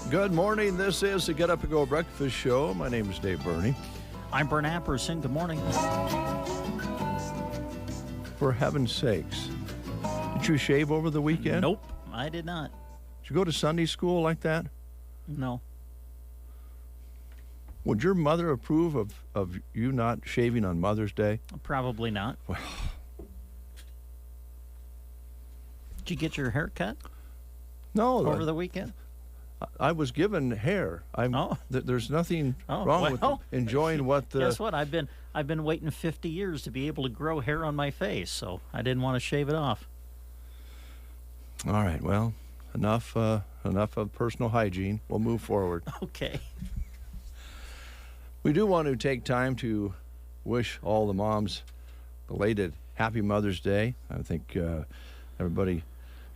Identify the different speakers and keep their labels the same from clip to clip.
Speaker 1: Good morning. This is the Get Up and Go Breakfast Show. My name is Dave Burney.
Speaker 2: I'm Bern Apperson. Good morning.
Speaker 1: For heaven's sakes, did you shave over the weekend?
Speaker 2: Nope, I did not.
Speaker 1: Did you go to Sunday school like that?
Speaker 2: No.
Speaker 1: Would your mother approve of you not shaving on Mother's Day?
Speaker 2: Probably not.
Speaker 1: Well,
Speaker 2: did you get your hair cut
Speaker 1: no.
Speaker 2: over the weekend?
Speaker 1: I was given hair. There's nothing wrong with enjoying what the...
Speaker 2: Guess what? I've been waiting 50 years to be able to grow hair on my face, so I didn't want to shave it off.
Speaker 1: All right, well, enough of personal hygiene. We'll move forward.
Speaker 2: Okay.
Speaker 1: We do want to take time to wish all the moms belated Happy Mother's Day. I think everybody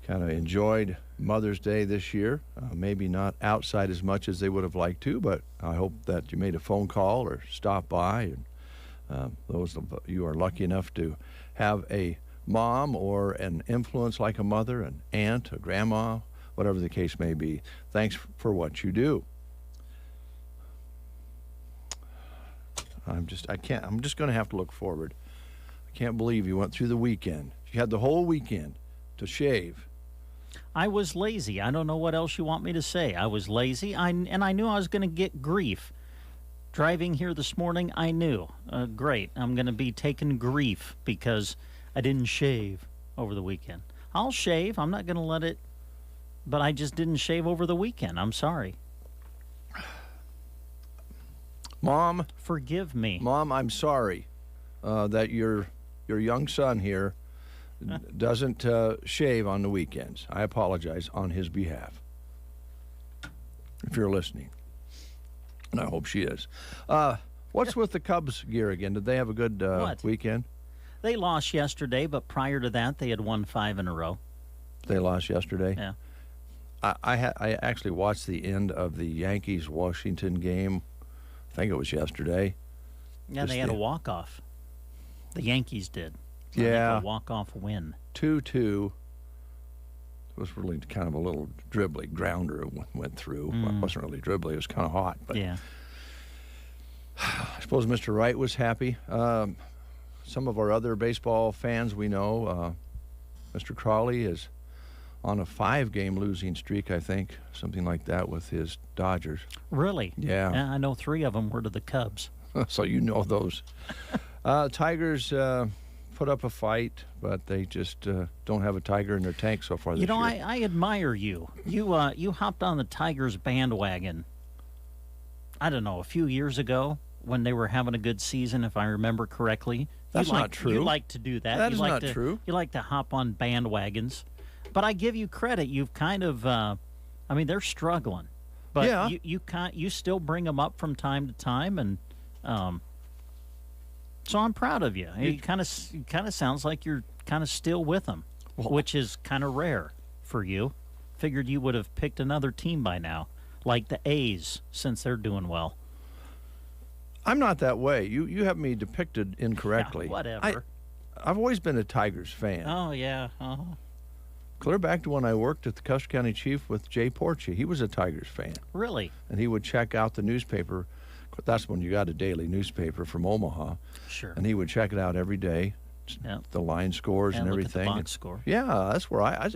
Speaker 1: kind of enjoyed Mother's Day this year. Maybe not outside as much as they would have liked to, but I hope that you made a phone call or stopped by. And those of you are lucky enough to have a mom or an influence like a mother, an aunt, a grandma, whatever the case may be. Thanks for what you do. I'm just going to have to look forward. I can't believe you went through the weekend. You had the whole weekend to shave.
Speaker 2: I was lazy. I don't know what else you want me to say. I was lazy, and I knew I was going to get grief. Driving here this morning, I knew. Great, I'm going to be taking grief because I didn't shave over the weekend. I'll shave. I'm not going to let it, but I just didn't shave over the weekend. I'm sorry.
Speaker 1: Mom.
Speaker 2: Forgive me.
Speaker 1: Mom, I'm sorry that your young son here doesn't shave on the weekends. I apologize on his behalf, if you're listening. And I hope she is. What's with the Cubs gear again? Did they have a good weekend?
Speaker 2: They lost yesterday, but prior to that, they had won 5 in a row.
Speaker 1: They lost yesterday?
Speaker 2: Yeah.
Speaker 1: I actually watched the end of the Yankees-Washington game. I think it was yesterday.
Speaker 2: Yeah, they had a walk-off. The Yankees did.
Speaker 1: Yeah.
Speaker 2: A walk-off win.
Speaker 1: 2-2. It was really kind of a little dribbly grounder went through. Well, it wasn't really dribbly. It was kind of hot. But
Speaker 2: yeah.
Speaker 1: I suppose Mr. Wright was happy. Some of our other baseball fans we know, Mr. Crawley is on a 5-game losing streak, I think, something like that with his Dodgers.
Speaker 2: Really?
Speaker 1: Yeah.
Speaker 2: I know 3 of them were to the Cubs.
Speaker 1: So you know those. Tigers put up a fight, but they just don't have a tiger in their tank so far this year.
Speaker 2: I admire you. You hopped on the Tigers bandwagon, I don't know, a few years ago when they were having a good season, if I remember correctly.
Speaker 1: That's not true.
Speaker 2: You like to do that.
Speaker 1: That is not true.
Speaker 2: You like to hop on bandwagons. But I give you credit. You've kind of, they're struggling. But
Speaker 1: yeah.
Speaker 2: you still bring them up from time to time, and so I'm proud of you. It kind of sounds like you're kind of still with them, which is kind of rare for you. Figured you would have picked another team by now, like the A's, since they're doing well.
Speaker 1: I'm not that way. You have me depicted incorrectly.
Speaker 2: Yeah, whatever.
Speaker 1: I've always been a Tigers fan.
Speaker 2: Oh, yeah. Uh-huh.
Speaker 1: Clear back to when I worked at the Custer County Chief with Jay Porchie. He was a Tigers fan.
Speaker 2: Really?
Speaker 1: And he would check out the newspaper. That's when you got a daily newspaper from Omaha.
Speaker 2: Sure.
Speaker 1: And he would check it out every day, the line scores and everything.
Speaker 2: Look at the box score.
Speaker 1: Yeah, that's where I've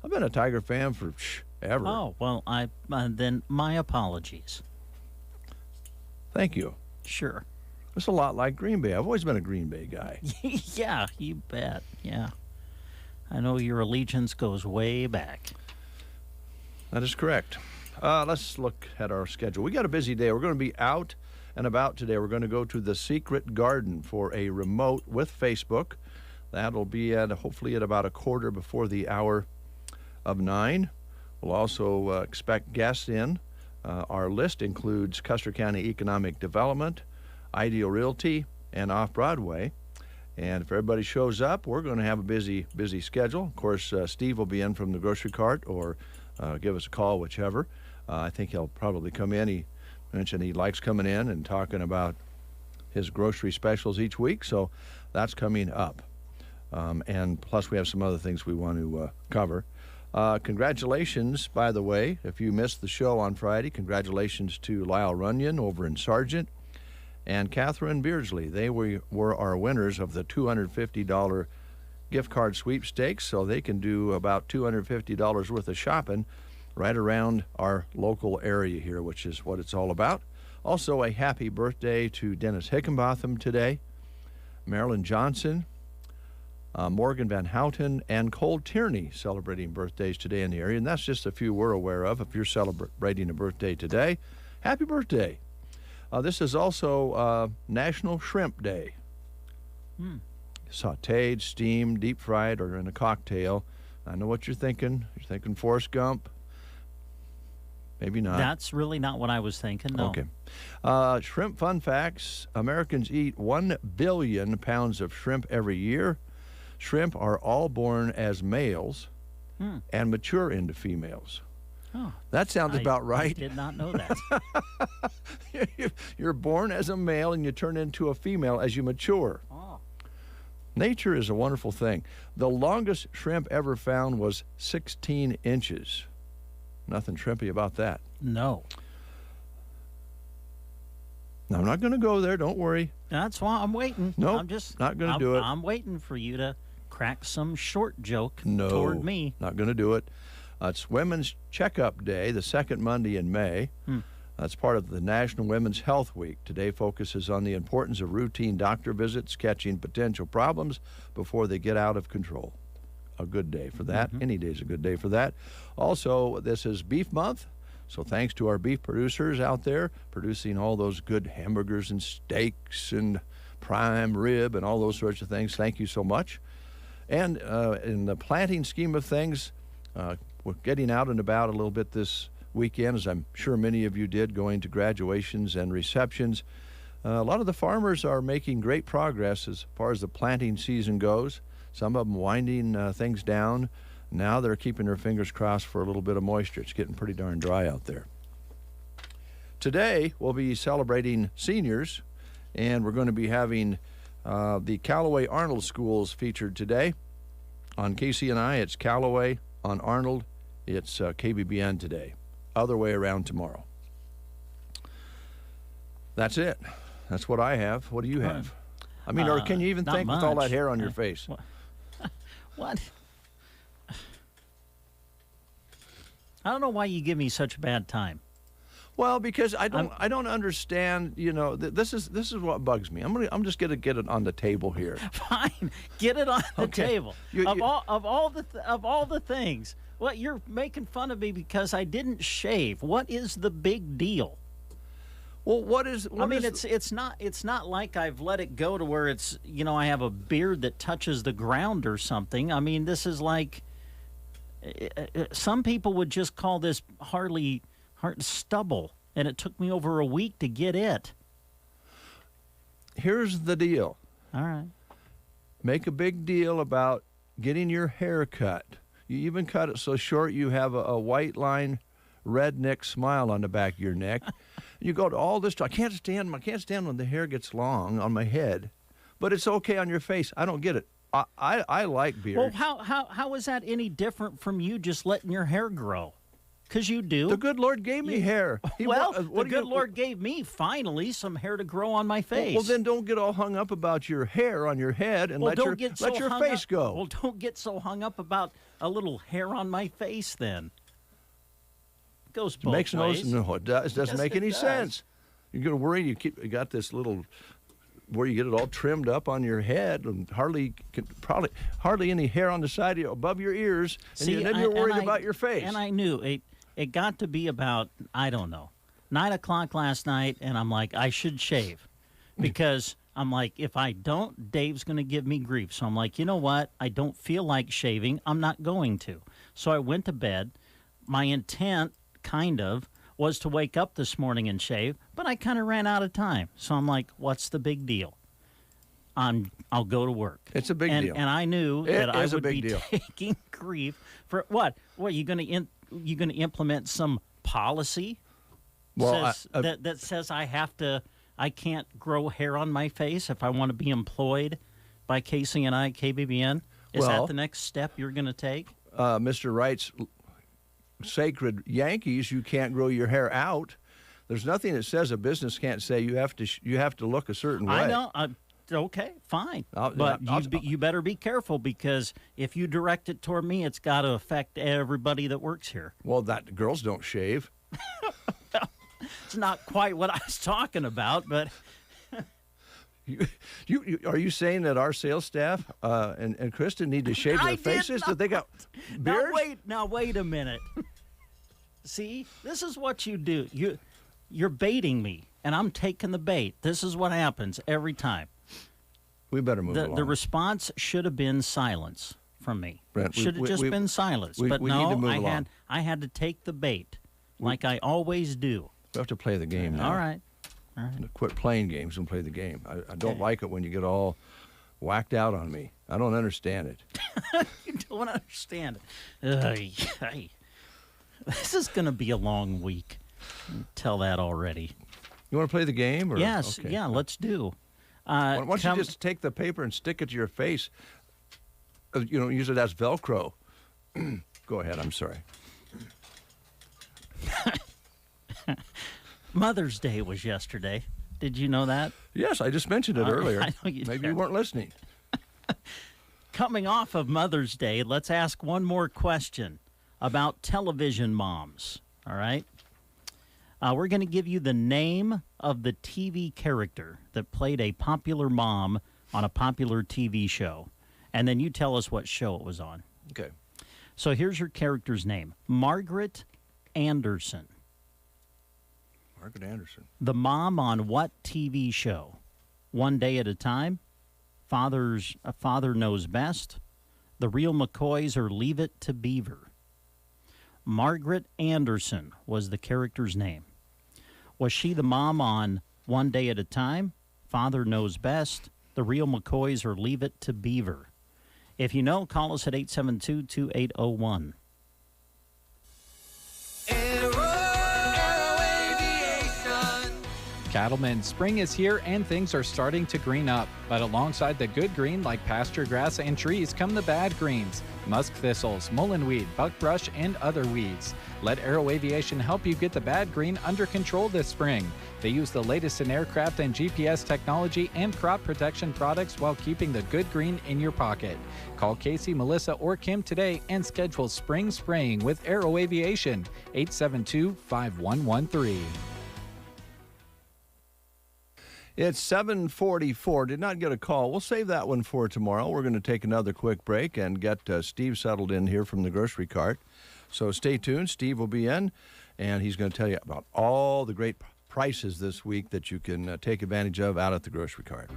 Speaker 1: been a Tiger fan for ever.
Speaker 2: Oh, well, then my apologies.
Speaker 1: Thank you.
Speaker 2: Sure.
Speaker 1: It's a lot like Green Bay. I've always been a Green Bay guy.
Speaker 2: Yeah, you bet. Yeah. I know your allegiance goes way back.
Speaker 1: That is correct. Let's look at our schedule. We got a busy day. We're going to be out and about today. We're going to go to the Secret Garden for a remote with Facebook. That'll be hopefully at about a quarter before the hour of 9. We'll also expect guests in. Our list includes Custer County Economic Development, Ideal Realty, and Off-Broadway. And if everybody shows up, we're going to have a busy schedule. Of course, Steve will be in from the grocery cart or give us a call, whichever. I think he'll probably come in. He mentioned he likes coming in and talking about his grocery specials each week, so that's coming up. And plus, we have some other things we want to cover. Congratulations, by the way, if you missed the show on Friday, congratulations to Lyle Runyon over in Sargent and Catherine Beardsley. They were our winners of the $250 gift card sweepstakes, so they can do about $250 worth of shopping right around our local area here, which is what it's all about. Also, a happy birthday to Dennis Hickenbotham today, Marilyn Johnson, Morgan Van Houten, and Cole Tierney celebrating birthdays today in the area, and that's just a few we're aware of. If you're celebrating a birthday today, happy birthday. This is also National Shrimp Day. Sautéed, steamed, deep fried, or in a cocktail. I know what you're thinking. You're thinking Forrest Gump. Maybe not.
Speaker 2: That's really not what I was thinking, no.
Speaker 1: Okay. Shrimp fun facts. Americans eat 1 billion pounds of shrimp every year. Shrimp are all born as males and mature into females.
Speaker 2: Oh,
Speaker 1: that sounds about right.
Speaker 2: I did not know that.
Speaker 1: You're born as a male and you turn into a female as you mature.
Speaker 2: Oh.
Speaker 1: Nature is a wonderful thing. The longest shrimp ever found was 16 inches. Nothing shrimpy about that.
Speaker 2: No.
Speaker 1: Now, I'm not going to go there. Don't worry.
Speaker 2: That's why I'm waiting.
Speaker 1: No,
Speaker 2: I'm just
Speaker 1: not going to do it.
Speaker 2: I'm waiting for you to crack some short joke toward me.
Speaker 1: Not going to do it. It's Women's Checkup Day, the second Monday in May. That's part of the National Women's Health Week. Today focuses on the importance of routine doctor visits, catching potential problems before they get out of control. A good day for that. Any day's a good day for that. Also, this is Beef Month, so thanks to our beef producers out there producing all those good hamburgers and steaks and prime rib and all those sorts of things. Thank you so much. And in the planting scheme of things, we're getting out and about a little bit this weekend, as I'm sure many of you did, going to graduations and receptions. A lot of the farmers are making great progress as far as the planting season goes. Some of them winding things down. Now they're keeping their fingers crossed for a little bit of moisture. It's getting pretty darn dry out there. Today, we'll be celebrating seniors, and we're going to be having the Callaway Arnold schools featured today. On KCNI, it's Callaway. On Arnold, it's KBBN today. Other way around tomorrow. That's it. That's what I have. What do you have? I mean, or can you even think with all that hair on your face?
Speaker 2: What? I don't know why you give me such a bad time.
Speaker 1: Well, because I don't understand. You know, this is what bugs me. I'm just gonna get it on the table here.
Speaker 2: Fine, get it on the table. Of all the things, well, you're making fun of me because I didn't shave. What is the big deal?
Speaker 1: Well,
Speaker 2: it's not like I've let it go to where it's, I have a beard that touches the ground or something. I mean, this is like, some people would just call this hardly stubble, and it took me over a week to get it.
Speaker 1: Here's the deal.
Speaker 2: All right.
Speaker 1: Make a big deal about getting your hair cut. You even cut it so short you have a white line redneck smile on the back of your neck. You go to all this. I can't stand when the hair gets long on my head, but it's okay on your face. I don't get it. I like beard.
Speaker 2: Well, how is that any different from you just letting your hair grow? Because you do.
Speaker 1: The good Lord gave me hair.
Speaker 2: The good Lord gave me, finally, some hair to grow on my face.
Speaker 1: Well, then don't get all hung up about your hair on your head and let your face go.
Speaker 2: Well, don't get so hung up about a little hair on my face then. It goes both ways.
Speaker 1: No, it does. It doesn't make any sense. You're going to worry you got this little where you get it all trimmed up on your head and hardly any hair on the side above your ears, and then you're worried about your face.
Speaker 2: And I knew it got to be about, I don't know, 9 o'clock last night, and I'm like, I should shave. Because I'm like, if I don't, Dave's going to give me grief. So I'm like, you know what? I don't feel like shaving. I'm not going to. So I went to bed. My intent, kind of, was to wake up this morning and shave, but I kind of ran out of time. So I'm like, what's the big deal? I'll go to work.
Speaker 1: It's a big deal.
Speaker 2: And I knew that I would be
Speaker 1: deal.
Speaker 2: taking grief for what? What, you going to implement some policy that says I can't grow hair on my face if I want to be employed by Casey and I at KBBN? Is that the next step you're going to take?
Speaker 1: Mr. Wright's sacred Yankees, you can't grow your hair out. There's nothing that says a business can't say you have to look a certain way.
Speaker 2: I know. Okay, fine. You better be careful, because if you direct it toward me, it's got to affect everybody that works here.
Speaker 1: Well, girls don't shave.
Speaker 2: It's not quite what I was talking about, but
Speaker 1: are you saying that our sales staff and Kristen need to shave their faces? That they got beards?
Speaker 2: Now wait a minute. See, this is what you do. You're baiting me, and I'm taking the bait. This is what happens every time.
Speaker 1: We better move along.
Speaker 2: The response should have been silence from me.
Speaker 1: Brent,
Speaker 2: should have just been silence. But
Speaker 1: we
Speaker 2: no,
Speaker 1: need to move along.
Speaker 2: I had to take the bait, like I always do.
Speaker 1: We have to play the game now.
Speaker 2: All right.
Speaker 1: Quit playing games and play the game. I don't like it when you get all whacked out on me. I don't understand it.
Speaker 2: You don't understand it. This is going to be a long week. Tell that already.
Speaker 1: You want to play the game? Or?
Speaker 2: Yes.
Speaker 1: Okay.
Speaker 2: Yeah, let's do.
Speaker 1: Why don't you just take the paper and stick it to your face? Use it as Velcro. Go ahead. I'm sorry.
Speaker 2: Mother's Day was yesterday. Did you know that?
Speaker 1: Yes, I just mentioned it earlier.
Speaker 2: I know you
Speaker 1: Maybe
Speaker 2: did.
Speaker 1: you weren't listening.
Speaker 2: Coming off of Mother's Day, let's ask one more question about television moms. All right? We're going to give you the name of the TV character that played a popular mom on a popular TV show. And then you tell us what show it was on.
Speaker 1: Okay.
Speaker 2: So here's your character's name. Margaret Anderson.
Speaker 1: Margaret Anderson.
Speaker 2: The mom on what TV show? One Day at a Time? A Father Knows Best? The Real McCoys, or Leave It to Beaver? Margaret Anderson was the character's name. Was she the mom on One Day at a Time, Father Knows Best, The Real McCoys, or Leave It to Beaver? If you know, call us at 872-2801.
Speaker 3: Cattlemen, spring is here and things are starting to green up. But alongside the good green like pasture grass and trees come the bad greens. Musk thistles, mullenweed, buckbrush, and other weeds. Let Aero Aviation help you get the bad green under control this spring. They use the latest in aircraft and GPS technology and crop protection products while keeping the good green in your pocket. Call Casey, Melissa, or Kim today and schedule spring spraying with Aero Aviation, 872-5113.
Speaker 1: It's 7:44. Did not get a call. We'll save that one for tomorrow. We're going to take another quick break and get Steve settled in here from the grocery cart. So stay tuned. Steve will be in, and he's going to tell you about all the great prices this week that you can take advantage of out at the grocery cart.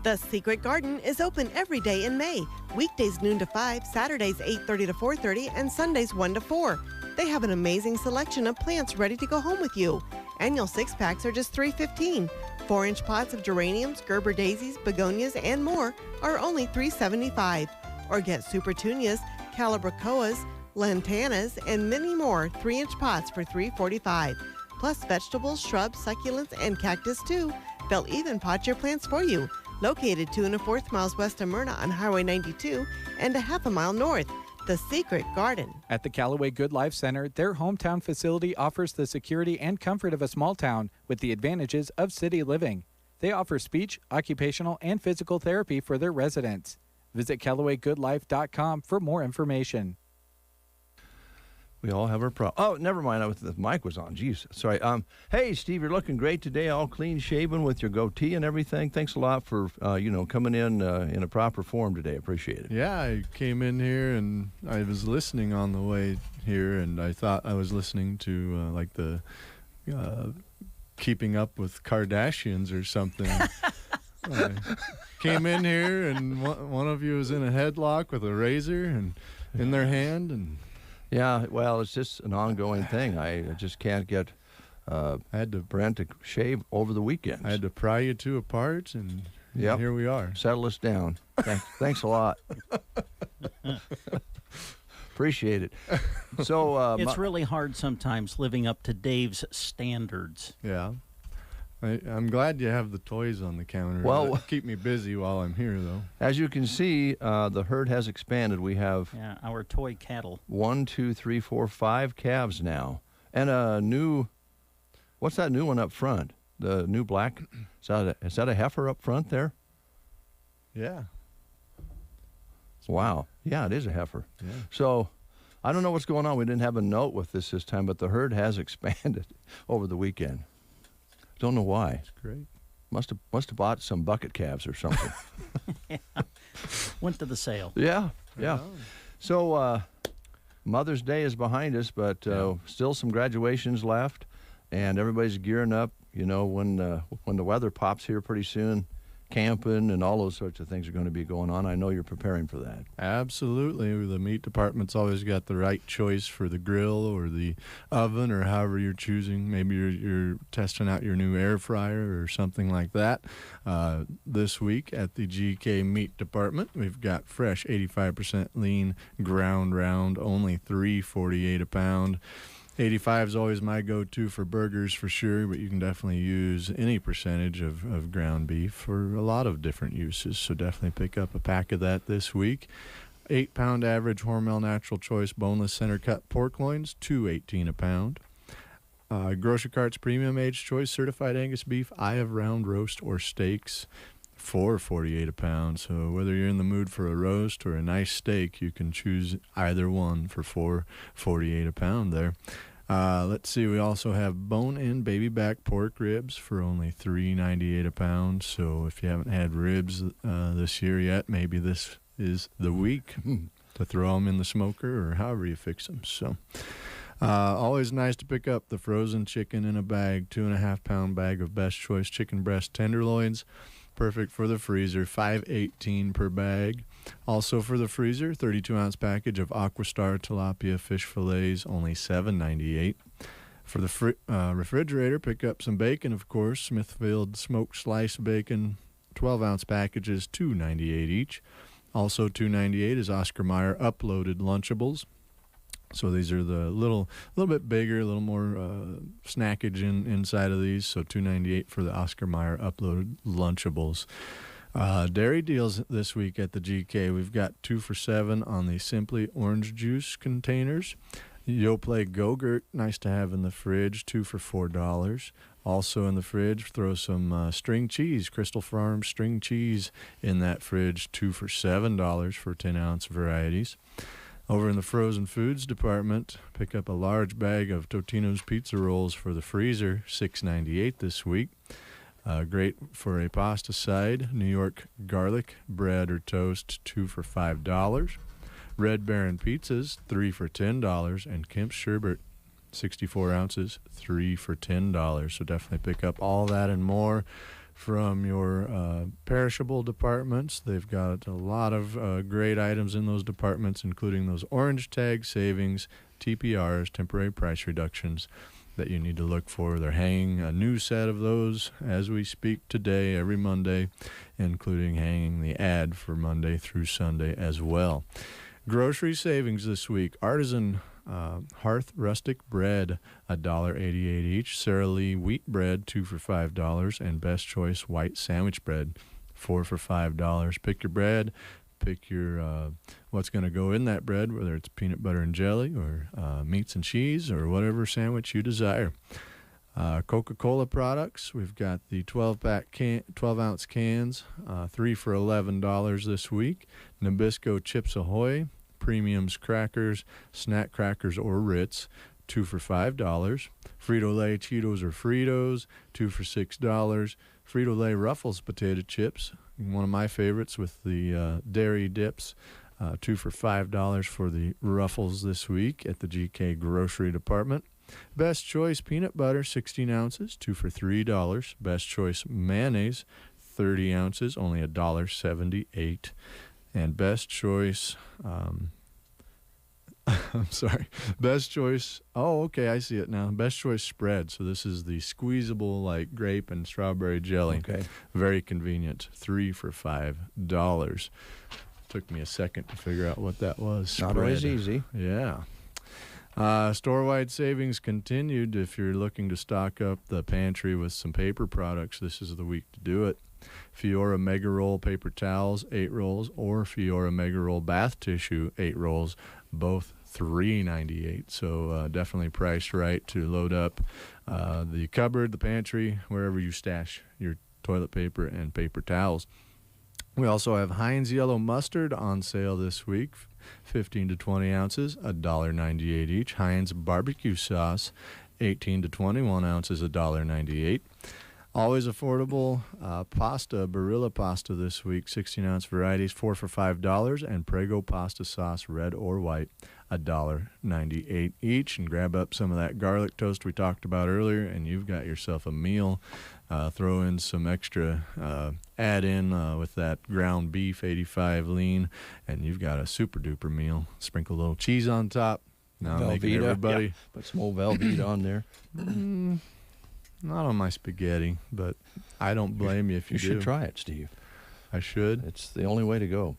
Speaker 4: The Secret Garden is open every day in May. Weekdays noon to 5, Saturdays 8:30 to 4:30, and Sundays 1 to 4. They have an amazing selection of plants ready to go home with you. Annual 6-packs are just $3.15. 4-inch pots of geraniums, Gerber daisies, begonias, and more are only $3.75. Or get Supertunias, calabracoas, lantanas, and many more 3-inch pots for $3.45. Plus vegetables, shrubs, succulents, and cactus too. They'll even pot your plants for you. Located 2 1/4 miles west of Myrna on Highway 92 and a half a mile north. The Secret Garden.
Speaker 3: At the Callaway Good Life Center, their hometown facility offers the security and comfort of a small town with the advantages of city living. They offer speech, occupational, and physical therapy for their residents. Visit CallawayGoodLife.com for more information.
Speaker 1: We all have our Oh, never mind. The mic was on. Jeez. Sorry. Hey, Steve, you're looking great today, all clean shaven with your goatee and everything. Thanks a lot for, coming in a proper form today. Appreciate it.
Speaker 5: Yeah, I came in here and I was listening on the way here, and I thought I was listening to the Keeping Up with Kardashians or something. I came in here and one of you was in a headlock with a razor and in their hand, and
Speaker 1: yeah, well, it's just an ongoing thing. I just can't get Brent to shave over the weekends.
Speaker 5: I had to pry you two apart, and here we are.
Speaker 1: Settle us down. Thanks a lot. Appreciate it. So
Speaker 2: it's really hard sometimes living up to Dave's standards.
Speaker 5: Yeah. I'm glad you have the toys on the counter.
Speaker 1: Well,
Speaker 5: keep me busy while I'm here, though.
Speaker 1: As you can see, the herd has expanded. We have
Speaker 2: our toy cattle.
Speaker 1: 1, 2, 3, 4, 5 calves now, and a new. What's that new one up front? The new black. Is that a heifer up front there?
Speaker 5: Yeah.
Speaker 1: Wow. Yeah, it is a heifer.
Speaker 5: Yeah.
Speaker 1: So, I don't know what's going on. We didn't have a note with this time, but the herd has expanded over the weekend. Don't know why.
Speaker 5: That's great.
Speaker 1: Must have bought some bucket calves or something.
Speaker 2: Yeah. Went to the sale.
Speaker 1: Yeah.
Speaker 5: Yeah.
Speaker 1: So Mother's Day is behind us, but still some graduations left, and everybody's gearing up. You know, when the weather pops here pretty soon, camping and all those sorts of things are going to be going on. I know you're preparing for that.
Speaker 5: Absolutely. The meat department's always got the right choice for the grill or the oven or however you're choosing. Maybe you're testing out your new air fryer or something like that. This week at the GK Meat Department, we've got fresh 85% lean ground round, only $3.48 a pound. 85 is always my go-to for burgers for sure, but you can definitely use any percentage of ground beef for a lot of different uses. So definitely pick up a pack of that this week. 8-pound average Hormel Natural Choice boneless center cut pork loins, $2.18 a pound. Grocery Cart's Premium Aged Choice certified Angus beef, eye of round roast or steaks, $4.48 a pound. So whether you're in the mood for a roast or a nice steak, you can choose either one for $4.48 a pound there. Let's see, we also have bone-in baby back pork ribs for only $3.98 a pound. So if you haven't had ribs this year yet, maybe this is the week to throw them in the smoker or however you fix them. So always nice to pick up the frozen chicken in a bag, 2.5-pound bag of Best Choice chicken breast tenderloins. Perfect for the freezer, $5.18 per bag. Also for the freezer, 32-ounce package of Aquastar tilapia fish fillets, only $7.98. For the refrigerator, pick up some bacon, of course. Smithfield smoked sliced bacon, 12-ounce packages, $2.98 each. Also $2.98 is Oscar Mayer uploaded Lunchables. So these are the little bit bigger, a little more snackage inside of these. So $2.98 for the Oscar Mayer uploaded Lunchables. Dairy deals this week at the GK. We've got 2 for $7 on the Simply Orange Juice containers. Yoplait Go-Gurt, nice to have in the fridge, 2 for $4. Also in the fridge, throw some string cheese, Crystal Farms string cheese in that fridge, 2 for $7 for 10-ounce varieties. Over in the frozen foods department, pick up a large bag of Totino's pizza rolls for the freezer, $6.98 this week. Great for a pasta side, New York garlic bread or toast, 2 for $5. Red Baron pizzas, 3 for $10, and Kemp's sherbet, 64 ounces, 3 for $10. So definitely pick up all that and more from your perishable departments. They've got a lot of great items in those departments, including those orange tag savings, TPRs, temporary price reductions, that you need to look for. They're hanging a new set of those as we speak today, every Monday, including hanging the ad for Monday through Sunday as well. Grocery savings this week. Artisan Hearth Rustic Bread, $1.88 each. Sara Lee Wheat Bread, 2 for $5. And Best Choice White Sandwich Bread, 4 for $5. Pick your bread. Pick your what's going to go in that bread, whether it's peanut butter and jelly or meats and cheese or whatever sandwich you desire. Coca-Cola products, we've got the 12-ounce cans, 3 for $11 this week. Nabisco Chips Ahoy, Premium's crackers, snack crackers or Ritz, 2 for $5. Frito-Lay Cheetos or Fritos, 2 for $6. Frito-Lay Ruffles potato chips, one of my favorites with the dairy dips, 2 for $5 for the Ruffles this week at the GK Grocery Department. Best Choice Peanut Butter, 16 ounces, 2 for $3. Best Choice Mayonnaise, 30 ounces, only $1.78. And Best Choice... I'm sorry. Best Choice. Oh, okay. I see it now. Best Choice spread. So this is the squeezable like grape and strawberry jelly.
Speaker 1: Okay.
Speaker 5: Very convenient. 3 for $5. Took me a second to figure out what that was.
Speaker 1: Not always easy.
Speaker 5: Yeah. Store-wide savings continued. If you're looking to stock up the pantry with some paper products, this is the week to do it. Fiora Mega Roll paper towels, 8 rolls, or Fiora Mega Roll bath tissue, 8 rolls, both $3.98. So definitely priced right to load up the cupboard, the pantry, wherever you stash your toilet paper and paper towels. We also have Heinz Yellow Mustard on sale this week, 15 to 20 ounces, $1.98 each. Heinz Barbecue Sauce, 18 to 21 ounces, $1.98. Always affordable pasta, Barilla pasta this week, 16-ounce varieties, 4 for $5, and Prego pasta sauce, red or white, $1.98 each. And grab up some of that garlic toast we talked about earlier, and you've got yourself a meal. Throw in some extra add-in with that ground beef, 85 lean, and you've got a super-duper meal. Sprinkle a little cheese on top. Now making everybody...
Speaker 1: Yeah. Put some old Velveeta on there.
Speaker 5: Not on my spaghetti, but I don't blame you if you do.
Speaker 1: You should try it, Steve.
Speaker 5: I should.
Speaker 1: It's the only way to go.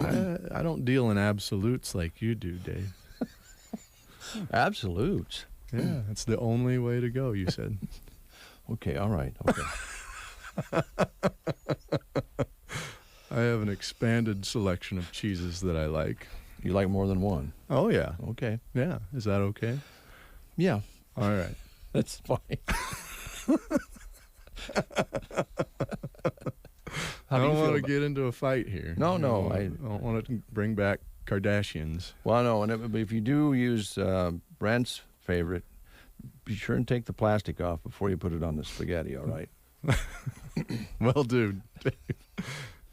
Speaker 5: I don't deal in absolutes like you do, Dave.
Speaker 1: Absolutes.
Speaker 5: Yeah, it's the only way to go, you said.
Speaker 1: Okay, all right. Okay.
Speaker 5: I have an expanded selection of cheeses that I like.
Speaker 1: You like more than one?
Speaker 5: Oh, yeah.
Speaker 1: Okay.
Speaker 5: Yeah. Is that okay?
Speaker 1: Yeah.
Speaker 5: All right.
Speaker 1: That's fine.
Speaker 5: I don't want to get into a fight here.
Speaker 1: No,
Speaker 5: I don't want to bring back Kardashians.
Speaker 1: Well, no, and if you do use Brent's favorite, be sure and take the plastic off before you put it on the spaghetti, all right?
Speaker 5: Well, dude,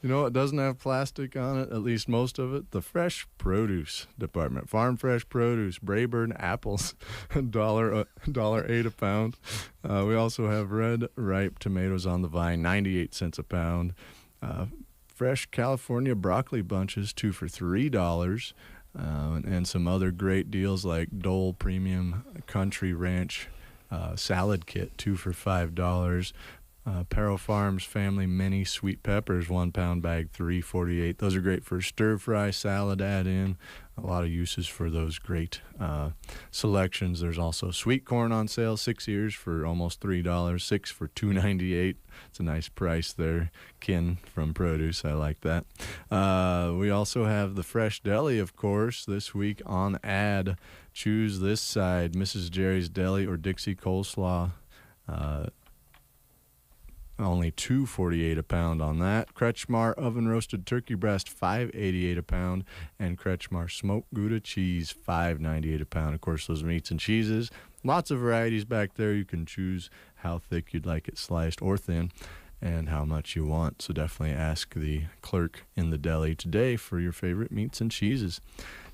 Speaker 5: you know what doesn't have plastic on it, at least most of it? The fresh produce department. Farm fresh produce, Brayburn apples, $1.08 a pound. We also have red ripe tomatoes on the vine, 98 cents a pound. Fresh California broccoli bunches, 2 for $3. And some other great deals like Dole Premium Country Ranch salad kit, 2 for $5. Perro Farms Family Mini Sweet Peppers, 1 pound bag, $3.48. Those are great for stir fry, salad add-in. A lot of uses for those great selections. There's also sweet corn on sale, 6 ears for almost $3, 6 for $2.98. It's a nice price there. Kin from Produce, I like that. We also have the Fresh Deli, of course, this week on ad. Choose this side, Mrs. Jerry's Deli or Dixie Coleslaw. Only $2.48 a pound on that. Kretschmar oven roasted turkey breast, $5.88 a pound, and Kretschmar smoked Gouda cheese, $5.98 a pound. Of course, those meats and cheeses, lots of varieties back there. You can choose how thick you'd like it sliced or thin, and how much you want. So definitely ask the clerk in the deli today for your favorite meats and cheeses.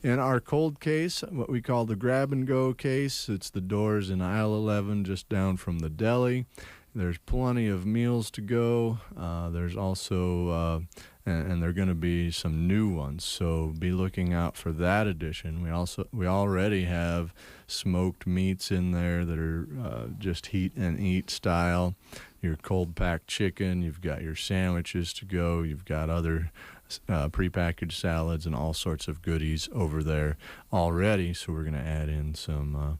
Speaker 5: In our cold case, what we call the grab and go case, it's the doors in aisle 11, just down from the deli. There's plenty of meals to go. There's also, and there are going to be some new ones, so be looking out for that edition. We already have smoked meats in there that are just heat and eat style. Your cold packed chicken. You've got your sandwiches to go. You've got other prepackaged salads and all sorts of goodies over there already. So we're going to add in some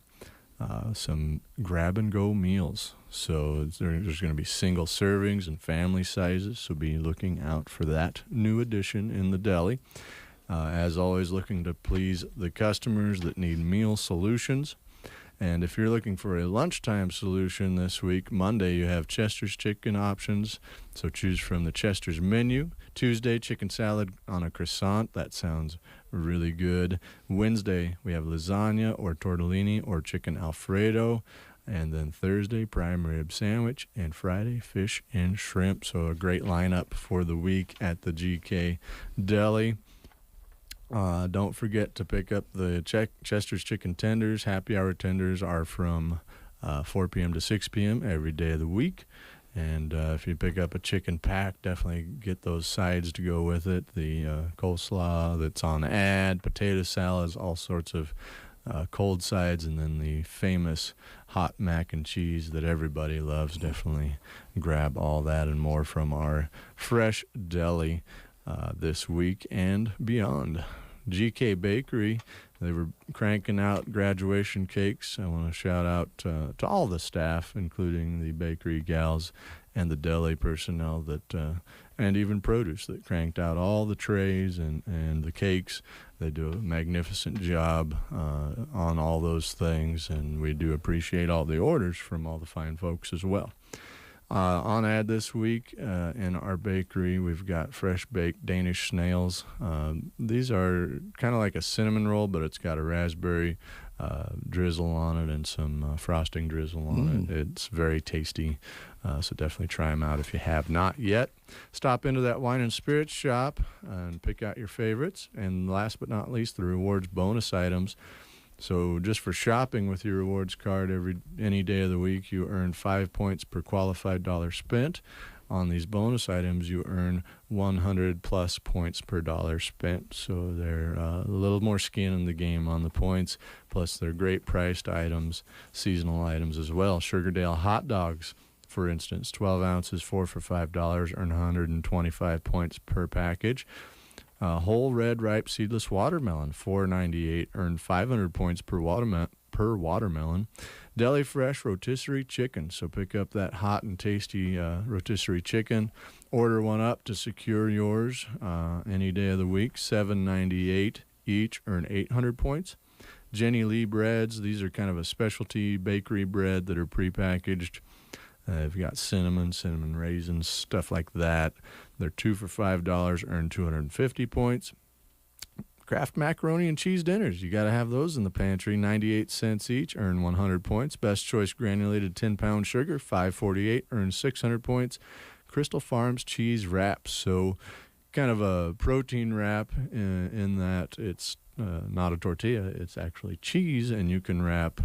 Speaker 5: grab and go meals. So there's going to be single servings and family sizes, so be looking out for that new addition in the deli. As always, looking to please the customers that need meal solutions. And if you're looking for a lunchtime solution this week, Monday you have Chester's chicken options, so choose from the Chester's menu. Tuesday, chicken salad on a croissant. That sounds really good. Wednesday, we have lasagna or tortellini or chicken Alfredo. And then Thursday, prime rib sandwich. And Friday, fish and shrimp. So a great lineup for the week at the GK Deli. Don't forget to pick up the Chester's Chicken Tenders. Happy hour tenders are from 4 p.m. to 6 p.m. every day of the week. And if you pick up a chicken pack, definitely get those sides to go with it. The coleslaw that's on ad, potato salads, all sorts of cold sides, and then the famous hot mac and cheese that everybody loves. Definitely grab all that and more from our fresh deli this week and beyond. GK Bakery, they were cranking out graduation cakes. I want to shout out to all the staff, including the bakery gals and the deli personnel that, and even produce that cranked out all the trays and the cakes. They do a magnificent job on all those things, and we do appreciate all the orders from all the fine folks as well. On ad this week in our bakery, we've got fresh baked Danish snails. These are kind of like a cinnamon roll, but it's got a raspberry drizzle on it and some frosting drizzle on it. It's very tasty, so definitely try them out if you have not yet. Stop into that wine and spirits shop and pick out your favorites. And last but not least, the rewards bonus items. So just for shopping with your rewards card any day of the week, you earn 5 points per qualified dollar spent. On these bonus items, you earn 100 plus points per dollar spent. So they're a little more skin in the game on the points. Plus, they're great priced items, seasonal items as well. Sugardale hot dogs, for instance, 12 ounces, 4 for $5, earn 125 points per package. Whole red ripe seedless watermelon, $4.98, earn 500 points per watermelon. Deli fresh rotisserie chicken, so pick up that hot and tasty rotisserie chicken. Order one up to secure yours any day of the week. $7.98 each, earn 800 points. Jenny Lee breads, these are kind of a specialty bakery bread that are prepackaged. They've got cinnamon raisins, stuff like that. They're 2 for $5, earn 250 points. Kraft macaroni and cheese dinners, you got to have those in the pantry. 98 cents each, earn 100 points. Best Choice granulated 10-pound sugar, $5.48, earn 600 points. Crystal Farms cheese wraps, so kind of a protein wrap in that it's not a tortilla, it's actually cheese, and you can wrap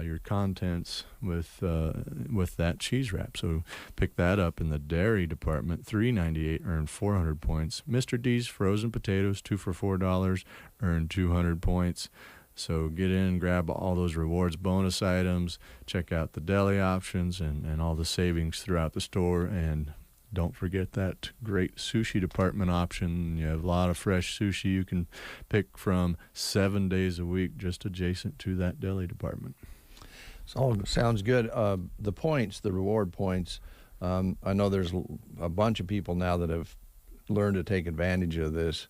Speaker 5: your contents with that cheese wrap. So pick that up in the dairy department. $3.98, earn 400 points. Mr. D's frozen potatoes, 2 for $4, earn 200 points. So get in and grab all those rewards bonus items. Check out the deli options and all the savings throughout the store. And don't forget that great sushi department option. You have a lot of fresh sushi you can pick from 7 days a week just adjacent to that deli department.
Speaker 1: So sounds good. The points, the reward points, I know there's a bunch of people now that have learned to take advantage of this.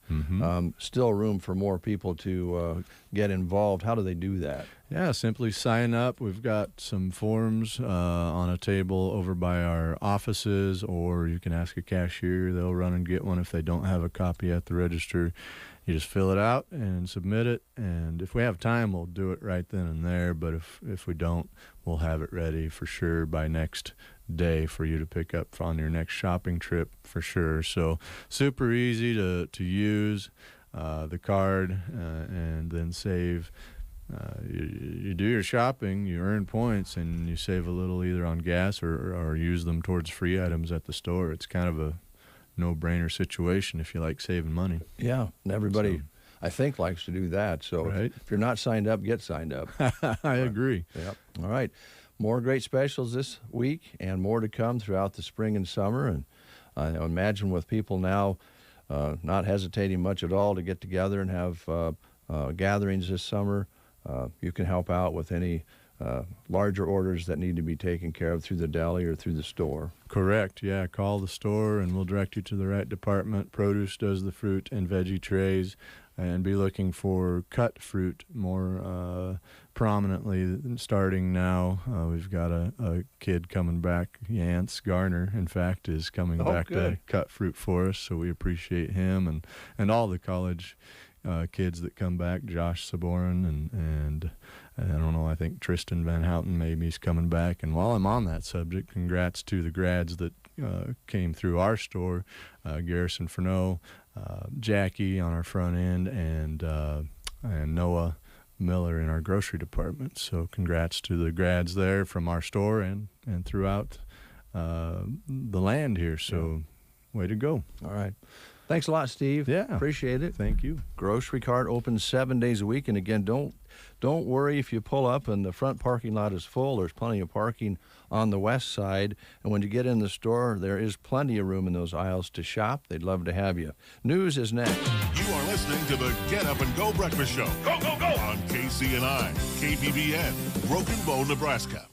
Speaker 1: Still room for more people to get involved. How do they do that?
Speaker 5: Yeah, simply sign up. We've got some forms on a table over by our offices, or you can ask a cashier. They'll run and get one if they don't have a copy at the register. You just fill it out and submit it, and if we have time, we'll do it right then and there, but if we don't, we'll have it ready for sure by next day for you to pick up on your next shopping trip for sure. So super easy to use the card and then save. You do your shopping, you earn points, and you save a little either on gas or use them towards free items at the store. It's kind of a no-brainer situation if you like saving money.
Speaker 1: Yeah, and everybody, I think, likes to do that. So
Speaker 5: right.
Speaker 1: If you're not signed up, get signed up.
Speaker 5: I agree.
Speaker 1: Yep. All right. More great specials this week and more to come throughout the spring and summer. And I imagine with people now not hesitating much at all to get together and have gatherings this summer, you can help out with any larger orders that need to be taken care of through the deli or through the store.
Speaker 5: Correct. Yeah, call the store and we'll direct you to the right department. Produce does the fruit and veggie trays, and be looking for cut fruit more prominently starting now. We've got a kid coming back, Yance Garner, in fact, is coming back
Speaker 1: good.
Speaker 5: to cut fruit for us, so we appreciate him and all the college kids that come back, Josh Saborin and I don't know, I think Tristan Van Houten maybe is coming back. And while I'm on that subject, congrats to the grads that came through our store, Garrison Furneaux, Jackie on our front end, and Noah Miller in our grocery department. So congrats to the grads there from our store and throughout the land here. So way to go.
Speaker 1: All right. Thanks a lot, Steve.
Speaker 5: Yeah.
Speaker 1: Appreciate it.
Speaker 5: Thank you.
Speaker 1: Grocery cart open 7 days a week. And again, don't worry if you pull up and the front parking lot is full. There's plenty of parking on the west side. And when you get in the store, there is plenty of room in those aisles to shop. They'd love to have you. News is next.
Speaker 6: You are listening to the Get Up and Go Breakfast Show. Go, go, go! On KCNI, KBBN, Broken Bow, Nebraska.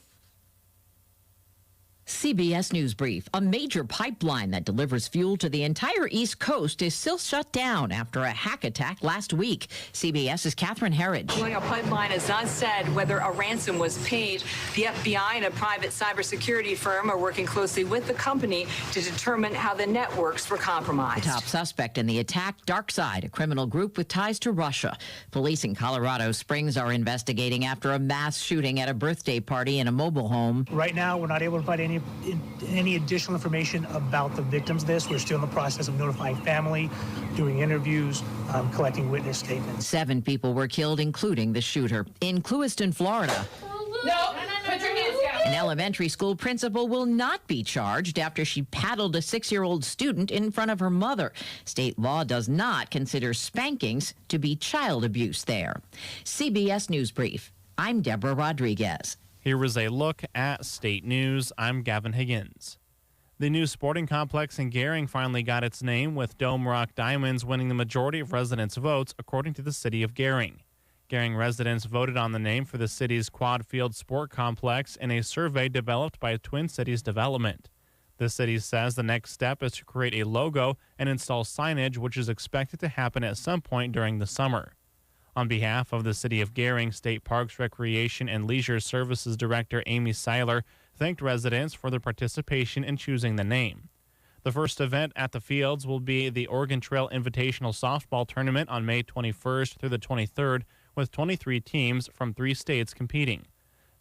Speaker 7: CBS News Brief. A major pipeline that delivers fuel to the entire East Coast is still shut down after a hack attack last week. CBS's Catherine Herridge.
Speaker 8: Colonial Pipeline has not said whether a ransom was paid. The FBI and a private cybersecurity firm are working closely with the company to determine how the networks were compromised.
Speaker 7: The top suspect in the attack, DarkSide, a criminal group with ties to Russia. Police in Colorado Springs are investigating after a mass shooting at a birthday party in a mobile home.
Speaker 9: Right now, we're not able to find any additional information about the victims of this. We're still in the process of notifying family, doing interviews, collecting witness statements.
Speaker 7: 7 people were killed, including the shooter. In Clewiston, Florida,
Speaker 8: No, put your hands down.
Speaker 7: an elementary school principal will not be charged after she paddled a 6-year-old student in front of her mother. State law does not consider spankings to be child abuse there. CBS News Brief. I'm Deborah Rodriguez.
Speaker 10: Here was a look at state news. I'm Gavin Higgins. The new sporting complex in Gering finally got its name, with Dome Rock Diamonds winning the majority of residents' votes, according to the city of Gering. Gering residents voted on the name for the city's Quad Field Sport Complex in a survey developed by Twin Cities Development. The city says the next step is to create a logo and install signage, which is expected to happen at some point during the summer. On behalf of the City of Gering, State Parks, Recreation, and Leisure Services Director Amy Seiler thanked residents for their participation in choosing the name. The first event at the fields will be the Oregon Trail Invitational Softball Tournament on May 21st through the 23rd, with 23 teams from 3 states competing.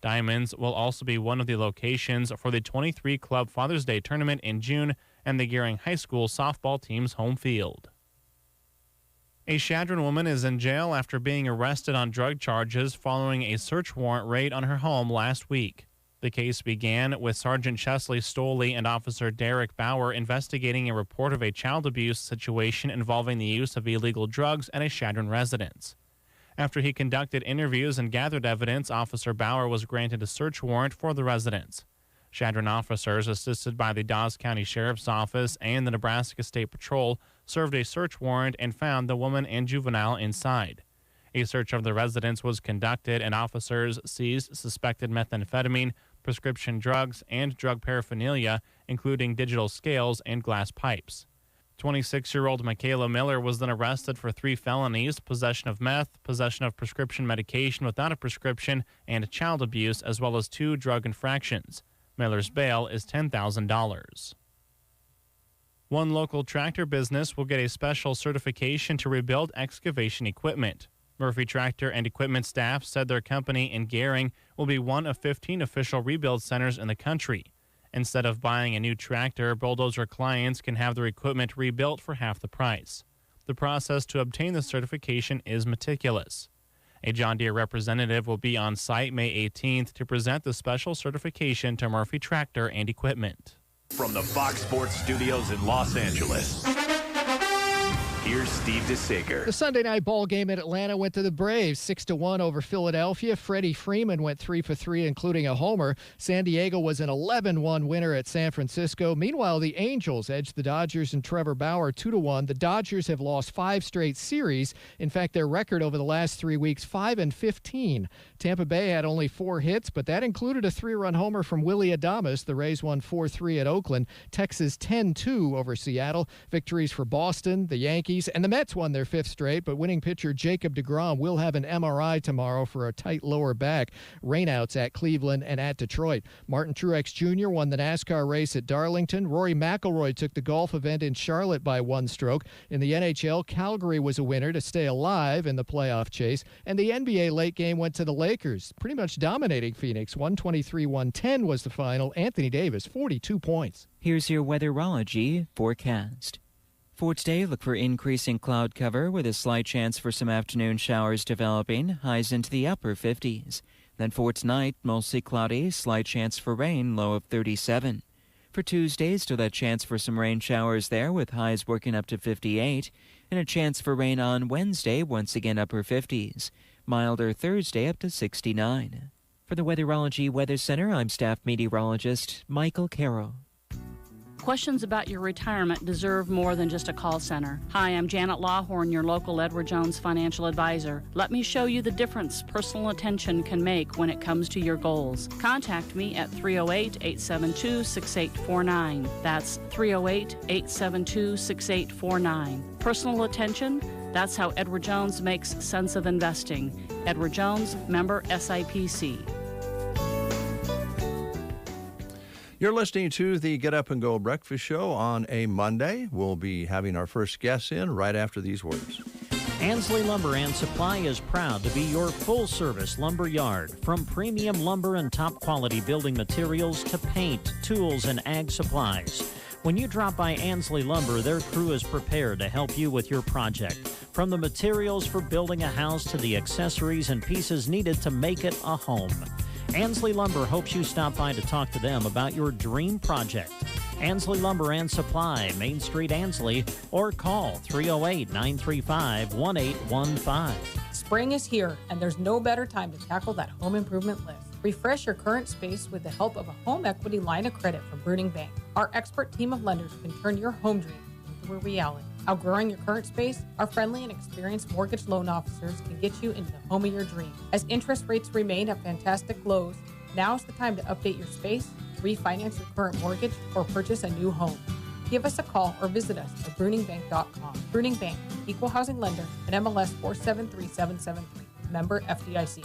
Speaker 10: Diamonds will also be one of the locations for the 23 Club Father's Day Tournament in June and the Gering High School softball team's home field. A Chadron woman is in jail after being arrested on drug charges following a search warrant raid on her home last week. The case began with Sergeant Chesley Stoley and Officer Derek Bauer investigating a report of a child abuse situation involving the use of illegal drugs at a Chadron residence. After he conducted interviews and gathered evidence, Officer Bauer was granted a search warrant for the residence. Chadron officers, assisted by the Dawes County Sheriff's Office and the Nebraska State Patrol, served a search warrant and found the woman and juvenile inside. A search of the residence was conducted, and officers seized suspected methamphetamine, prescription drugs, and drug paraphernalia, including digital scales and glass pipes. 26-year-old Michaela Miller was then arrested for 3 felonies: possession of meth, possession of prescription medication without a prescription, and child abuse, as well as 2 drug infractions. Miller's bail is $10,000. One local tractor business will get a special certification to rebuild excavation equipment. Murphy Tractor and Equipment staff said their company in Gering will be one of 15 official rebuild centers in the country. Instead of buying a new tractor, bulldozer clients can have their equipment rebuilt for half the price. The process to obtain the certification is meticulous. A John Deere representative will be on site May 18th to present the special certification to Murphy Tractor and Equipment.
Speaker 11: From the Fox Sports Studios in Los Angeles, here's Steve DeSager.
Speaker 12: The Sunday night ball game in Atlanta went to the Braves, 6-1 over Philadelphia. Freddie Freeman went 3 for 3, including a homer. San Diego was an 11-1 winner at San Francisco. Meanwhile, the Angels edged the Dodgers and Trevor Bauer 2-1. The Dodgers have lost 5 straight series. In fact, their record over the last 3 weeks, 5-15. Tampa Bay had only 4 hits, but that included a 3-run homer from Willie Adames. The Rays won 4-3 at Oakland. Texas 10-2 over Seattle. Victories for Boston, the Yankees, Yankees and the Mets won their 5th straight, but winning pitcher Jacob deGrom will have an MRI tomorrow for a tight lower back. Rainouts at Cleveland and at Detroit. Martin Truex Jr. won the NASCAR race at Darlington. Rory McIlroy took the golf event in Charlotte by 1 stroke. In the NHL, Calgary was a winner to stay alive in the playoff chase. And the NBA late game went to the Lakers, pretty much dominating Phoenix. 123-110 was the final. Anthony Davis, 42 points.
Speaker 13: Here's your Weatherology Forecast. For today, look for increasing cloud cover with a slight chance for some afternoon showers developing, highs into the upper 50s. Then for tonight, mostly cloudy, slight chance for rain, low of 37. For Tuesday, still that chance for some rain showers there with highs working up to 58. And a chance for rain on Wednesday, once again upper 50s. Milder Thursday up to 69. For the Weatherology Weather Center, I'm staff meteorologist Michael Carroll.
Speaker 14: Questions about your retirement deserve more than just a call center. Hi, I'm Janet Lawhorn, your local Edward Jones financial advisor. Let me show you the difference personal attention can make when it comes to your goals. Contact me at 308-872-6849. That's 308-872-6849. Personal attention, that's how Edward Jones makes sense of investing. Edward Jones, member SIPC.
Speaker 1: You're listening to the Get Up and Go Breakfast Show on a Monday. We'll be having our first guests in right after these words.
Speaker 2: Ansley Lumber and Supply is proud to be your full-service lumber yard. From premium lumber and top-quality building materials to paint, tools, and ag supplies. When you drop by Ansley Lumber, their crew is prepared to help you with your project. From the materials for building a house to the accessories and pieces needed to make it a home. Ansley Lumber hopes you stop by to talk to them about your dream project. Ansley Lumber and Supply, Main Street, Ansley, or call 308-935-1815.
Speaker 15: Spring is here, and there's no better time to tackle that home improvement list. Refresh your current space with the help of a home equity line of credit from Bruning Bank. Our expert team of lenders can turn your home dream into a reality. Outgrowing your current space, our friendly and experienced mortgage loan officers can get you into the home of your dream. As interest rates remain at fantastic lows, now's the time to update your space, refinance your current mortgage, or purchase a new home. Give us a call or visit us at bruningbank.com. Bruning Bank, Equal Housing Lender, and MLS 473773. Member FDIC.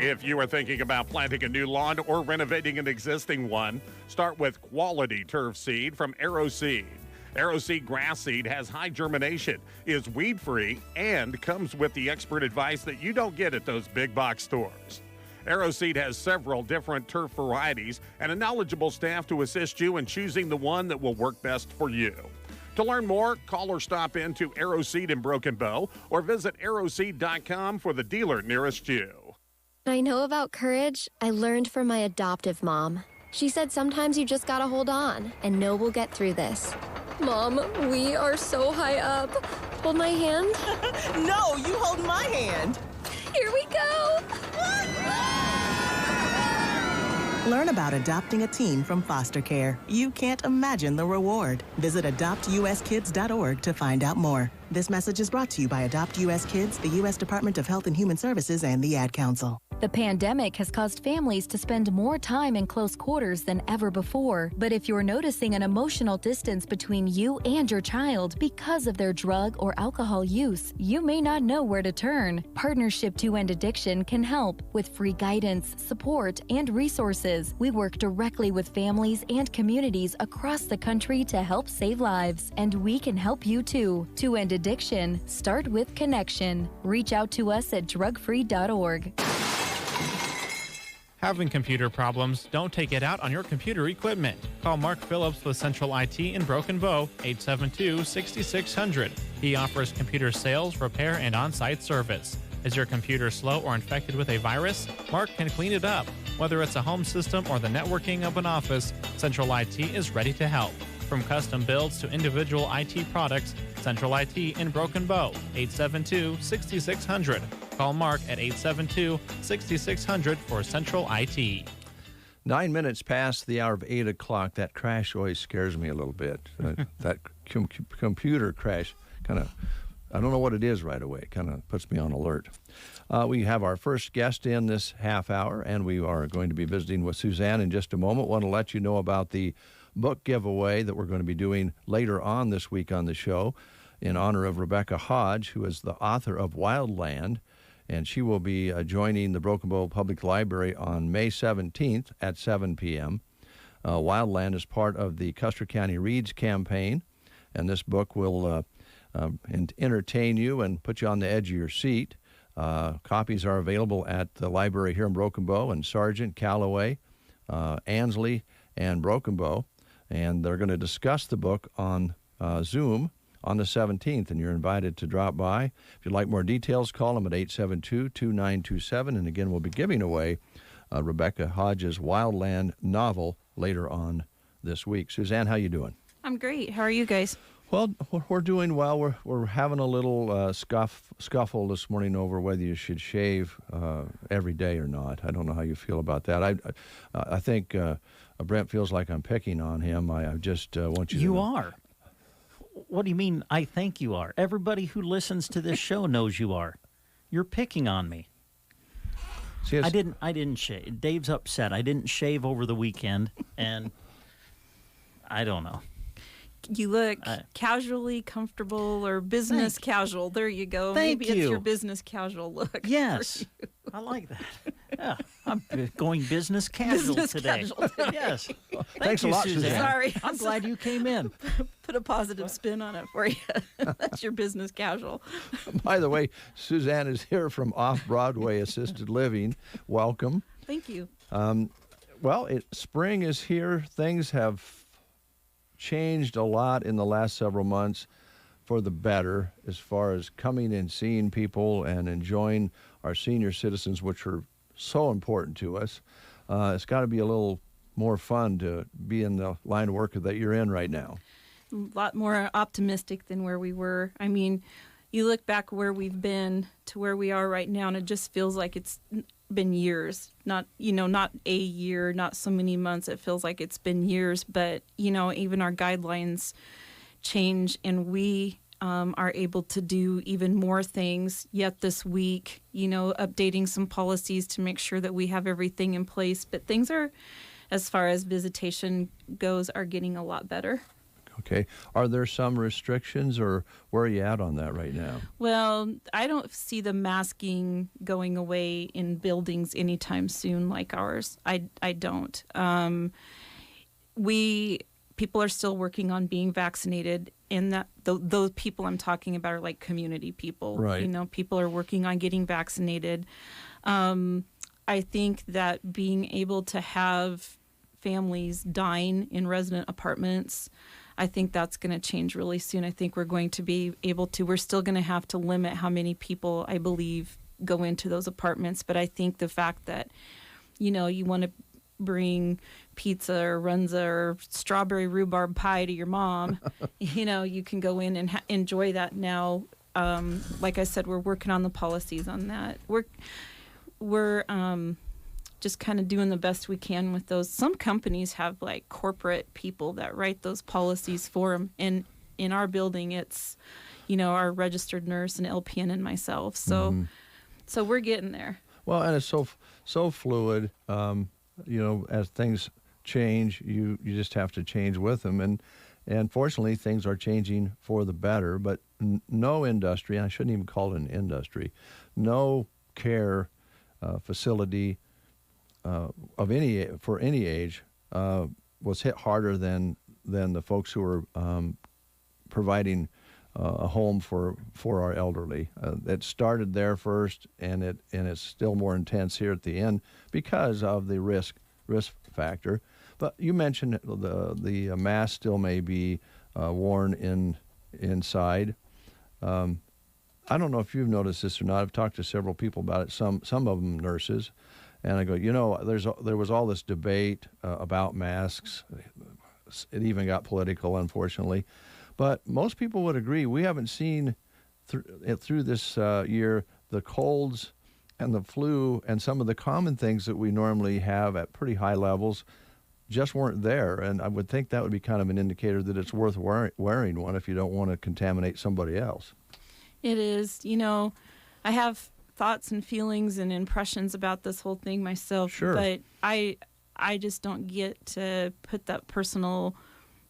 Speaker 16: If you are thinking about planting a new lawn or renovating an existing one, start with quality turf seed from AeroSeed. AeroSeed grass seed has high germination, is weed-free, and comes with the expert advice that you don't get at those big box stores. AeroSeed has several different turf varieties and a knowledgeable staff to assist you in choosing the one that will work best for you. To learn more, call or stop in to AeroSeed in Broken Bow or visit aeroseed.com for the dealer nearest you.
Speaker 17: I know about courage I learned from my adoptive mom. She said sometimes you just gotta hold on and know we'll get through this. Mom, we are so high up. Hold my hand.
Speaker 18: No, you hold my hand.
Speaker 17: Here we go.
Speaker 18: Learn about adopting a teen from foster care. You can't imagine the reward. Visit adoptuskids.org to find out more. This message is brought to you by Adopt U.S. Kids, the U.S. Department of Health and Human Services, and the Ad Council.
Speaker 19: The pandemic has caused families to spend more time in close quarters than ever before. But if you're noticing an emotional distance between you and your child because of their drug or alcohol use, you may not know where to turn. Partnership to End Addiction can help with free guidance, support, and resources. We work directly with families and communities across the country to help save lives. And we can help you too. To End Addiction, start with connection. Reach out to us at drugfree.org.
Speaker 10: Having computer problems? Don't take it out on your computer equipment. Call Mark Phillips with Central IT in Broken Bow, 872-6600. He offers computer sales, repair, and on-site service. Is your computer slow or infected with a virus? Mark can clean it up. Whether it's a home system or the networking of an office, Central IT is ready to help. From custom builds to individual IT products, Central IT in Broken Bow, 872-6600. Call Mark at 872-6600 for Central IT.
Speaker 1: 9 minutes past the hour of 8 o'clock. That crash always scares me a little bit. That computer crash kind of, I don't know what it is right away. It kind of puts me on alert. We have our first guest in this half hour, and we are going to be visiting with Suzanne in just a moment. Want to let you know about the book giveaway that we're going to be doing later on this week on the show. in honor of Rebecca Hodge, who is the author of Wildland, and she will be joining the Broken Bow Public Library on May 17th at 7 p.m. Wildland is part of the Custer County Reads campaign, and this book will entertain you and put you on the edge of your seat. Copies are available at the library here in Broken Bow and Sargent, Callaway, Ansley, and Broken Bow, and they're going to discuss the book on Zoom on the 17th, and you're invited to drop by. If you'd like more details, call them at 872-2927, and again, we'll be giving away Rebecca Hodge's Wildland novel later on this week. Suzanne, how you doing?
Speaker 20: I'm great. How are you guys?
Speaker 1: Well, we're doing well. We're having a little scuffle this morning over whether you should shave every day or not. I don't know how you feel about that. I think Brent feels like I'm picking on him. I just want you to know.
Speaker 2: You are. What do you mean, I think you are? Everybody who listens to this show knows you are. You're picking on me.
Speaker 1: See,
Speaker 2: I didn't shave. Dave's upset. I didn't shave over the weekend, and I don't know.
Speaker 20: You look casually comfortable or business casual. There you go.
Speaker 2: Thank
Speaker 20: Maybe
Speaker 2: you.
Speaker 20: It's your business casual look.
Speaker 2: Yes. I like that. Yeah, I'm going business casual today. Yes.
Speaker 1: Thanks a lot, Suzanne.
Speaker 20: Sorry.
Speaker 2: I'm glad you came in.
Speaker 20: Put a positive spin on it for you. That's your business casual.
Speaker 1: By the way, Suzanne is here from Off-Broadway Assisted Living. Welcome.
Speaker 20: Thank you.
Speaker 1: Well, spring is here. Things have changed a lot in the last several months for the better as far as coming and seeing people and enjoying our senior citizens, which are so important to us. It's got to be a little more fun to be in the line of work that you're in right now.
Speaker 20: A lot more optimistic than where we were. I mean, you look back where we've been to where we are right now, and it just feels like it's been years. Not a year, not so many months. It feels like it's been years, but, even our guidelines change, and we are able to do even more things yet this week, updating some policies to make sure that we have everything in place. But things are, as far as visitation goes, are getting a lot better.
Speaker 1: Okay. Are there some restrictions, or where are you at on that right now?
Speaker 20: Well, I don't see the masking going away in buildings anytime soon like ours. I don't. People are still working on being vaccinated, and that those people I'm talking about are like community people.
Speaker 1: Right.
Speaker 20: People are working on getting vaccinated. I think that being able to have families dine in resident apartments, I think that's going to change really soon. I think we're going to be able to, we're still going to have to limit how many people, I believe, go into those apartments. But I think the fact that, you want to bring pizza or runza or strawberry rhubarb pie to your mom, you can go in and enjoy that now. Like I said, we're working on the policies on that. We're just kind of doing the best we can with those. Some companies have like corporate people that write those policies for them. And in our building, it's, our registered nurse and LPN and myself. So, so we're getting there.
Speaker 1: Well, and it's so fluid. As things change, you just have to change with them. And fortunately, things are changing for the better. But no industry, I shouldn't even call it an industry, no care facility for any age was hit harder than the folks who were providing a home for our elderly. It started there first, and it's still more intense here at the end because of the risk factor. But you mentioned the mask still may be worn inside. I don't know if you've noticed this or not. I've talked to several people about it. Some of them nurses. And I go, there was all this debate about masks. It even got political, unfortunately. But most people would agree we haven't seen through this year the colds and the flu and some of the common things that we normally have at pretty high levels just weren't there. And I would think that would be kind of an indicator that it's worth wearing one if you don't want to contaminate somebody else.
Speaker 20: It is. I have thoughts and feelings and impressions about this whole thing myself.
Speaker 1: Sure.
Speaker 20: But I just don't get to put that personal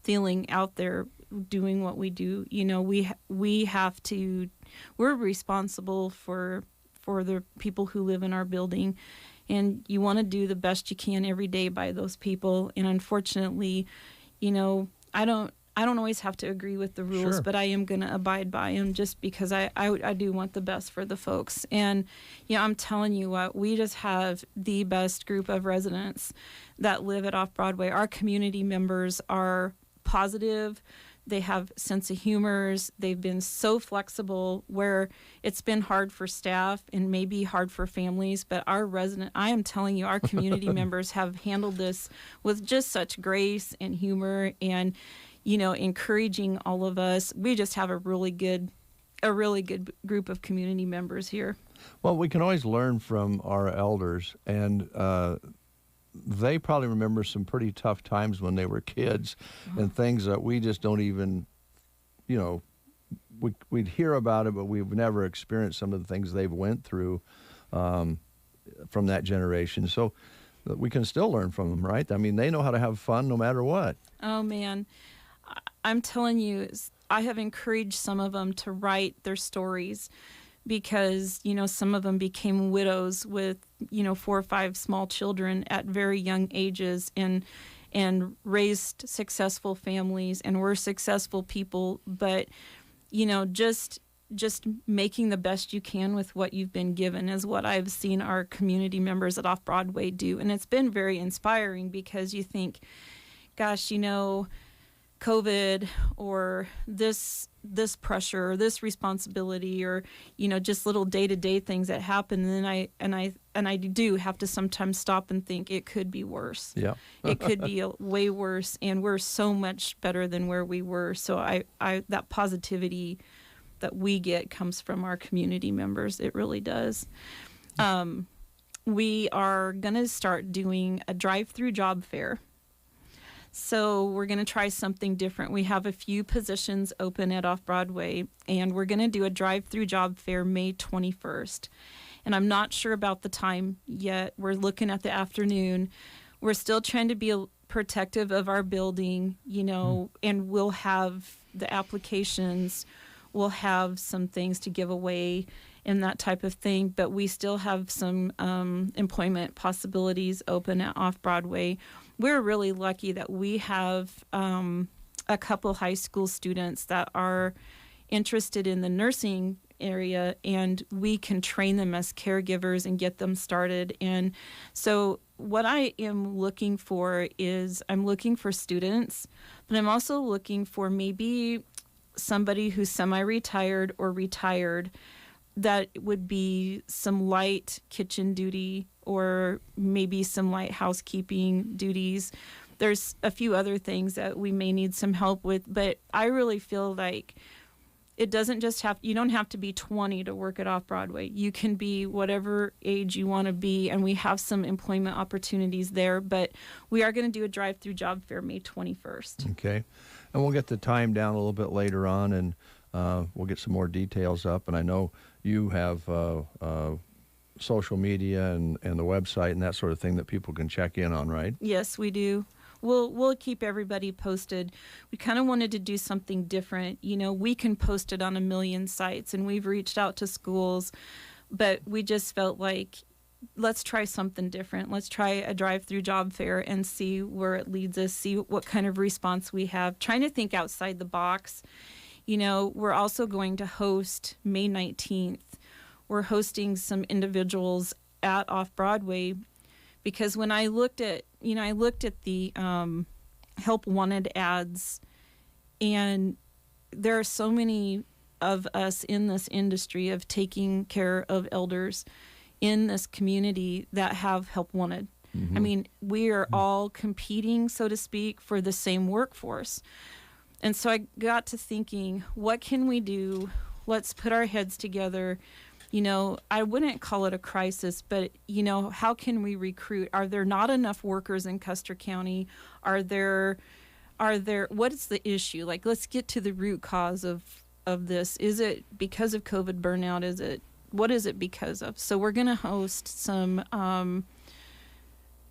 Speaker 20: feeling out there. doing what we do. You know, we have to, we're responsible for the people who live in our building, and you want to do the best you can every day by those people. And unfortunately, you know, I don't always have to agree with the rules,
Speaker 1: Sure.
Speaker 20: but I am going to abide by them just because I do want the best for the folks. And, you know, I'm telling you what, we just have the best group of residents that live at Off-Broadway. Our community members are positive. They have sense of humors. They've been so flexible where it's been hard for staff and maybe hard for families, but I am telling you, our community members have handled this with just such grace and humor and, you know, encouraging all of us. We just have a really good group of community members here.
Speaker 1: Well, we can always learn from our elders, and they probably remember some pretty tough times when they were kids and things that we just don't even, you know, we'd hear about it, but we've never experienced some of the things they've went through from that generation. So we can still learn from them, right? I mean, they know how to have fun no matter what.
Speaker 20: Oh, man. I'm telling you, I have encouraged some of them to write their stories because, you know, some of them became widows with, you know, 4 or 5 small children at very young ages and raised successful families and were successful people. But, you know, just making the best you can with what you've been given is what I've seen our community members at Off-Broadway do. And it's been very inspiring because you think, gosh, you know, COVID or this pressure or this responsibility or, you know, just little day-to-day things that happen, and then I do have to sometimes stop and think it could be worse.
Speaker 1: Yeah.
Speaker 20: It could be way worse, and we're so much better than where we were. So I that positivity that we get comes from our community members. It really does. We are going to start doing a drive-through job fair. So we're going to try something different. We have a few positions open at Off-Broadway, and we're going to do a drive-through job fair May 21st. And I'm not sure about the time yet. We're looking at the afternoon. We're still trying to be protective of our building, you know, and we'll have the applications. We'll have some things to give away and that type of thing, but we still have some employment possibilities open at Off-Broadway. We're really lucky that we have a couple high school students that are interested in the nursing area, and we can train them as caregivers and get them started. And so what I am looking for is I'm looking for students, but I'm also looking for maybe somebody who's semi-retired or retired that would be some light kitchen duty or maybe some light housekeeping duties. There's a few other things that we may need some help with, but I really feel like it doesn't just you don't have to be 20 to work at Off-Broadway. You can be whatever age you want to be, and we have some employment opportunities there, but we are going to do a drive-through job fair May 21st.
Speaker 1: Okay. And we'll get the time down a little bit later on, and we'll get some more details up. And I know you have social media and the website and that sort of thing that people can check in on, right?
Speaker 20: Yes, we do. We'll keep everybody posted. We kind of wanted to do something different. You know, we can post it on a million sites, and we've reached out to schools, but we just felt like, let's try something different. Let's try a drive-through job fair and see where it leads us, see what kind of response we have, trying to think outside the box. You know, we're also going to host May 19th. We're hosting some individuals at Off-Broadway because when I looked at the Help Wanted ads, and there are so many of us in this industry of taking care of elders in this community that have Help Wanted. Mm-hmm. I mean, we are all competing, so to speak, for the same workforce. And so I got to thinking, what can we do? Let's put our heads together. You know, I wouldn't call it a crisis, but, you know, how can we recruit? Are there not enough workers in Custer County? What is the issue? Like, let's get to the root cause of this. Is it because of COVID burnout? What is it because of? So we're going to host some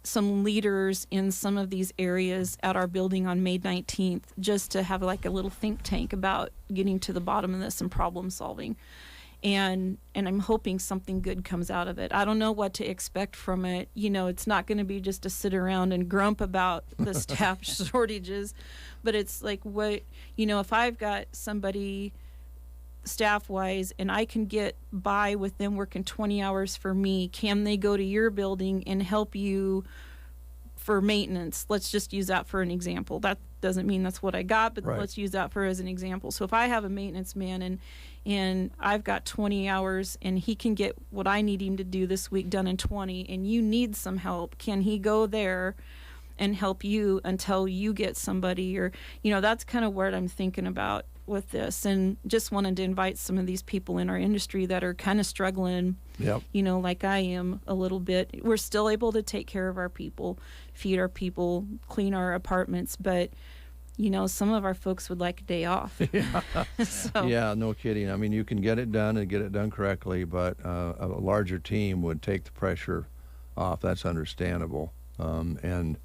Speaker 20: some leaders in some of these areas at our building on May 19th, just to have like a little think tank about getting to the bottom of this and problem solving. And I'm hoping something good comes out of it. I don't know what to expect from it. You know, it's not going to be just to sit around and grump about the staff shortages, but it's like, what, you know, if I've got somebody staff-wise and I can get by with them working 20 hours for me, can they go to your building and help you for maintenance? Let's just use that for an example. That doesn't mean that's what I got, but
Speaker 1: Right.
Speaker 20: let's use that for as an example. So if I have a maintenance man and I've got 20 hours and he can get what I need him to do this week done in 20, and you need some help, can he go there and help you until you get somebody? Or, you know, that's kind of what I'm thinking about with this, and just wanted to invite some of these people in our industry that are kind of struggling,
Speaker 1: Yep.
Speaker 20: you know, like I am a little bit. We're still able to take care of our people, feed our people, clean our apartments, but, you know, some of our folks would like a day off.
Speaker 1: Yeah.
Speaker 20: So,
Speaker 1: Yeah, no kidding. I mean, you can get it done and get it done correctly, but a larger team would take the pressure off. That's understandable. And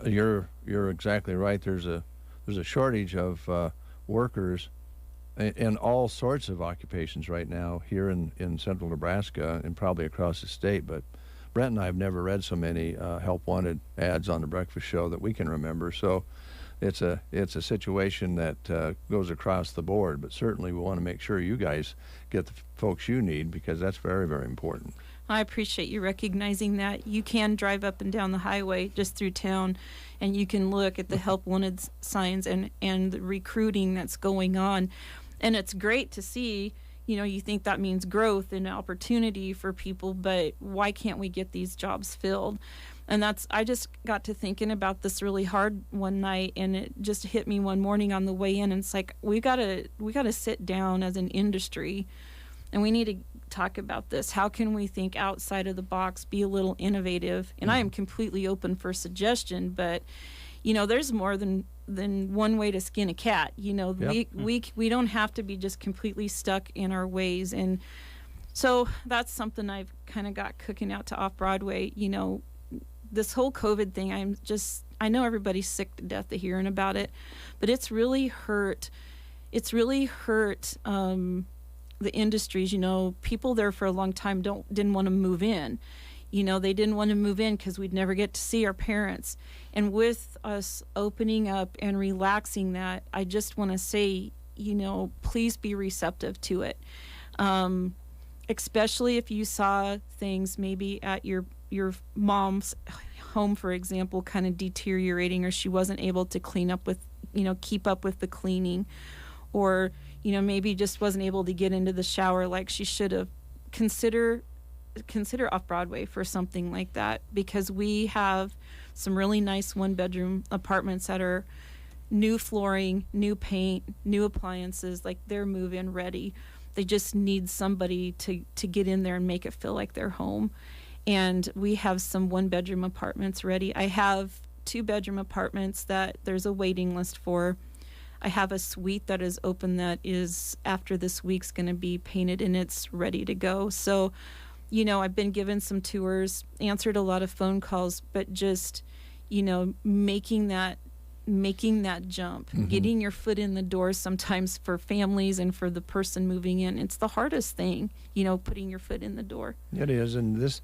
Speaker 1: you're exactly right. There's a shortage of workers in all sorts of occupations right now here in central Nebraska and probably across the state. But Brent and I have never read so many help wanted ads on the breakfast show that we can remember. So it's a situation that goes across the board. But certainly we want to make sure you guys get the folks you need, because that's very, very important.
Speaker 20: I appreciate you recognizing that. You can drive up and down the highway just through town, and you can look at the help wanted signs and the recruiting that's going on. And it's great to see. You know, you think that means growth and opportunity for people, but why can't we get these jobs filled? And I just got to thinking about this really hard one night, and it just hit me one morning on the way in. And it's like, we gotta sit down as an industry, and we need to talk about this. How can we think outside of the box, be a little innovative? And I am completely open for suggestion, but, you know, there's more than one way to skin a cat. You know,
Speaker 1: Yep.
Speaker 20: we don't have to be just completely stuck in our ways. And so that's something I've kind of got cooking out to Off-Broadway. You know, this whole COVID thing, I know everybody's sick to death of hearing about it, but it's really hurt the industries. You know, people there for a long time didn't want to move in. You know, they didn't want to move in because we'd never get to see our parents. And with us opening up and relaxing that, I just want to say, you know, please be receptive to it. Especially if you saw things maybe at your mom's home, for example, kind of deteriorating, or she wasn't able to keep up with the cleaning, or, you know, maybe just wasn't able to get into the shower like she should have. Consider Off-Broadway for something like that, because we have some really nice one-bedroom apartments that are new flooring, new paint, new appliances, like they're move-in ready. They just need somebody to get in there and make it feel like their home. And we have some one-bedroom apartments ready. I have 2-bedroom apartments that there's a waiting list for. I have a suite that is open that is, after this week's going to be painted, and it's ready to go. So, you know, I've been given some tours, answered a lot of phone calls, but just, you know, making that jump, getting your foot in the door sometimes for families and for the person moving in. It's the hardest thing, you know, putting your foot in the door.
Speaker 1: It is, and this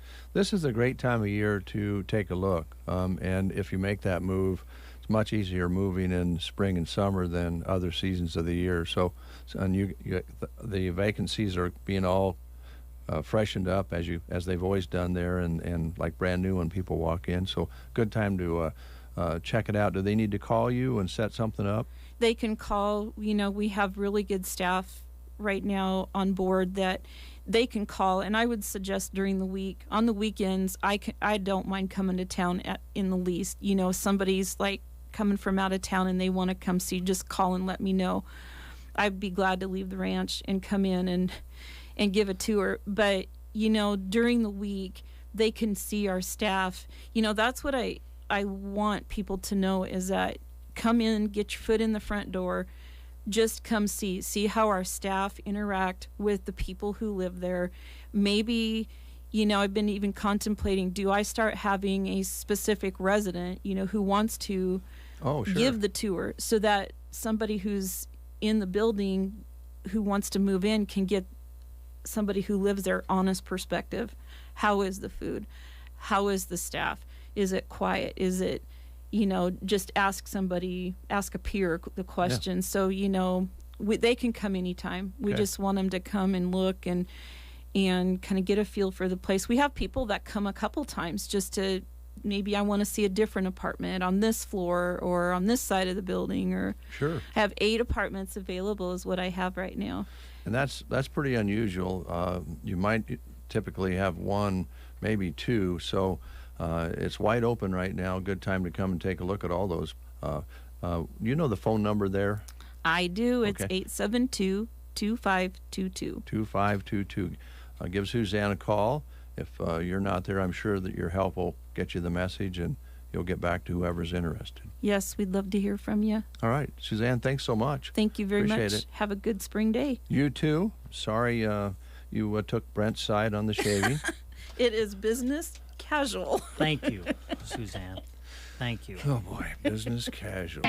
Speaker 1: is a great time of year to take a look. And if you make that move, it's much easier moving in spring and summer than other seasons of the year. So and the vacancies are being all freshened up as they've always done there, and like brand new when people walk in. So good time to check it out. Do they need to call you and set something up?
Speaker 20: They can call. You know, we have really good staff right now on board that they can call, and I would suggest during the week. On the weekends, I don't mind coming to town in the least. You know, somebody's like coming from out of town and they want to come see, just call and let me know. I'd be glad to leave the ranch and come in and give a tour. But, you know, during the week, they can see our staff. You know, that's what I want people to know, is that come in, get your foot in the front door, just come see how our staff interact with the people who live there. Maybe, I've been even contemplating, do I start having a specific resident, who wants to give the tour, so that somebody who's in the building who wants to move in can get somebody who lives there honest perspective. How is the food? How is the staff? Is it quiet? Is it, just ask a peer the question. Yeah. So, they can come anytime. We just want them to come and look and kind of get a feel for the place. We have people that come a couple times just to, maybe I want to see a different apartment on this floor or on this side of the building, or
Speaker 1: I
Speaker 20: have 8 apartments available is what I have right now.
Speaker 1: And that's pretty unusual. You might typically have 1, maybe 2. So it's wide open right now. Good time to come and take a look at all those. You know the phone number there?
Speaker 20: I do. It's 872-2522.
Speaker 1: 2522. Give Suzanne a call. If you're not there, I'm sure that your help will get you the message, and you'll get back to whoever's interested.
Speaker 20: Yes, we'd love to hear from you.
Speaker 1: All right. Suzanne, thanks so much.
Speaker 20: Thank you very
Speaker 1: Appreciate
Speaker 20: much.
Speaker 1: It.
Speaker 20: Have a good spring day.
Speaker 1: You too. Sorry you took Brent's side on the shaving.
Speaker 20: It is business casual.
Speaker 2: Thank you, Suzanne. Thank you.
Speaker 1: Oh, boy. Business casual.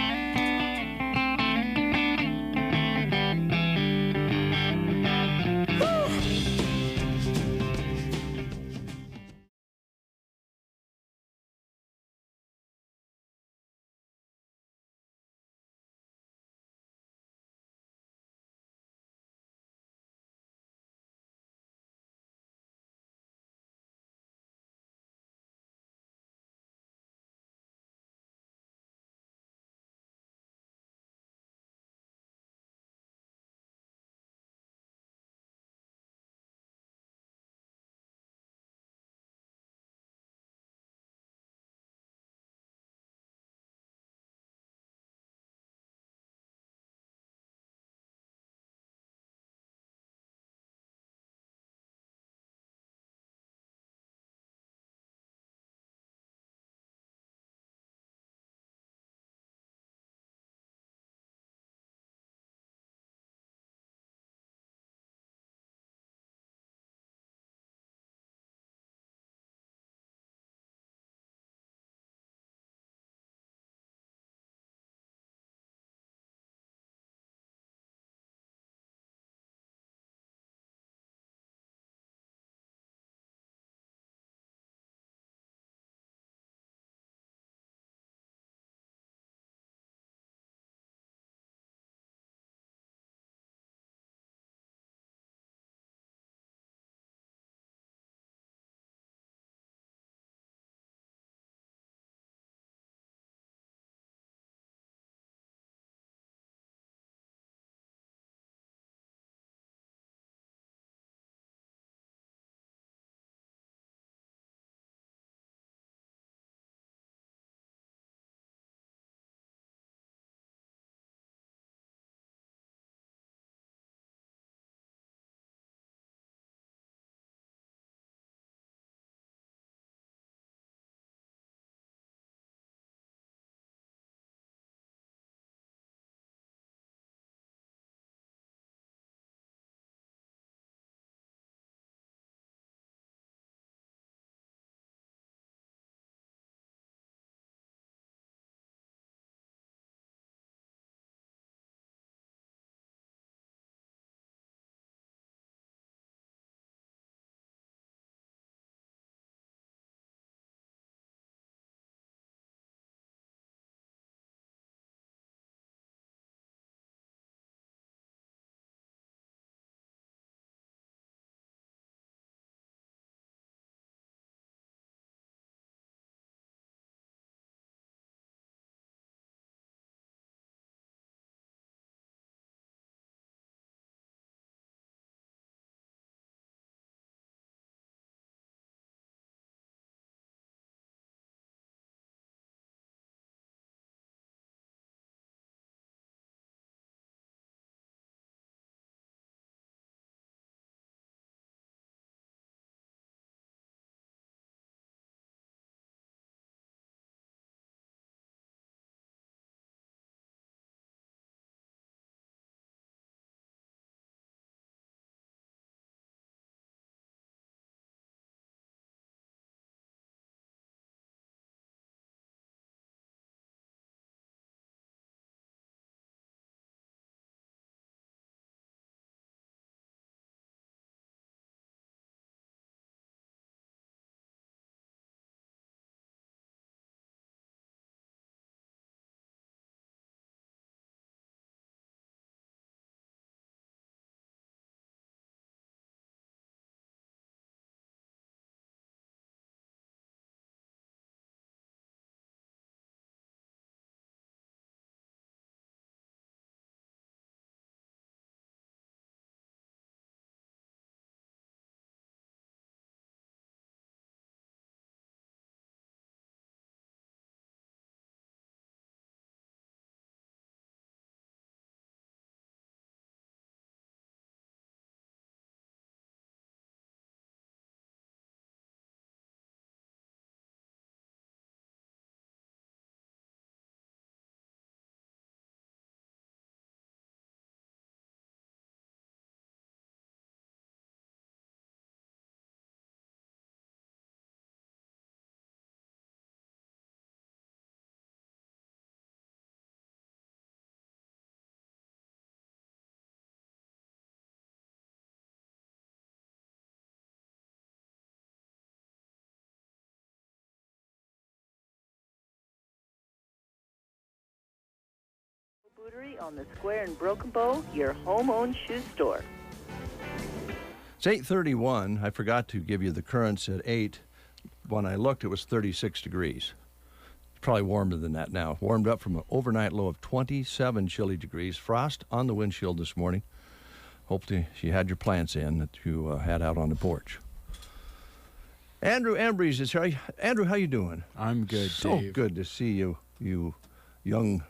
Speaker 21: Bootery on the Square in Broken Bow, your home-owned shoe store.
Speaker 1: It's 8:31. I forgot to give you the currents at 8. When I looked, it was 36 degrees. It's probably warmer than that now. Warmed up from an overnight low of 27 chilly degrees. Frost on the windshield this morning. Hopefully you had your plants in that you had out on the porch. Andrew Ambrose is here. Andrew, how you doing?
Speaker 22: I'm good,
Speaker 1: So
Speaker 22: Dave.
Speaker 1: good to see you, you young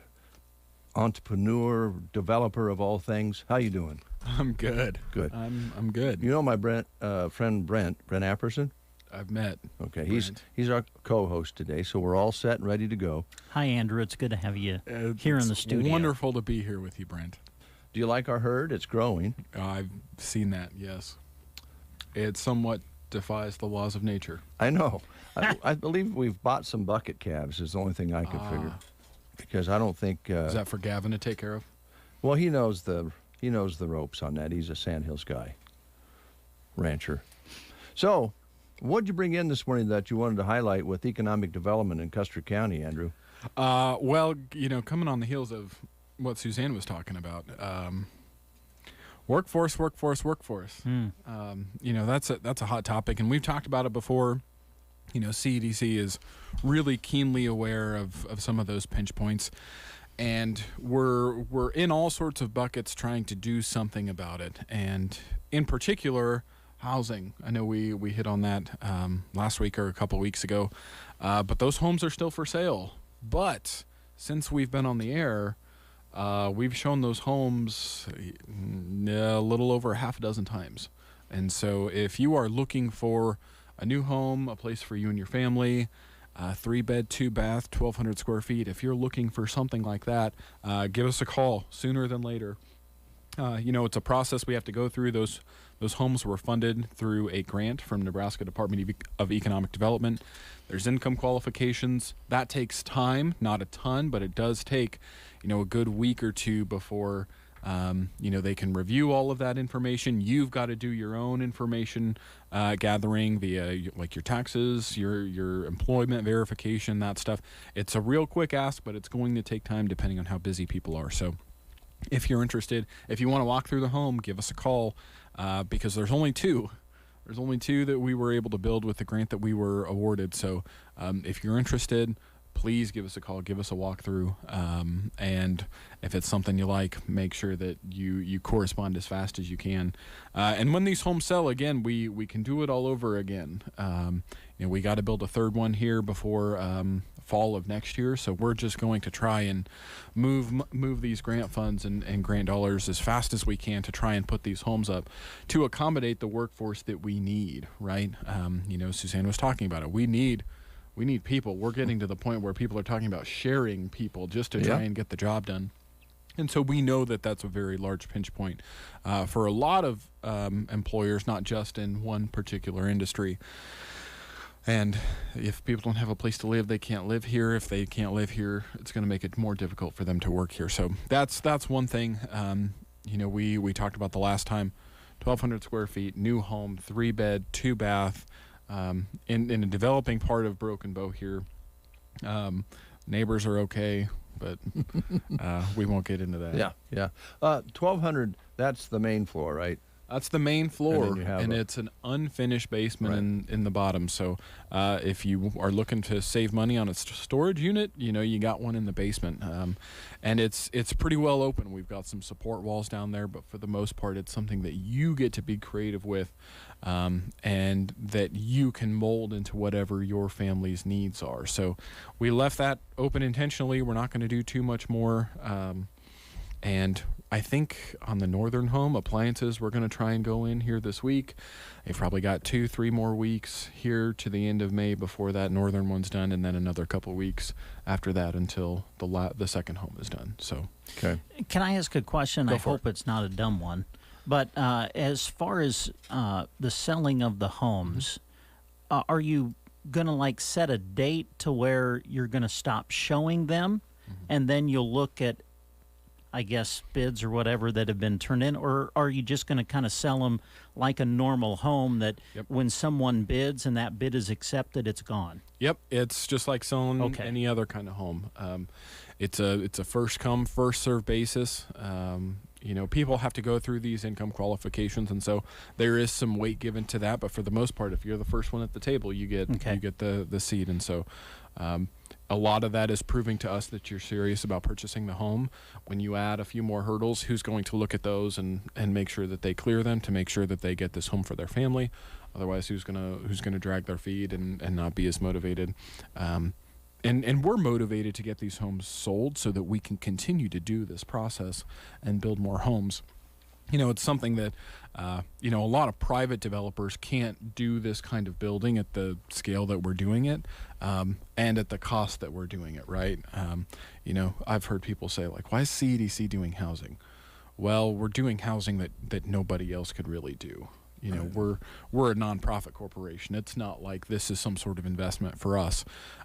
Speaker 1: entrepreneur, developer of all things. How you doing?
Speaker 22: I'm good.
Speaker 1: Good.
Speaker 22: I'm good.
Speaker 1: You know my friend Brent Apperson?
Speaker 22: I've met.
Speaker 1: Okay,
Speaker 22: Brent.
Speaker 1: he's our co-host today, so we're all set and ready to go.
Speaker 2: Hi, Andrew. It's good to have you here in the studio.
Speaker 22: Wonderful to be here with you, Brent.
Speaker 1: Do you like our herd? It's growing.
Speaker 22: I've seen that, yes. It somewhat defies the laws of nature.
Speaker 1: I know. I believe we've bought some bucket calves is the only thing I could figure. Because I don't think...
Speaker 22: Is that for Gavin to take care of?
Speaker 1: Well, he knows the ropes on that. He's a Sandhills guy, rancher. So, what'd you bring in this morning that you wanted to highlight with economic development in Custer County, Andrew?
Speaker 22: Well, coming on the heels of what Suzanne was talking about, workforce. That's a hot topic, and we've talked about it before. CDC is really keenly aware of some of those pinch points, and we're in all sorts of buckets trying to do something about it. And in particular, housing. I know we hit on that last week or a couple weeks ago, but those homes are still for sale. But since we've been on the air, we've shown those homes a little over half a dozen times. And so if you are looking for a new home, a place for you and your family, 3-bed, 2-bath, 1,200 square feet, if you're looking for something like that, give us a call sooner than later. It's a process we have to go through. Those homes were funded through a grant from Nebraska Department of Economic Development. There's income qualifications. That takes time, not a ton, but it does take, a good week or two before, they can review all of that information. You've got to do your own information gathering via like your taxes, your employment verification, that stuff. It's a real quick ask, but it's going to take time depending on how busy people are. So if you're interested, if you want to walk through the home, give us a call because there's only two. There's only two that we were able to build with the grant that we were awarded. So if you're interested, please give us a call, give us a walkthrough, and if it's something you like, make sure that you correspond as fast as you can. And when these homes sell, again, we can do it all over again. We got to build a third one here before fall of next year, so we're just going to try and move these grant funds and grant dollars as fast as we can to try and put these homes up to accommodate the workforce that we need, right? Suzanne was talking about it. We need people. We're getting to the point where people are talking about sharing people just to try and get the job done. And so we know that that's a very large pinch point for a lot of employers, not just in one particular industry. And if people don't have a place to live, they can't live here. If they can't live here, it's going to make it more difficult for them to work here. So that's one thing. We talked about the last time, 1,200 square feet, new home, 3-bed, 2-bath, in a developing part of Broken Bow here. Neighbors are okay, but we won't get into that.
Speaker 1: Yeah. 1,200, that's the main floor, right?
Speaker 22: That's the main floor, and it's an unfinished basement in the bottom. So if you are looking to save money on a storage unit, you got one in the basement. And it's pretty well open. We've got some support walls down there, but for the most part, it's something that you get to be creative with and that you can mold into whatever your family's needs are. So we left that open intentionally. We're not going to do too much more. And I think on the northern home, appliances, we're going to try and go in here this week. They've probably got 2-3 more weeks here to the end of May before that northern one's done, and then another couple weeks after that until the second home is done. So,
Speaker 1: okay.
Speaker 2: Can I ask a question? I hope it's not a dumb one. But as far as the selling of the homes, are you going to set a date to where you're going to stop showing them, and then you'll look at I guess, bids or whatever that have been turned in, or are you just going to kind of sell them like a normal home that when someone bids and that bid is accepted, it's gone?
Speaker 22: Yep, it's just like selling any other kind of home. It's a first come, first served basis. People have to go through these income qualifications, and so there is some weight given to that. But for the most part, if you're the first one at the table, you get the seat, and so. A lot of that is proving to us that you're serious about purchasing the home. When you add a few more hurdles, who's going to look at those and make sure that they clear them to make sure that they get this home for their family? Otherwise, who's gonna drag their feet and not be as motivated? And we're motivated to get these homes sold so that we can continue to do this process and build more homes. It's something that, a lot of private developers can't do this kind of building at the scale that we're doing it, and at the cost that we're doing it, right? I've heard people say, like, why is CEDC doing housing? Well, we're doing housing that nobody else could really do. We're a nonprofit corporation. It's not like this is some sort of investment for us.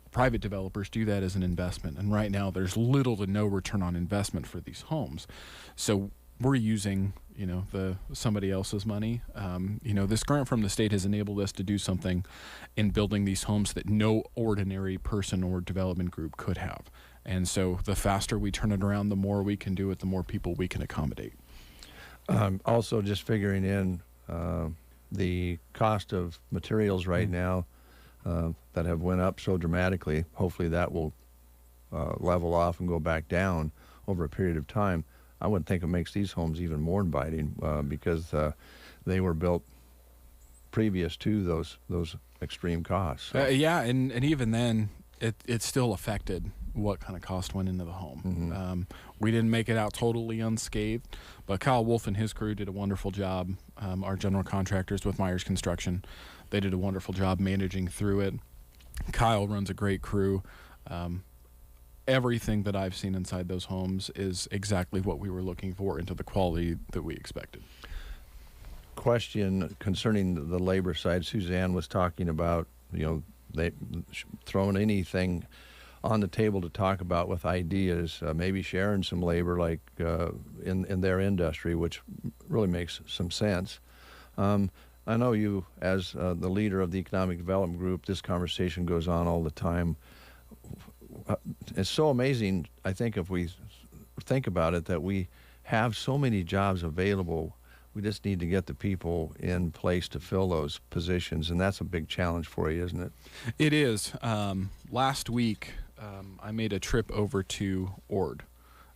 Speaker 22: Private developers do that as an investment, and right now there's little to no return on investment for these homes. So we're using somebody else's money. This grant from the state has enabled us to do something in building these homes that no ordinary person or development group could have. And so the faster we turn it around, the more we can do it, the more people we can accommodate.
Speaker 1: Also, just figuring in the cost of materials right now that have went up so dramatically. Hopefully that will level off and go back down over a period of time. I would think it makes these homes even more inviting because they were built previous to those extreme costs. So.
Speaker 22: And even then, it still affected what kind of cost went into the home.
Speaker 1: Mm-hmm.
Speaker 22: We didn't make it out totally unscathed, but Kyle Wolf and his crew did a wonderful job. Our general contractors with Myers Construction, they did a wonderful job managing through it. Kyle runs a great crew. Everything that I've seen inside those homes is exactly what we were looking for into the quality that we expected.
Speaker 1: Question concerning the labor side. Suzanne was talking about, they throwing anything on the table to talk about with ideas, maybe sharing some labor like in their industry, which really makes some sense. I know you, as the leader of the Economic Development Group, this conversation goes on all the time. It's so amazing, I think, if we think about it, that we have so many jobs available. We just need to get the people in place to fill those positions, and that's a big challenge for you, isn't it?
Speaker 22: It is. Last week, I made a trip over to Ord.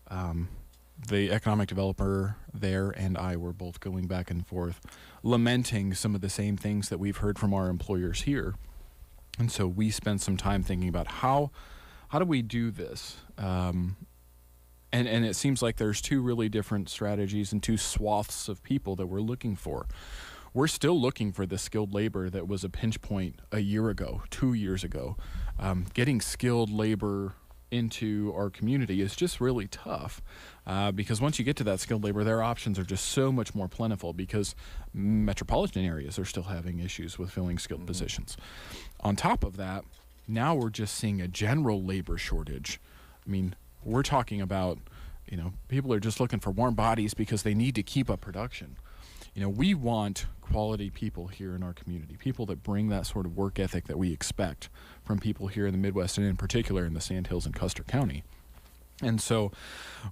Speaker 22: The economic developer there and I were both going back and forth, lamenting some of the same things that we've heard from our employers here. And so we spent some time thinking about how do we do this? And it seems like there's two really different strategies and two swaths of people that we're looking for. We're still looking for the skilled labor that was a pinch point a year ago, 2 years ago. Getting skilled labor into our community is just really tough because once you get to that skilled labor, their options are just so much more plentiful because metropolitan areas are still having issues with filling skilled positions. On top of that, now we're just seeing a general labor shortage. I mean, we're talking about, people are just looking for warm bodies because they need to keep up production. We want quality people here in our community, people that bring that sort of work ethic that we expect from people here in the Midwest and in particular in the Sandhills and Custer County. And so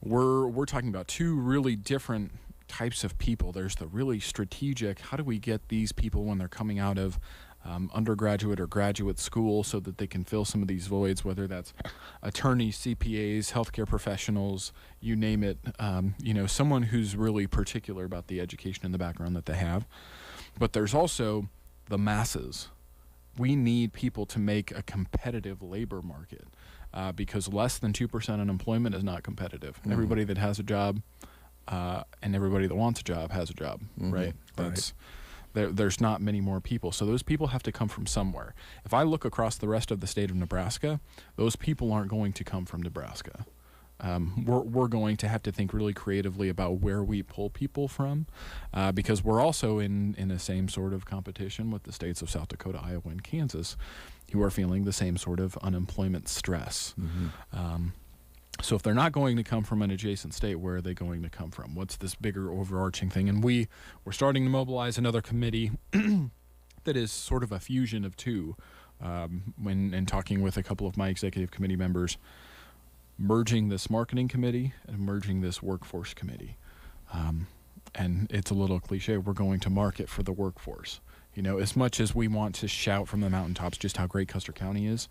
Speaker 22: we're talking about two really different types of people. There's the really strategic, how do we get these people when they're coming out of undergraduate or graduate school so that they can fill some of these voids, whether that's attorneys, CPAs, healthcare professionals, you name it, someone who's really particular about the education and the background that they have. But there's also the masses. We need people to make a competitive labor market because less than 2% unemployment is not competitive. Mm-hmm. Everybody that has a job and everybody that wants a job has a job, right? That's There's not many more people. So those people have to come from somewhere. If I look across the rest of the state of Nebraska, those people aren't going to come from Nebraska. We're going to have to think really creatively about where we pull people from because we're also in the same sort of competition with the states of South Dakota, Iowa, and Kansas who are feeling the same sort of unemployment stress. Mm-hmm. So if they're not going to come from an adjacent state, where are they going to come from? What's this bigger overarching thing? And we're starting to mobilize another committee that is sort of a fusion of two. When talking with a couple of my executive committee members, merging this marketing committee and merging this workforce committee. And it's a little cliche, we're going to market for the workforce. You know, as much as we want to shout from the mountaintops just how great Custer County is,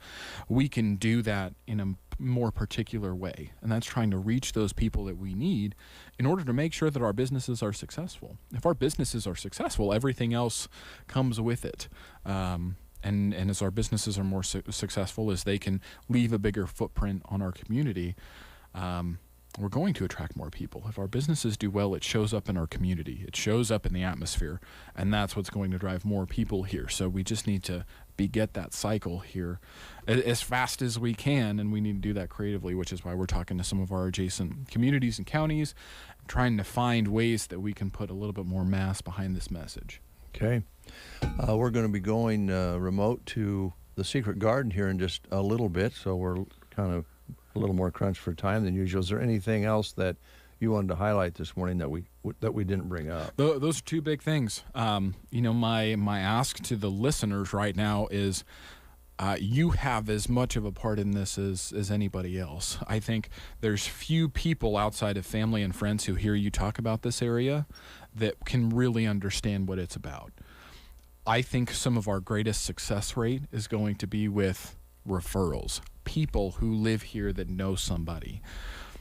Speaker 22: we can do that in a more particular way. And that's trying to reach those people that we need in order to make sure that our businesses are successful. If our businesses are successful, everything else comes with it. And as our businesses are more successful, as they can leave a bigger footprint on our community, we're going to attract more people. If our businesses do well, it shows up in our community. It shows up in the atmosphere, and that's what's going to drive more people here. So we just need to beget that cycle here as fast as we can, and we need to do that creatively, which is why we're talking to some of our adjacent communities and counties, trying to find ways that we can put a little bit more mass behind this message.
Speaker 1: Okay. We're going to be going remote to the Secret Garden here in just a little bit, so we're kind of a little more crunched for time than usual. Is there anything else that you wanted to highlight this morning that we didn't bring up?
Speaker 22: Those are two big things. You know, my ask to the listeners right now is you have as much of a part in this as anybody else. I think there's few people outside of family and friends who hear you talk about this area that can really understand what it's about. I think some of our greatest success rate is going to be with referrals, people who live here that know somebody.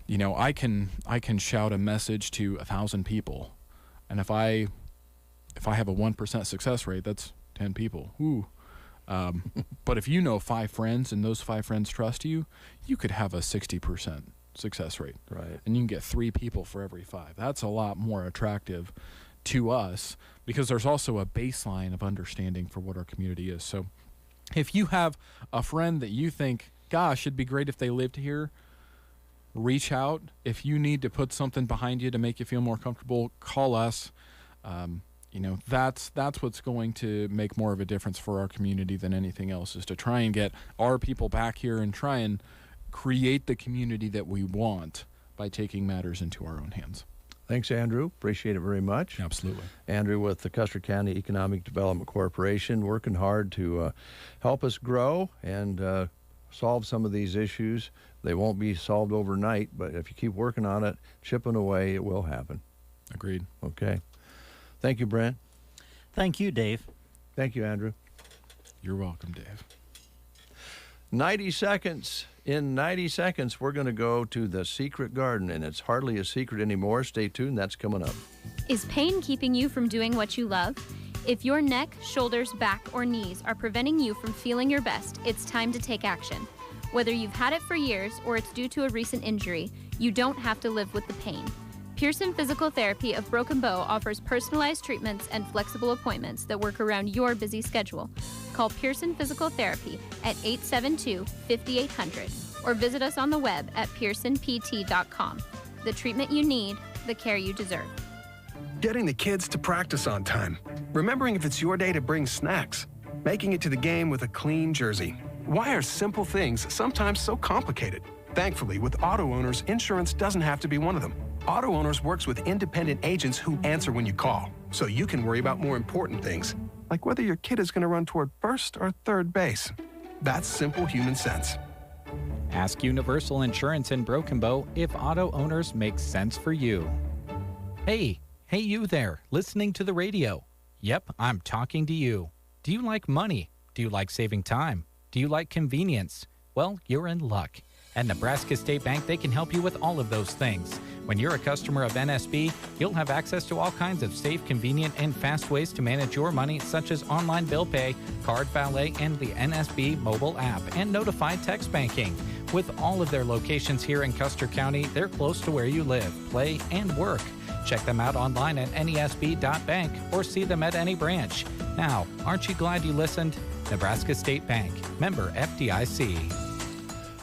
Speaker 22: You know, I can shout a message to 1,000 people, and if I have a 1% success rate, that's 10 people. Ooh. But if you know 5 friends and those 5 friends trust you, you could have a 60% success rate.
Speaker 1: Right.
Speaker 22: And you can get 3 people for every 5. That's a lot more attractive to us because there's also a baseline of understanding for what our community is. So if you have a friend that you think, gosh, it'd be great if they lived here, reach out. If you need to put something behind you to make you feel more comfortable, call us. You know, that's what's going to make more of a difference for our community than anything else, is to try and get our people back here and try and create the community that we want by taking matters into our own hands.
Speaker 1: Thanks, Andrew. Appreciate it very much.
Speaker 22: Absolutely.
Speaker 1: Andrew with the Custer County Economic Development Corporation, working hard to help us grow and solve some of these issues. They won't be solved overnight, but if you keep working on it, chipping away, it will happen.
Speaker 22: Agreed.
Speaker 1: Okay. Thank you, Brent.
Speaker 2: Thank you, Dave.
Speaker 1: Thank you, Andrew.
Speaker 22: You're welcome, Dave.
Speaker 1: 90 seconds. In 90 seconds, we're going to go to the Secret Garden, and it's hardly a secret anymore. Stay tuned. That's coming up.
Speaker 3: Is pain keeping you from doing what you love? If your neck, shoulders, back, or knees are preventing you from feeling your best, it's time to take action. Whether you've had it for years or it's due to a recent injury, you don't have to live with the pain. Pearson Physical Therapy of Broken Bow offers personalized treatments and flexible appointments that work around your busy schedule. Call Pearson Physical Therapy at 872-5800 or visit us on the web at pearsonpt.com. The treatment you need, the care you deserve.
Speaker 4: Getting the kids to practice on time. Remembering if it's your day to bring snacks. Making it to the game with a clean jersey. Why are simple things sometimes so complicated? Thankfully, with auto owners, insurance doesn't have to be one of them. Auto Owners works with independent agents who answer when you call, so you can worry about more important things, like whether your kid is going to run toward first or third base. That's simple human sense.
Speaker 23: Ask Universal Insurance in Broken Bow if auto owners make sense for you. Hey you there, listening to the radio. Yep, I'm talking to you. Do you like money? Do you like saving time? Do you like convenience? Well, you're in luck. At Nebraska State Bank, they can help you with all of those things. When you're a customer of NSB, you'll have access to all kinds of safe, convenient, and fast ways to manage your money, such as online bill pay, card valet, and the NSB mobile app, and notified text banking. With all of their locations here in Custer County, they're close to where you live, play, and work. Check them out online at nesb.bank or see them at any branch. Now, aren't you glad you listened? Nebraska State Bank, member FDIC.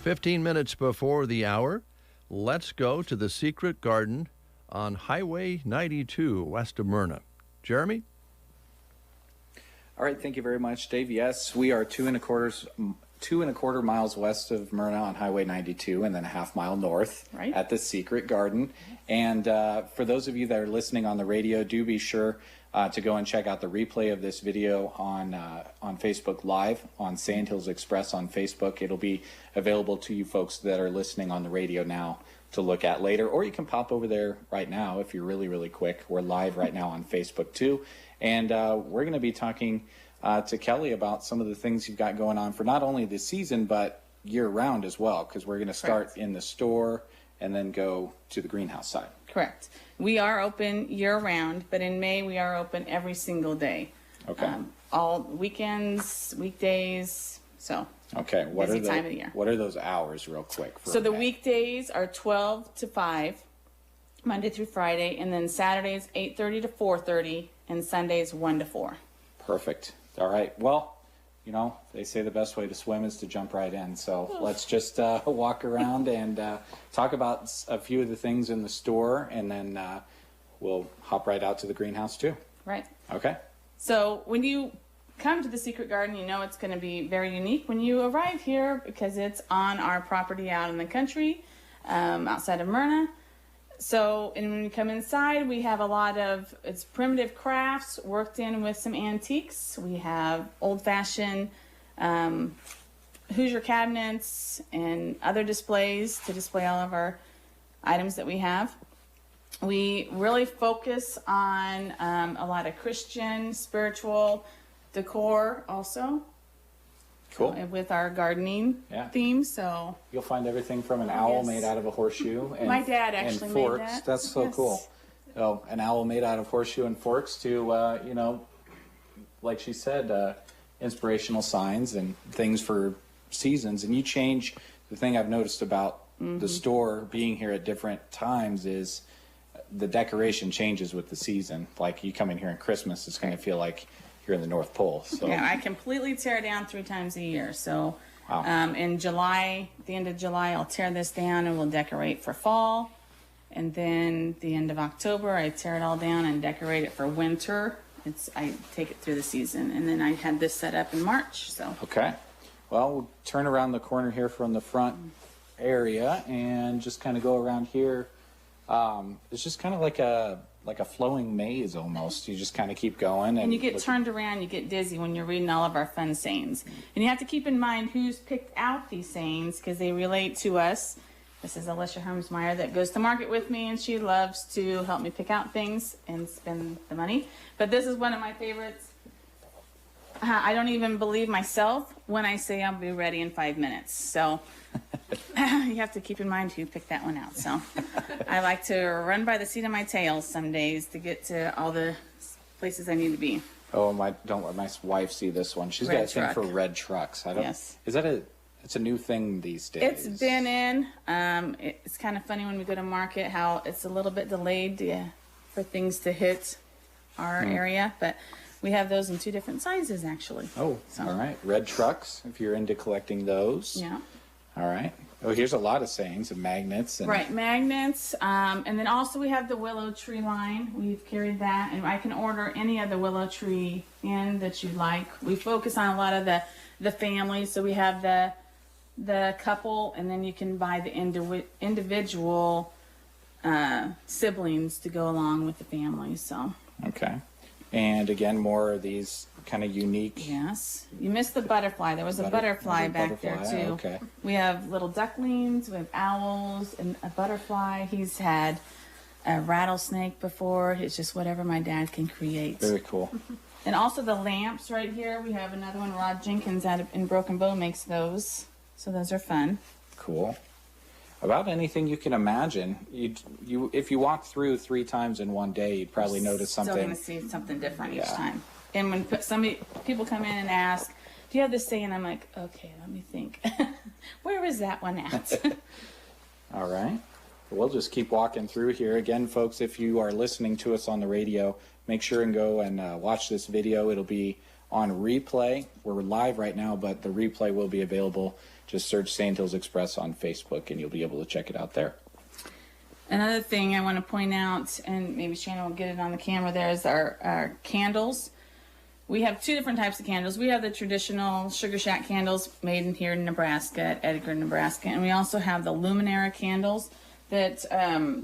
Speaker 1: 15 minutes before the hour, let's go to the Secret Garden on Highway 92 west of Myrna. Jeremy?
Speaker 24: All right, thank you very much, Dave. Yes, we are 2
Speaker 5: 2.25 miles west of Myrna on Highway 92, and then a half mile north at the Secret Garden. And for those of you that are listening on the radio, do be sure to go and check out the replay of this video on Facebook Live on Sandhills Express on Facebook. It'll be available to you folks that are listening on the radio now to look at later, or you can pop over there right now if you're really, really quick. We're live right now on Facebook too, and we're going to be talking to Kelly about some of the things you've got going on for not only this season, but year-round as well, because we're going to start in the store and then go to the greenhouse side.
Speaker 6: Correct. We are open year-round, but in May we are open every single day.
Speaker 5: Okay.
Speaker 6: All weekends, weekdays, so
Speaker 5: okay.
Speaker 6: busy time of the year.
Speaker 5: What are those hours, real quick?
Speaker 6: So the weekdays are 12 to 5, Monday through Friday, and then Saturdays 8:30 to 4:30, and Sundays 1 to 4.
Speaker 5: Perfect. All right. Well, you know, they say the best way to swim is to jump right in. So let's just walk around and talk about a few of the things in the store, and then we'll hop right out to the greenhouse too.
Speaker 6: Right.
Speaker 5: Okay.
Speaker 6: So when you come to the Secret Garden, you know it's going to be very unique when you arrive here because it's on our property out in the country, outside of Myrna. So, and when you come inside, we have a lot of, it's primitive crafts worked in with some antiques. We have old-fashioned Hoosier cabinets and other displays to display all of our items that we have. We really focus on a lot of Christian, spiritual decor also.
Speaker 5: Cool.
Speaker 6: With our gardening theme, so
Speaker 5: you'll find everything from an owl made out of a horseshoe. And,
Speaker 6: my dad actually
Speaker 5: and
Speaker 6: made
Speaker 5: forks.
Speaker 6: that.
Speaker 5: That's so cool. Oh, an owl made out of horseshoe and forks to, you know, like she said, inspirational signs and things for seasons. And you change. The thing I've noticed about the store being here at different times is the decoration changes with the season. Like you come in here in Christmas, it's going to feel like you're in the North Pole. So
Speaker 6: yeah, I completely tear down 3 times a year. So
Speaker 5: wow.
Speaker 6: In July, the end of July, I'll tear this down and we'll decorate for fall. And then the end of October, I tear it all down and decorate it for winter. I take it through the season. And then I had this set up in March. So
Speaker 5: okay. Well, we'll turn around the corner here from the front area and just kind of go around here. It's just kind of like a flowing maze almost. You just kind of keep going.
Speaker 6: And you get turned around, you get dizzy when you're reading all of our fun sayings. And you have to keep in mind who's picked out these sayings because they relate to us. This is Alicia Hermsmeyer that goes to market with me, and she loves to help me pick out things and spend the money. But this is one of my favorites. I don't even believe myself when I say I'll be ready in 5 minutes. So you have to keep in mind who picked that one out. So I like to run by the seat of my tail some days to get to all the places I need to be.
Speaker 5: Oh, don't let my wife see this one. She's got a thing for red trucks.
Speaker 6: Yes.
Speaker 5: Is that it's a new thing these days?
Speaker 6: It's been in. It's kind of funny when we go to market how it's a little bit delayed for things to hit our area, but we have those in 2 different sizes actually.
Speaker 5: Oh, so. All right. Red trucks, if you're into collecting those.
Speaker 6: Yeah.
Speaker 5: All right. Oh, here's a lot of sayings and magnets.
Speaker 6: Right, magnets. And then also we have the willow tree line. We've carried that, and I can order any of the willow tree in that you like. We focus on a lot of the family, so we have the couple, and then you can buy the individual siblings to go along with the family. So.
Speaker 5: Okay. And again, more of these kind of unique.
Speaker 6: Yes. You missed the butterfly. There was a butterfly back there too.
Speaker 5: Okay.
Speaker 6: We have little ducklings, we have owls, and a butterfly. He's had a rattlesnake before. It's just whatever my dad can create.
Speaker 5: Very cool.
Speaker 6: And also the lamps right here. We have another one. Rod Jenkins in Broken Bow makes those. So those are fun.
Speaker 5: Cool. About anything you can imagine. If you walk through 3 times in one day, you'd probably notice something.
Speaker 6: Still going to see something different each time. And when people come in and ask, do you have this saying? I'm like, okay, let me think. Where is that one at?
Speaker 5: All right. We'll just keep walking through here. Again, folks, if you are listening to us on the radio, make sure and go and watch this video. It'll be on replay. We're live right now, but the replay will be available. Just search Sandhills Express on Facebook, and you'll be able to check it out there.
Speaker 6: Another thing I want to point out, and maybe Shannon will get it on the camera there, is our candles. we have two different types of candles. We have the traditional Sugar Shack candles made in here in Nebraska, at Edgar, Nebraska. And we also have the Luminara candles that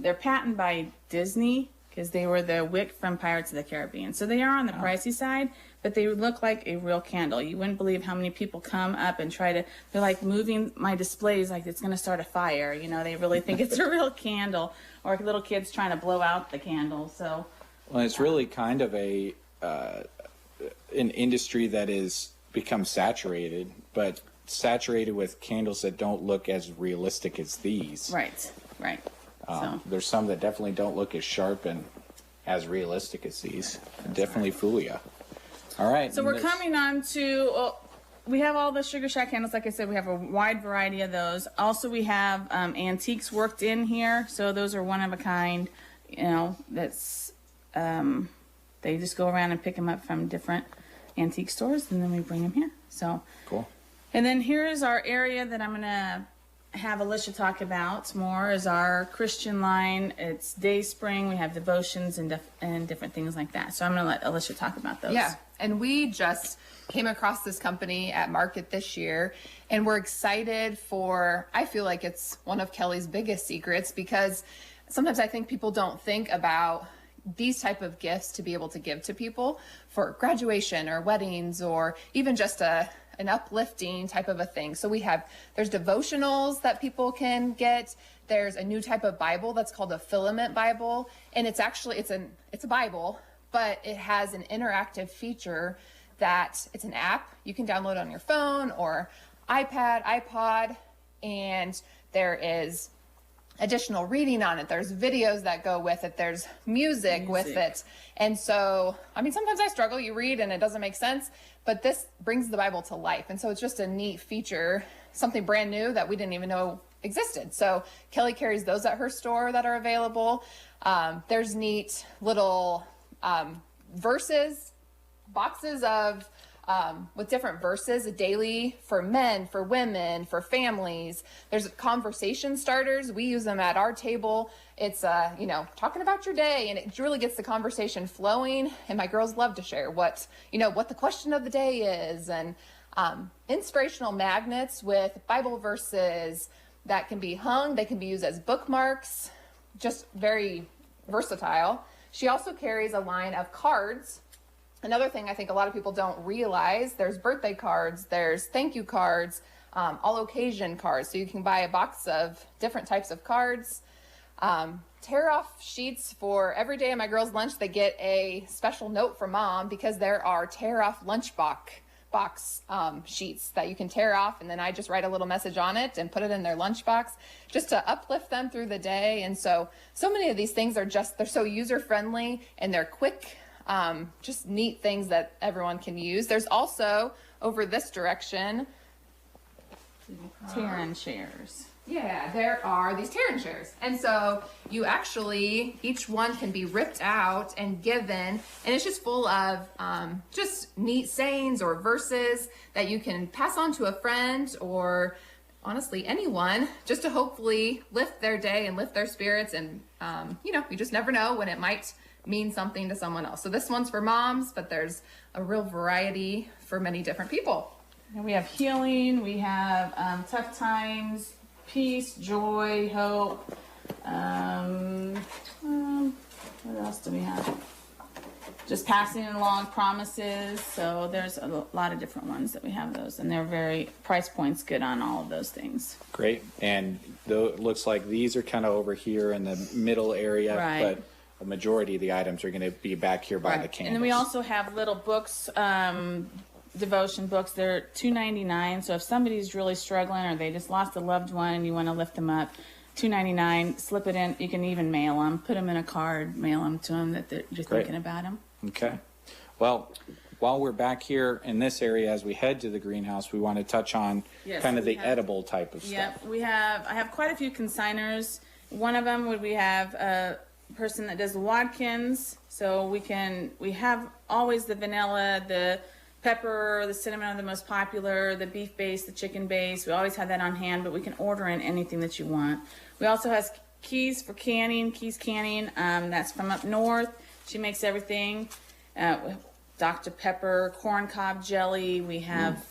Speaker 6: they're patented by Disney because they were the wick from Pirates of the Caribbean. So they are on the pricey side, but they look like a real candle. You wouldn't believe how many people come up and they're like moving my displays like it's going to start a fire. You know, they really think it's a real candle, or little kids trying to blow out the candle. So,
Speaker 5: well, it's really kind of an industry that is become saturated, but saturated with candles that don't look as realistic as these.
Speaker 6: Right.
Speaker 5: There's some that definitely don't look as sharp and as realistic as these. Definitely fool you. All right.
Speaker 6: So we're coming on to, we have all the Sugar Shack candles. Like I said, we have a wide variety of those. Also, we have antiques worked in here. So those are one of a kind, you know, that's, they just go around and pick them up from different antique stores, and then we bring them here. So
Speaker 5: cool.
Speaker 6: And then here's our area that I'm going to have Alicia talk about more, is our Christian line. It's Day Spring. We have devotions and different things like that. So I'm going to let Alicia talk about those.
Speaker 7: Yeah, and we just came across this company at Market this year, and we're excited for, I feel like it's one of Kelly's biggest secrets, because sometimes I think people don't think about these type of gifts to be able to give to people for graduation or weddings, or even just an uplifting type of a thing. So there's devotionals that people can get. There's a new type of Bible that's called a Filament Bible, and it's actually it's a Bible, but it has an interactive feature that it's an app you can download on your phone or iPad, iPod, and there is additional reading on it. There's videos that go with it. There's music with it. And so, I mean, sometimes I struggle. You read and it doesn't make sense, but this brings the Bible to life. And so it's just a neat feature, something brand new that we didn't even know existed. So Kelly carries those at her store that are available. There's neat little verses, boxes of with different verses, a daily for men, for women, for families. There's conversation starters. We use them at our table. It's, talking about your day, and it really gets the conversation flowing. And my girls love to share what the question of the day is, and inspirational magnets with Bible verses that can be hung. They can be used as bookmarks, just very versatile. She also carries a line of cards. Another thing I think a lot of people don't realize, there's birthday cards, there's thank you cards, all occasion cards. So you can buy a box of different types of cards. Tear off sheets for every day of my girls' lunch. They get a special note from mom, because there are tear off lunch box sheets that you can tear off, and then I just write a little message on it and put it in their lunchbox just to uplift them through the day. And so many of these things they're so user friendly, and they're quick. Just neat things that everyone can use. There's also, over this direction,
Speaker 6: tear-in chairs.
Speaker 7: Yeah, there are these tear-in chairs. And so you actually, each one can be ripped out and given, and it's just full of just neat sayings or verses that you can pass on to a friend, or honestly anyone, just to hopefully lift their day and lift their spirits. And you just never know when it might mean something to someone else. So this one's for moms, but there's a real variety for many different people.
Speaker 6: And we have healing, we have tough times, peace, joy, hope. What else do we have? Just passing along promises. So there's a lot of different ones that we have those, and they're very price points good on all of those things.
Speaker 5: Great. And it looks like these are kind of over here in the middle area,
Speaker 6: right,
Speaker 5: but the majority of the items are going to be back here by the candles.
Speaker 6: And then we also have little books, devotion books. They're $2.99. So if somebody's really struggling, or they just lost a loved one and you want to lift them up, $2.99. Slip it in. You can even mail them. Put them in a card. Mail them to them that you're thinking about them.
Speaker 5: Okay. Well, while we're back here in this area, as we head to the greenhouse, we want to touch on kind of the edible type of stuff.
Speaker 6: Yeah, I have quite a few consigners. One of them we have a person that does Watkins, so we have always the vanilla, the pepper, the cinnamon are the most popular, the beef base, the chicken base. We always have that on hand, but we can order in anything that you want. We also have Keys Canning. That's from up north. She makes everything. Dr. Pepper corn cob jelly. We have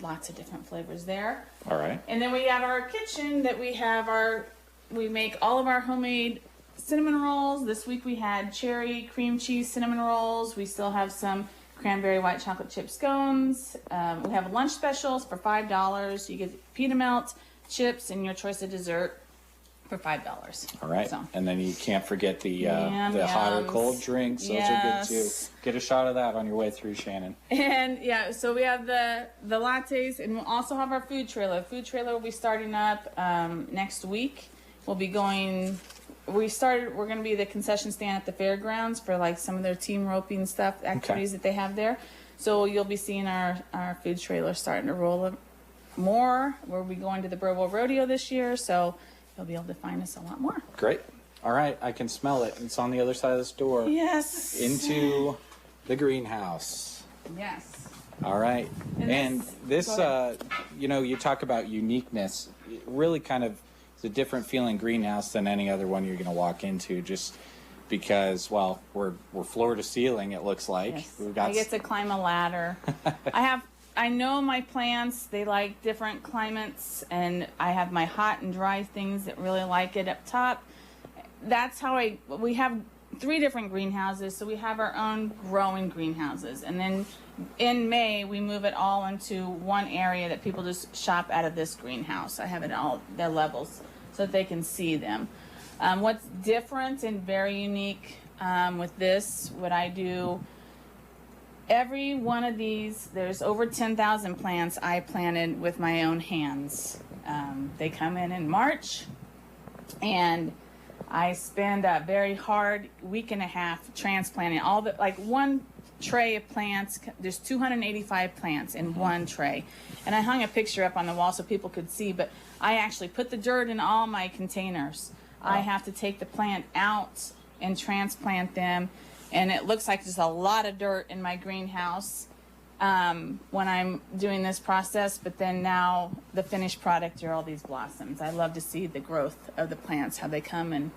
Speaker 6: lots of different flavors there.
Speaker 5: All right.
Speaker 6: And then we have our kitchen that we make all of our homemade cinnamon rolls. This week we had cherry cream cheese cinnamon rolls. We still have some cranberry white chocolate chip scones. We have lunch specials for $5. You get pita melt, chips, and your choice of dessert for $5.
Speaker 5: All right.
Speaker 6: So.
Speaker 5: And then you can't forget the hot or cold drinks. Those are good too. Get a shot of that on your way through, Shannon.
Speaker 6: And yeah, so we have the lattes, and we'll also have our food trailer. Food trailer will be starting up next week. We'll be going. We're going to be the concession stand at the fairgrounds for like some of their team roping stuff, activities that they have there. So you'll be seeing our food trailer starting to roll more. We'll be going to the Burwell Rodeo this year, so you'll be able to find us a lot more.
Speaker 5: Great. All right, I can smell it. It's on the other side of this door.
Speaker 6: Yes.
Speaker 5: Into the greenhouse.
Speaker 6: Yes.
Speaker 5: All right. And this you talk about uniqueness. It really kind of is a different feeling greenhouse than any other one you're going to walk into, just because, well, we're floor to ceiling, it looks like.
Speaker 6: Yes.
Speaker 5: We've got
Speaker 6: I get to climb a ladder. I know my plants, they like different climates, and I have my hot and dry things that really like it up top. That's how we have 3 different greenhouses, so we have our own growing greenhouses. And then in May, we move it all into one area that people just shop out of this greenhouse. I have it all, their levels, so that they can see them. What's different and very unique with this, what I do, every one of these, there's over 10,000 plants I planted with my own hands. They come in March, and I spend a very hard week and a half transplanting all the, like one tray of plants. There's 285 plants in one tray. And I hung a picture up on the wall so people could see, but I actually put the dirt in all my containers. Wow. I have to take the plant out and transplant them. And it looks like there's a lot of dirt in my greenhouse when I'm doing this process, but then now the finished product are all these blossoms. I love to see the growth of the plants, how they come in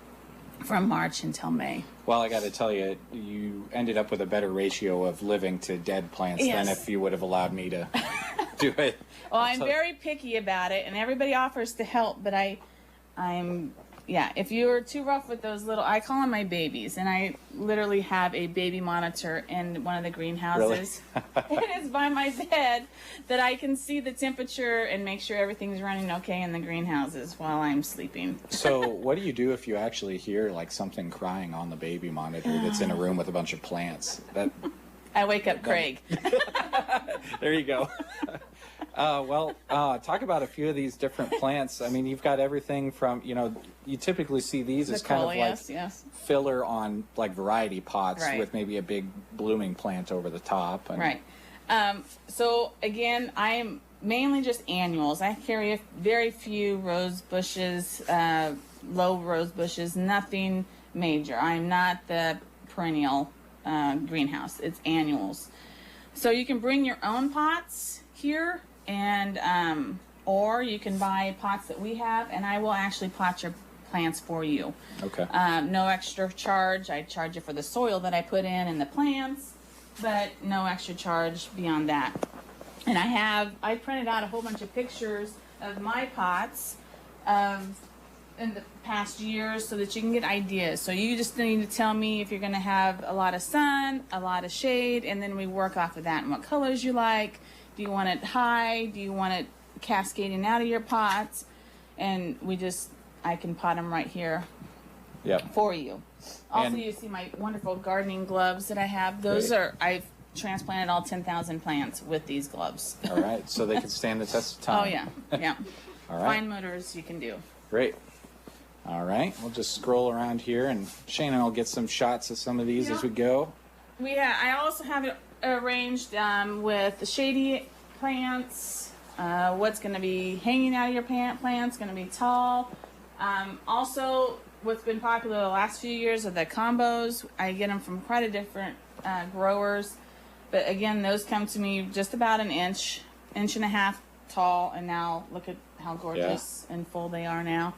Speaker 6: from March until May.
Speaker 5: Well, I got to tell you, you ended up with a better ratio of living to dead plants than if you would have allowed me to do it.
Speaker 6: Well, I'm very picky about it, and everybody offers to help, but I'm if you're too rough with those little, I call them my babies, and I literally have a baby monitor in one of the greenhouses. Really? It is by my bed that I can see the temperature and make sure everything's running okay in the greenhouses while I'm sleeping.
Speaker 5: So what do you do if you actually hear like something crying on the baby monitor that's in a room with a bunch of plants?
Speaker 6: I wake up Craig.
Speaker 5: There you go. Talk about a few of these different plants. I mean, you've got everything from, you typically see these as kind of like filler on like variety pots with maybe a big blooming plant over the top.
Speaker 6: Right. So again, I'm mainly just annuals. I carry very few rose bushes, low rose bushes, nothing major. I'm not the perennial greenhouse. It's annuals. So you can bring your own pots here, and or you can buy pots that we have, and I will actually pot your plants for you.
Speaker 5: Okay.
Speaker 6: No extra charge. I charge you for the soil that I put in and the plants, but no extra charge beyond that. And I printed out a whole bunch of pictures of my pots in the past years so that you can get ideas. So you just need to tell me if you're going to have a lot of sun, a lot of shade, and then we work off of that and what colors you like. Do you want it high? Do you want it cascading out of your pots? And I can pot them right here for you. Also, you see my wonderful gardening gloves that I have. I've transplanted all 10,000 plants with these gloves.
Speaker 5: All right, so they can stand the test of time.
Speaker 6: Oh, yeah.
Speaker 5: All right.
Speaker 6: Fine motors you can do.
Speaker 5: Great. All right, we'll just scroll around here, and Shannon will get some shots of some of these as we go.
Speaker 6: I also have it arranged with the Shady Plants, what's going to be hanging out of your plants, going to be tall. Also, what's been popular the last few years are the combos. I get them from quite a different growers. But again, those come to me just about an inch and a half tall. And now look at how gorgeous and full they are now.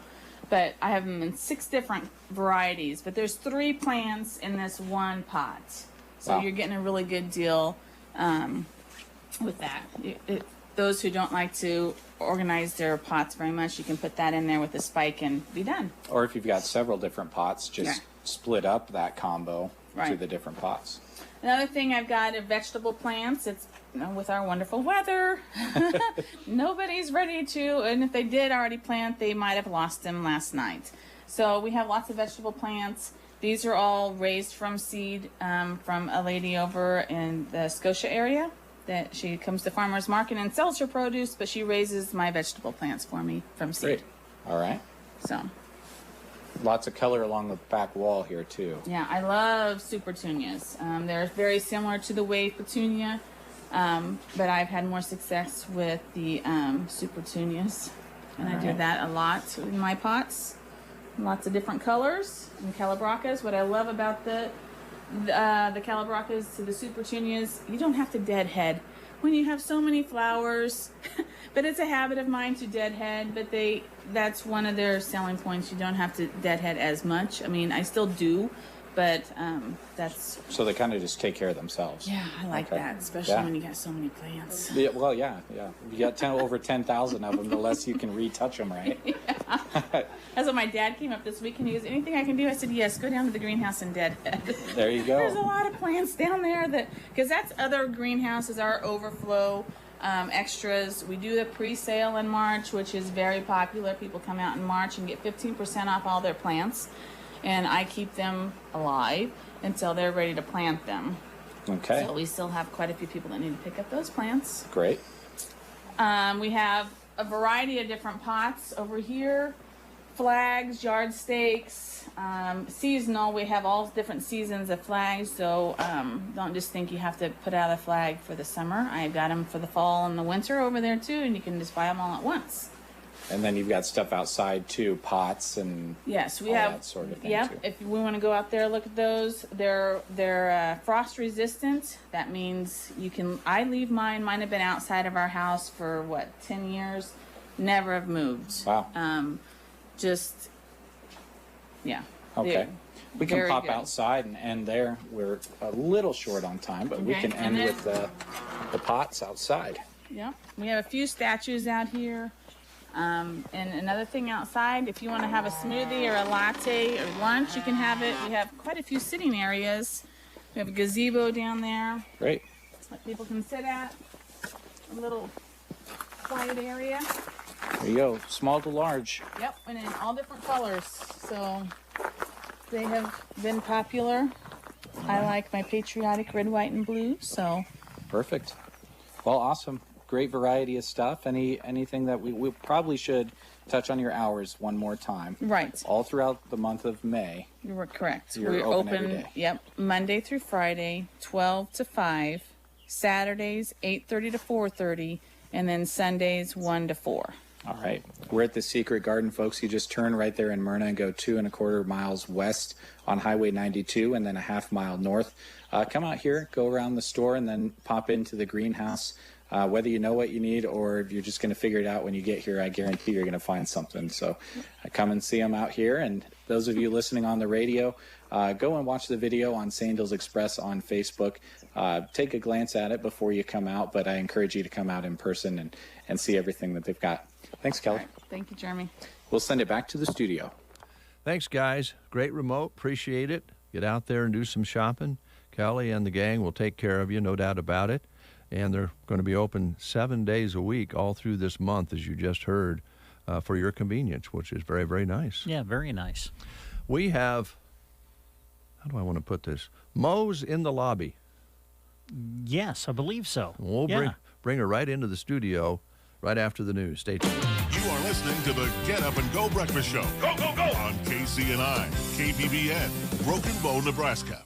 Speaker 6: But I have them in 6 different varieties. But there's 3 plants in this one pot. So
Speaker 5: Wow.
Speaker 6: you're getting a really good deal with that. Those who don't like to organize their pots very much, you can put that in there with a spike and be done.
Speaker 5: Or if you've got several different pots, just split up that combo to
Speaker 6: Right.
Speaker 5: the different pots.
Speaker 6: Another thing I've got are vegetable plants. It's with our wonderful weather, nobody's ready to, and if they did already plant, they might have lost them last night. So we have lots of vegetable plants. These are all raised from seed from a lady over in the Scotia area. That she comes to farmers market and sells her produce, but she raises my vegetable plants for me from seed.
Speaker 5: Great. All right.
Speaker 6: So
Speaker 5: Lots of color along the back wall here too.
Speaker 6: yeah, I love Supertunias. They're very similar to the wave petunia, but I've had more success with the Supertunias, and I do that a lot in my pots. Lots of different colors and calabracas. What I love about the calabracas to the Supertunias, you don't have to deadhead. When you have so many flowers, but it's a habit of mine to deadhead, but that's one of their selling points. You don't have to deadhead as much. I mean, I still do, but that's...
Speaker 5: So they kind of just take care of themselves.
Speaker 6: Yeah, I like that, especially when you got so many plants.
Speaker 5: Yeah, well, yeah. You got over 10,000 of them, the less you can retouch them, right?
Speaker 6: That's when my dad came up this week and he goes, anything I can do? I said, yes, go down to the greenhouse and deadhead.
Speaker 5: There you go.
Speaker 6: There's a lot of plants down there because that's other greenhouses, our overflow extras. We do the pre-sale in March, which is very popular. People come out in March and get 15% off all their plants, and I keep them alive until they're ready to plant them.
Speaker 5: Okay.
Speaker 6: So we still have quite a few people that need to pick up those plants.
Speaker 5: Great.
Speaker 6: We have a variety of different pots over here. Flags, yard stakes, seasonal. We have all different seasons of flags, so don't just think you have to put out a flag for the summer. I've got them for the fall and the winter over there too, and you can just buy them all at once.
Speaker 5: And then you've got stuff outside too, pots and
Speaker 6: yes, we
Speaker 5: all
Speaker 6: have
Speaker 5: that sort of thing
Speaker 6: yep.
Speaker 5: too.
Speaker 6: If we want to go out there, look at those. They're frost resistant. That means you can. I leave mine. Mine have been outside of our house for 10 years. Never have moved.
Speaker 5: Wow.
Speaker 6: Just, yeah.
Speaker 5: Okay. We can
Speaker 6: very
Speaker 5: pop
Speaker 6: good.
Speaker 5: outside and end there. We're a little short on time, but we
Speaker 6: Okay,
Speaker 5: can
Speaker 6: and
Speaker 5: end
Speaker 6: then-
Speaker 5: with the pots outside.
Speaker 6: Yeah. We have a few statues out here. And another thing outside, if you want to have a smoothie or a latte or lunch, you can have it. We have quite a few sitting areas. We have a gazebo down there
Speaker 5: Great.
Speaker 6: that people can sit at. A little quiet area.
Speaker 5: There you go. Small to large.
Speaker 6: Yep, and in all different colors. So they have been popular. I like my patriotic red, white, and blue. So
Speaker 5: Perfect. Well, awesome. Great variety of stuff. Anything that we probably should touch on your hours one more time.
Speaker 6: right,
Speaker 5: All throughout the month of May.
Speaker 6: you were correct.
Speaker 5: You're
Speaker 6: We're
Speaker 5: open every day.
Speaker 6: Yep, Monday through Friday, 12 to 5. Saturdays, 8:30 to 4:30, and then Sundays, 1 to 4.
Speaker 5: All right. We're at the Secret Garden, folks. You just turn right there in Myrna and go 2.25 miles west on Highway 92 and then a half mile north. Come out here, go around the store, and then pop into the greenhouse. Whether you know what you need or if you're just going to figure it out when you get here, I guarantee you're going to find something. So come and see them out here. And those of you listening on the radio, go and watch the video on Sandals Express on Facebook. Take a glance at it before you come out, but I encourage you to come out in person and see everything that they've got. Thanks, Kelly.
Speaker 6: Thank you, Jeremy.
Speaker 5: We'll send it back to the studio.
Speaker 1: Thanks, guys. Great remote. Appreciate it. Get out there and do some shopping. Kelly and the gang will take care of you, no doubt about it. And they're going to be open 7 days a week all through this month, as you just heard, for your convenience, which is very, very nice.
Speaker 2: Yeah, very nice.
Speaker 1: We have, how do I want to put this? Mo's in the lobby.
Speaker 2: Yes, I believe so.
Speaker 1: We'll
Speaker 2: Yeah.
Speaker 1: bring her right into the studio right after the news. Stay tuned.
Speaker 8: You are listening to the Get Up and Go Breakfast Show. Go, go, go! On KCNI, KPBN, Broken Bow, Nebraska.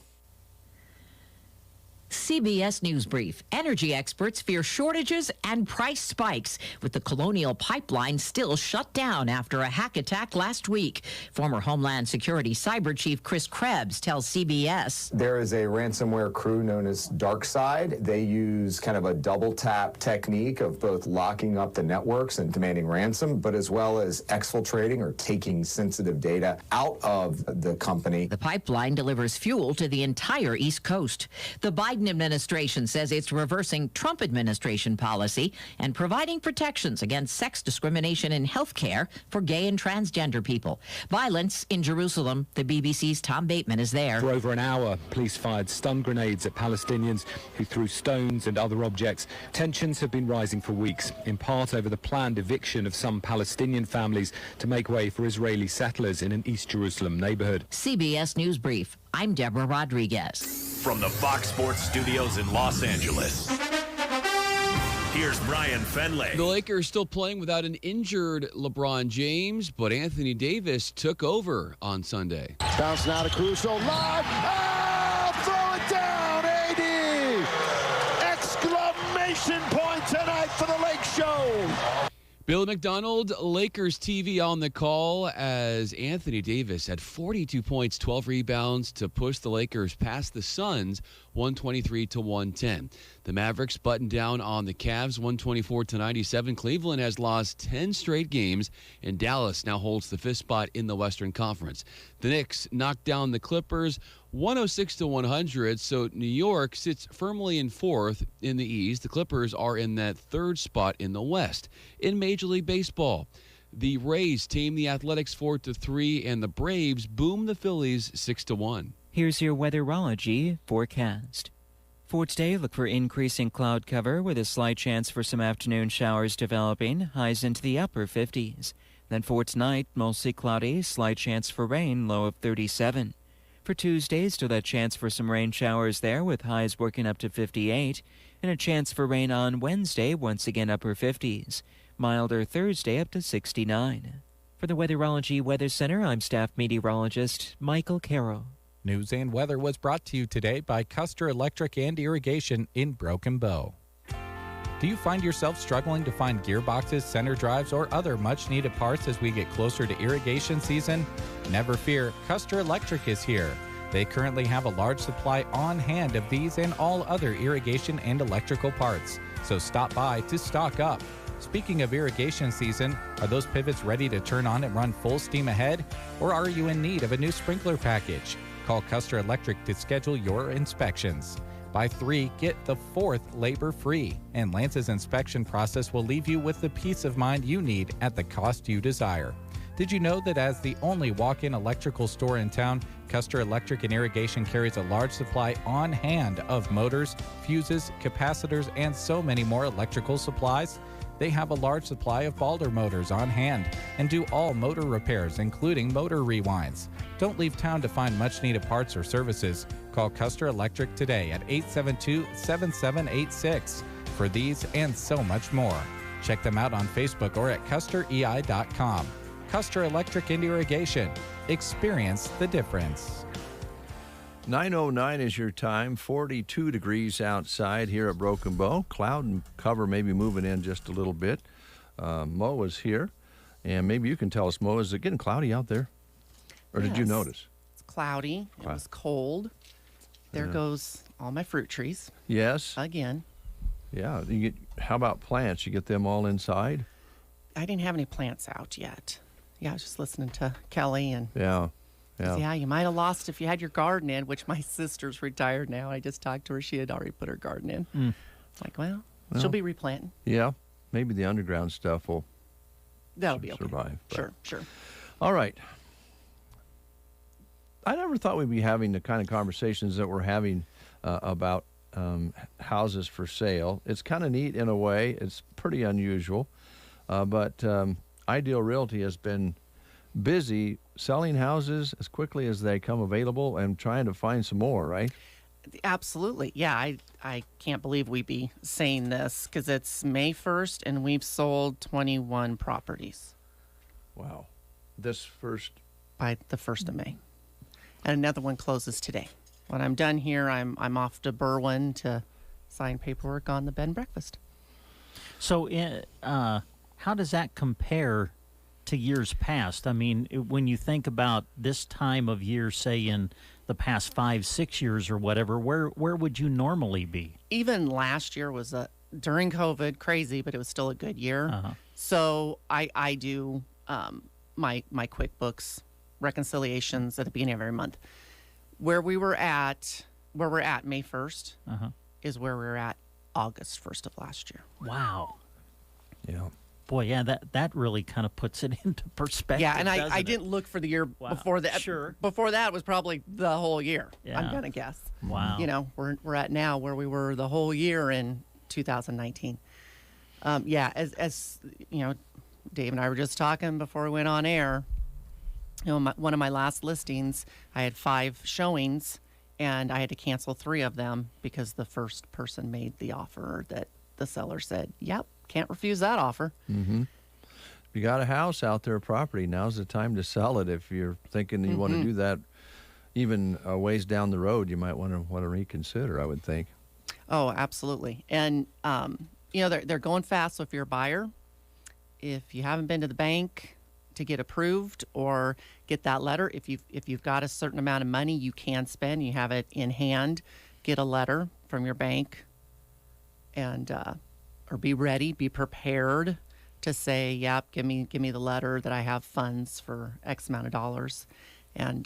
Speaker 9: CBS News Brief. Energy experts fear shortages and price spikes, with the Colonial Pipeline still shut down after a hack attack last week. Former Homeland Security Cyber Chief Chris Krebs tells CBS.
Speaker 11: There is a ransomware crew known as DarkSide. They use kind of a double tap technique of both locking up the networks and demanding ransom, but as well as exfiltrating or taking sensitive data out of the company.
Speaker 9: The pipeline delivers fuel to the entire East Coast. The Biden administration says it's reversing Trump administration policy and providing protections against sex discrimination in health care for gay and transgender people. Violence in Jerusalem. The BBC's Tom Bateman is there.
Speaker 12: For over an hour, police fired stun grenades at Palestinians who threw stones and other objects. Tensions have been rising for weeks, in part over the planned eviction of some Palestinian families to make way for Israeli settlers in an East Jerusalem neighborhood.
Speaker 9: CBS News Brief. I'm Deborah Rodriguez.
Speaker 24: From the Fox Sports Studios in Los Angeles, here's Brian Fenley.
Speaker 25: The Lakers still playing without an injured LeBron James, but Anthony Davis took over on Sunday.
Speaker 26: Bounce now to Caruso. Live. Oh, throw it down, AD. Exclamation point tonight for the Lake Show.
Speaker 25: Billy McDonald, Lakers TV on the call as Anthony Davis had 42 points, 12 rebounds to push the Lakers past the Suns 123-110. The Mavericks buttoned down on the Cavs 124-97. Cleveland has lost 10 straight games, and Dallas now holds the fifth spot in the Western Conference. The Knicks knocked down the Clippers 106-100, so New York sits firmly in fourth in the East. The Clippers are in that third spot in the West. In Major League Baseball, the Rays tame the Athletics 4-3, and the Braves boom the Phillies 6-1.
Speaker 13: Here's your weatherology forecast. For today, look for increasing cloud cover with a slight chance for some afternoon showers developing, highs into the upper 50s. Then for tonight, mostly cloudy, slight chance for rain, low of 37. For Tuesday, still that chance for some rain showers there with highs working up to 58. And a chance for rain on Wednesday, once again upper 50s. Milder Thursday up to 69. For the Weatherology Weather Center, I'm staff meteorologist Michael Carroll.
Speaker 23: News and weather was brought to you today by Custer Electric and Irrigation in Broken Bow. Do you find yourself struggling to find gearboxes, center drives, or other much-needed parts as we get closer to irrigation season? Never fear, Custer Electric is here. They currently have a large supply on hand of these and all other irrigation and electrical parts. So stop by to stock up. Speaking of irrigation season, are those pivots ready to turn on and run full steam ahead? Or are you in need of a new sprinkler package? Call Custer Electric to schedule your inspections. Buy 3, get the 4th labor-free. And Lance's inspection process will leave you with the peace of mind you need at the cost you desire. Did you know that as the only walk-in electrical store in town, Custer Electric and Irrigation carries a large supply on hand of motors, fuses, capacitors, and so many more electrical supplies? They have a large supply of Balder motors on hand and do all motor repairs, including motor rewinds. Don't leave town to find much-needed parts or services. Call Custer Electric today at 872-7786 for these and so much more. Check them out on Facebook or at custerei.com. Custer Electric and Irrigation. Experience the difference.
Speaker 1: 9:09 is your time. 42 degrees outside here at Broken Bow. Cloud and cover maybe moving in just a little bit. Mo is here, and maybe you can tell us, Mo, is it getting cloudy out there? Or did you notice?
Speaker 27: It's cloudy. It was cold. There goes all my fruit trees.
Speaker 1: Yes.
Speaker 27: Again.
Speaker 1: Yeah. How about plants? You get them all inside?
Speaker 27: I didn't have any plants out yet. Yeah, I was just listening to Kelly and...
Speaker 1: Yeah.
Speaker 27: Yeah, you might have lost if you had your garden in, which my sister's retired now. I just talked to her. She had already put her garden in. It's like, well, she'll be replanting.
Speaker 1: Yeah. Maybe the underground stuff will
Speaker 27: survive.
Speaker 1: Okay.
Speaker 27: Sure.
Speaker 1: All right. I never thought we'd be having the kind of conversations that we're having about houses for sale. It's kind of neat in a way. It's pretty unusual. But Ideal Realty has been busy selling houses as quickly as they come available and trying to find some more, right?
Speaker 27: Absolutely. Yeah, I can't believe we'd be saying this because it's May 1st and we've sold 21 properties.
Speaker 1: Wow. This first?
Speaker 27: By the 1st of May. And another one closes today. when I'm done here, I'm off to Berwyn to sign paperwork on the bed and breakfast.
Speaker 2: So, how does that compare to years past? I mean, when you think about this time of year, say in the past 5-6 years or whatever, where would you normally be?
Speaker 27: Even last year was during COVID, crazy, but it was still a good year. So I do my QuickBooks reconciliations at the beginning of every month. Where we're at May 1st is where we were at August 1st of last year.
Speaker 2: Wow.
Speaker 1: Yeah.
Speaker 2: Boy, yeah, that really kind of puts it into perspective.
Speaker 27: Yeah, and I didn't look for the year before that.
Speaker 2: Sure.
Speaker 27: Before that was probably the whole year.
Speaker 2: Yeah.
Speaker 27: I'm gonna guess.
Speaker 2: Wow.
Speaker 27: You know, we're at now where we were the whole year in 2019. Yeah, as you know, Dave and I were just talking before we went on air. You know, one of my last listings, I had 5 showings, and I had to cancel 3 of them because the first person made the offer that the seller said, "Yep, can't refuse that offer."
Speaker 1: Mm-hmm. If you got a house out there, property, now's the time to sell it. If you're thinking you want to do that, even a ways down the road, you might want to reconsider, I would think.
Speaker 27: Oh, absolutely. And you know, they're going fast. So if you're a buyer, if you haven't been to the bank to get approved or get that letter, if you've got a certain amount of money you can spend, you have it in hand, get a letter from your bank, and or be ready, be prepared to say, "Yep, give me the letter that I have funds for X amount of dollars," and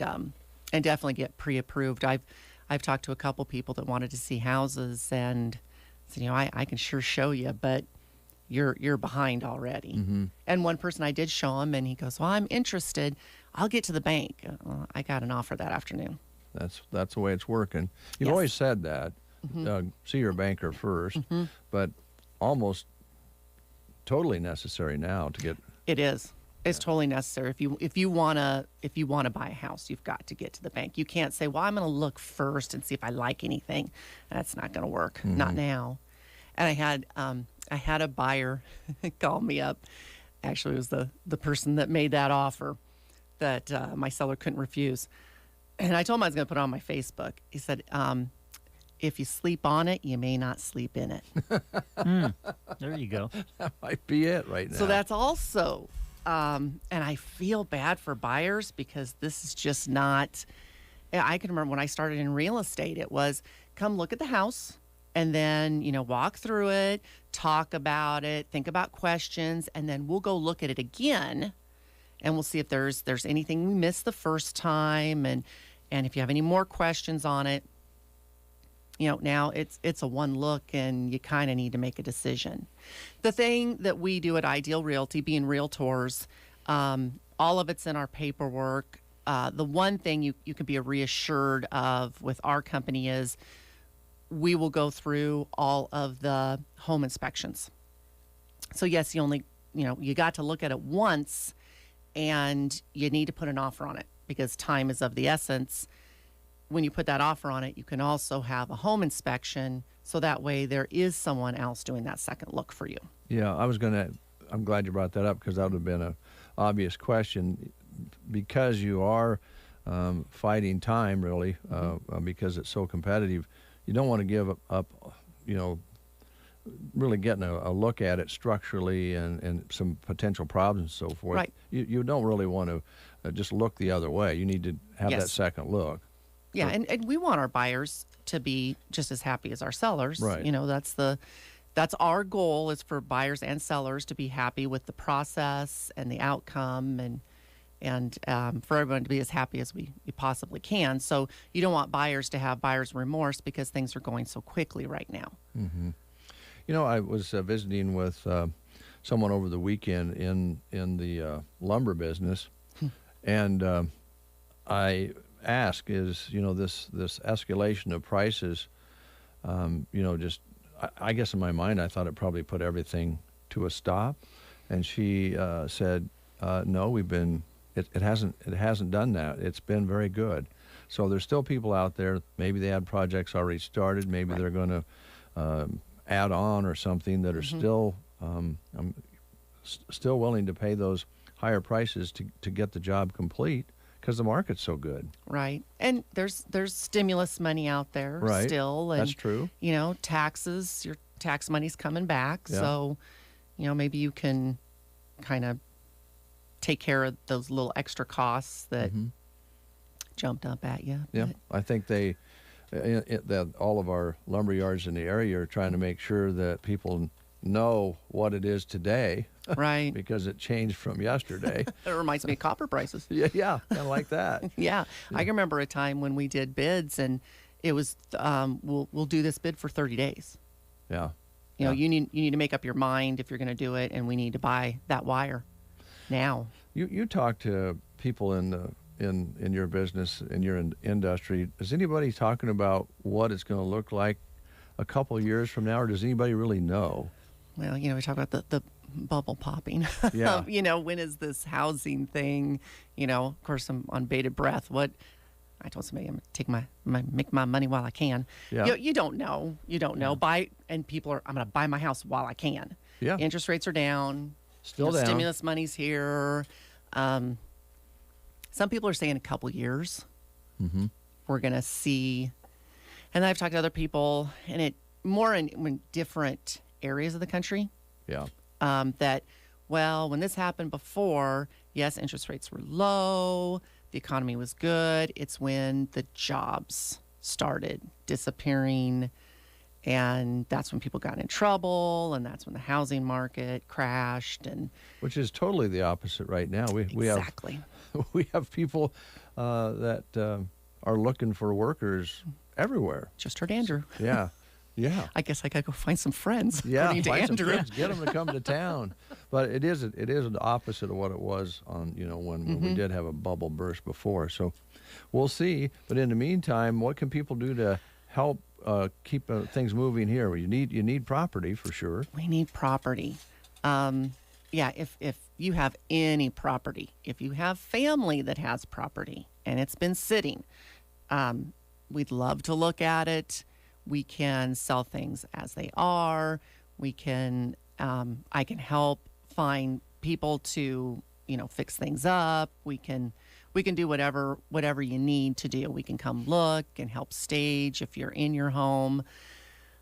Speaker 27: definitely get pre-approved. I've talked to a couple people that wanted to see houses and said, "You know, I can sure show you, but you're behind already." And one person I did show him, and he goes, "Well, I'm interested. I'll get to the bank." I got an offer that afternoon.
Speaker 1: That's the way it's working. You've always said that. See your banker first, but almost totally necessary now to get.
Speaker 27: It is. It's totally necessary. If you wanna buy a house, you've got to get to the bank. You can't say, "Well, I'm going to look first and see if I like anything." That's not going to work. Not now. And I had a buyer call me up. Actually, it was the person that made that offer that my seller couldn't refuse. And I told him I was going to put it on my Facebook. He said, "If you sleep on it, you may not sleep in it."
Speaker 2: There you go.
Speaker 1: That might be it right now.
Speaker 27: So that's also, and I feel bad for buyers because this is just not, I can remember when I started in real estate, it was come look at the house and then, you know, walk through it, talk about it, think about questions, and then we'll go look at it again and we'll see if there's anything we missed the first time, and if you have any more questions on it. You know, now it's a one look and you kind of need to make a decision. The thing that we do at Ideal Realty, being realtors, all of it's in our paperwork. The one thing you can be reassured of with our company is we will go through all of the home inspections. So yes, you got to look at it once and you need to put an offer on it because time is of the essence. When you put that offer on it, you can also have a home inspection, so that way there is someone else doing that second look for you.
Speaker 1: Yeah, I'm glad you brought that up because that would have been an obvious question. Because you are fighting time, really, because it's so competitive, you don't want to give up, really getting a look at it structurally and some potential problems and so forth.
Speaker 27: Right.
Speaker 1: You don't really want to just look the other way. You need to have that second look.
Speaker 27: Yeah, and we want our buyers to be just as happy as our sellers.
Speaker 1: Right.
Speaker 27: You know, that's our goal, is for buyers and sellers to be happy with the process and the outcome, and for everyone to be as happy as we possibly can. So you don't want buyers to have buyer's remorse because things are going so quickly right now.
Speaker 1: Mm-hmm. You know, I was visiting with someone over the weekend in the lumber business, and I ask is, this escalation of prices, just, I guess in my mind, I thought it probably put everything to a stop. And she said, no, it hasn't done that. It's been very good. So there's still people out there, maybe they had projects already started, maybe they're going to add on or something, that are still willing to pay those higher prices to get the job complete, because the market's so good.
Speaker 27: Right. And there's stimulus money out there
Speaker 1: Right.
Speaker 27: still. And,
Speaker 1: That's true.
Speaker 27: You know, taxes, your tax money's coming back.
Speaker 1: Yeah.
Speaker 27: So, you know, maybe you can kind of take care of those little extra costs that jumped up at you.
Speaker 1: Yeah, I think that all of our lumber yards in the area are trying to make sure that people know what it is today.
Speaker 27: Right.
Speaker 1: Because it changed from yesterday.
Speaker 27: It reminds me of copper prices.
Speaker 1: Yeah, kind of like that.
Speaker 27: Yeah. I can remember a time when we did bids and it was, we'll do this bid for 30 days.
Speaker 1: Yeah.
Speaker 27: You know, you need to make up your mind if you're going to do it, and we need to buy that wire now.
Speaker 1: You talk to people in your business, in your industry. Is anybody talking about what it's going to look like a couple years from now, or does anybody really know?
Speaker 27: Well, you know, we talk about the bubble popping.
Speaker 1: Yeah.
Speaker 27: You know, when is this housing thing? You know, of course, I'm on bated breath. What I told somebody, I'm going to take make my money while I can.
Speaker 1: Yeah.
Speaker 27: You don't know. You don't know. I'm going to buy my house while I can.
Speaker 1: Yeah.
Speaker 27: Interest rates are down.
Speaker 1: Still down.
Speaker 27: Stimulus money's here. Some people are saying a couple years. We're going to see. And I've talked to other people, and it more in different areas of the country.
Speaker 1: Yeah.
Speaker 27: That, well, when this happened before, yes, interest rates were low, the economy was good. It's when the jobs started disappearing, and that's when people got in trouble, and that's when the housing market crashed. And
Speaker 1: which is totally the opposite right now. We have people that are looking for workers everywhere.
Speaker 27: Just heard Andrew.
Speaker 1: Yeah. Yeah.
Speaker 27: I guess I got to go find some friends.
Speaker 1: Yeah,
Speaker 27: according to
Speaker 1: find some
Speaker 27: Andrew.
Speaker 1: friends, get them to come to town. But it is the opposite of what it was on, you know, when we did have a bubble burst before. So we'll see. But in the meantime, what can people do to help keep things moving here? Well, you need property for sure.
Speaker 27: We need property. Yeah, if you have any property, if you have family that has property and it's been sitting, we'd love to look at it. We can sell things as they are. We can, I can help find people to, you know, fix things up. We can do whatever you need to do. We can come look and help stage if you're in your home.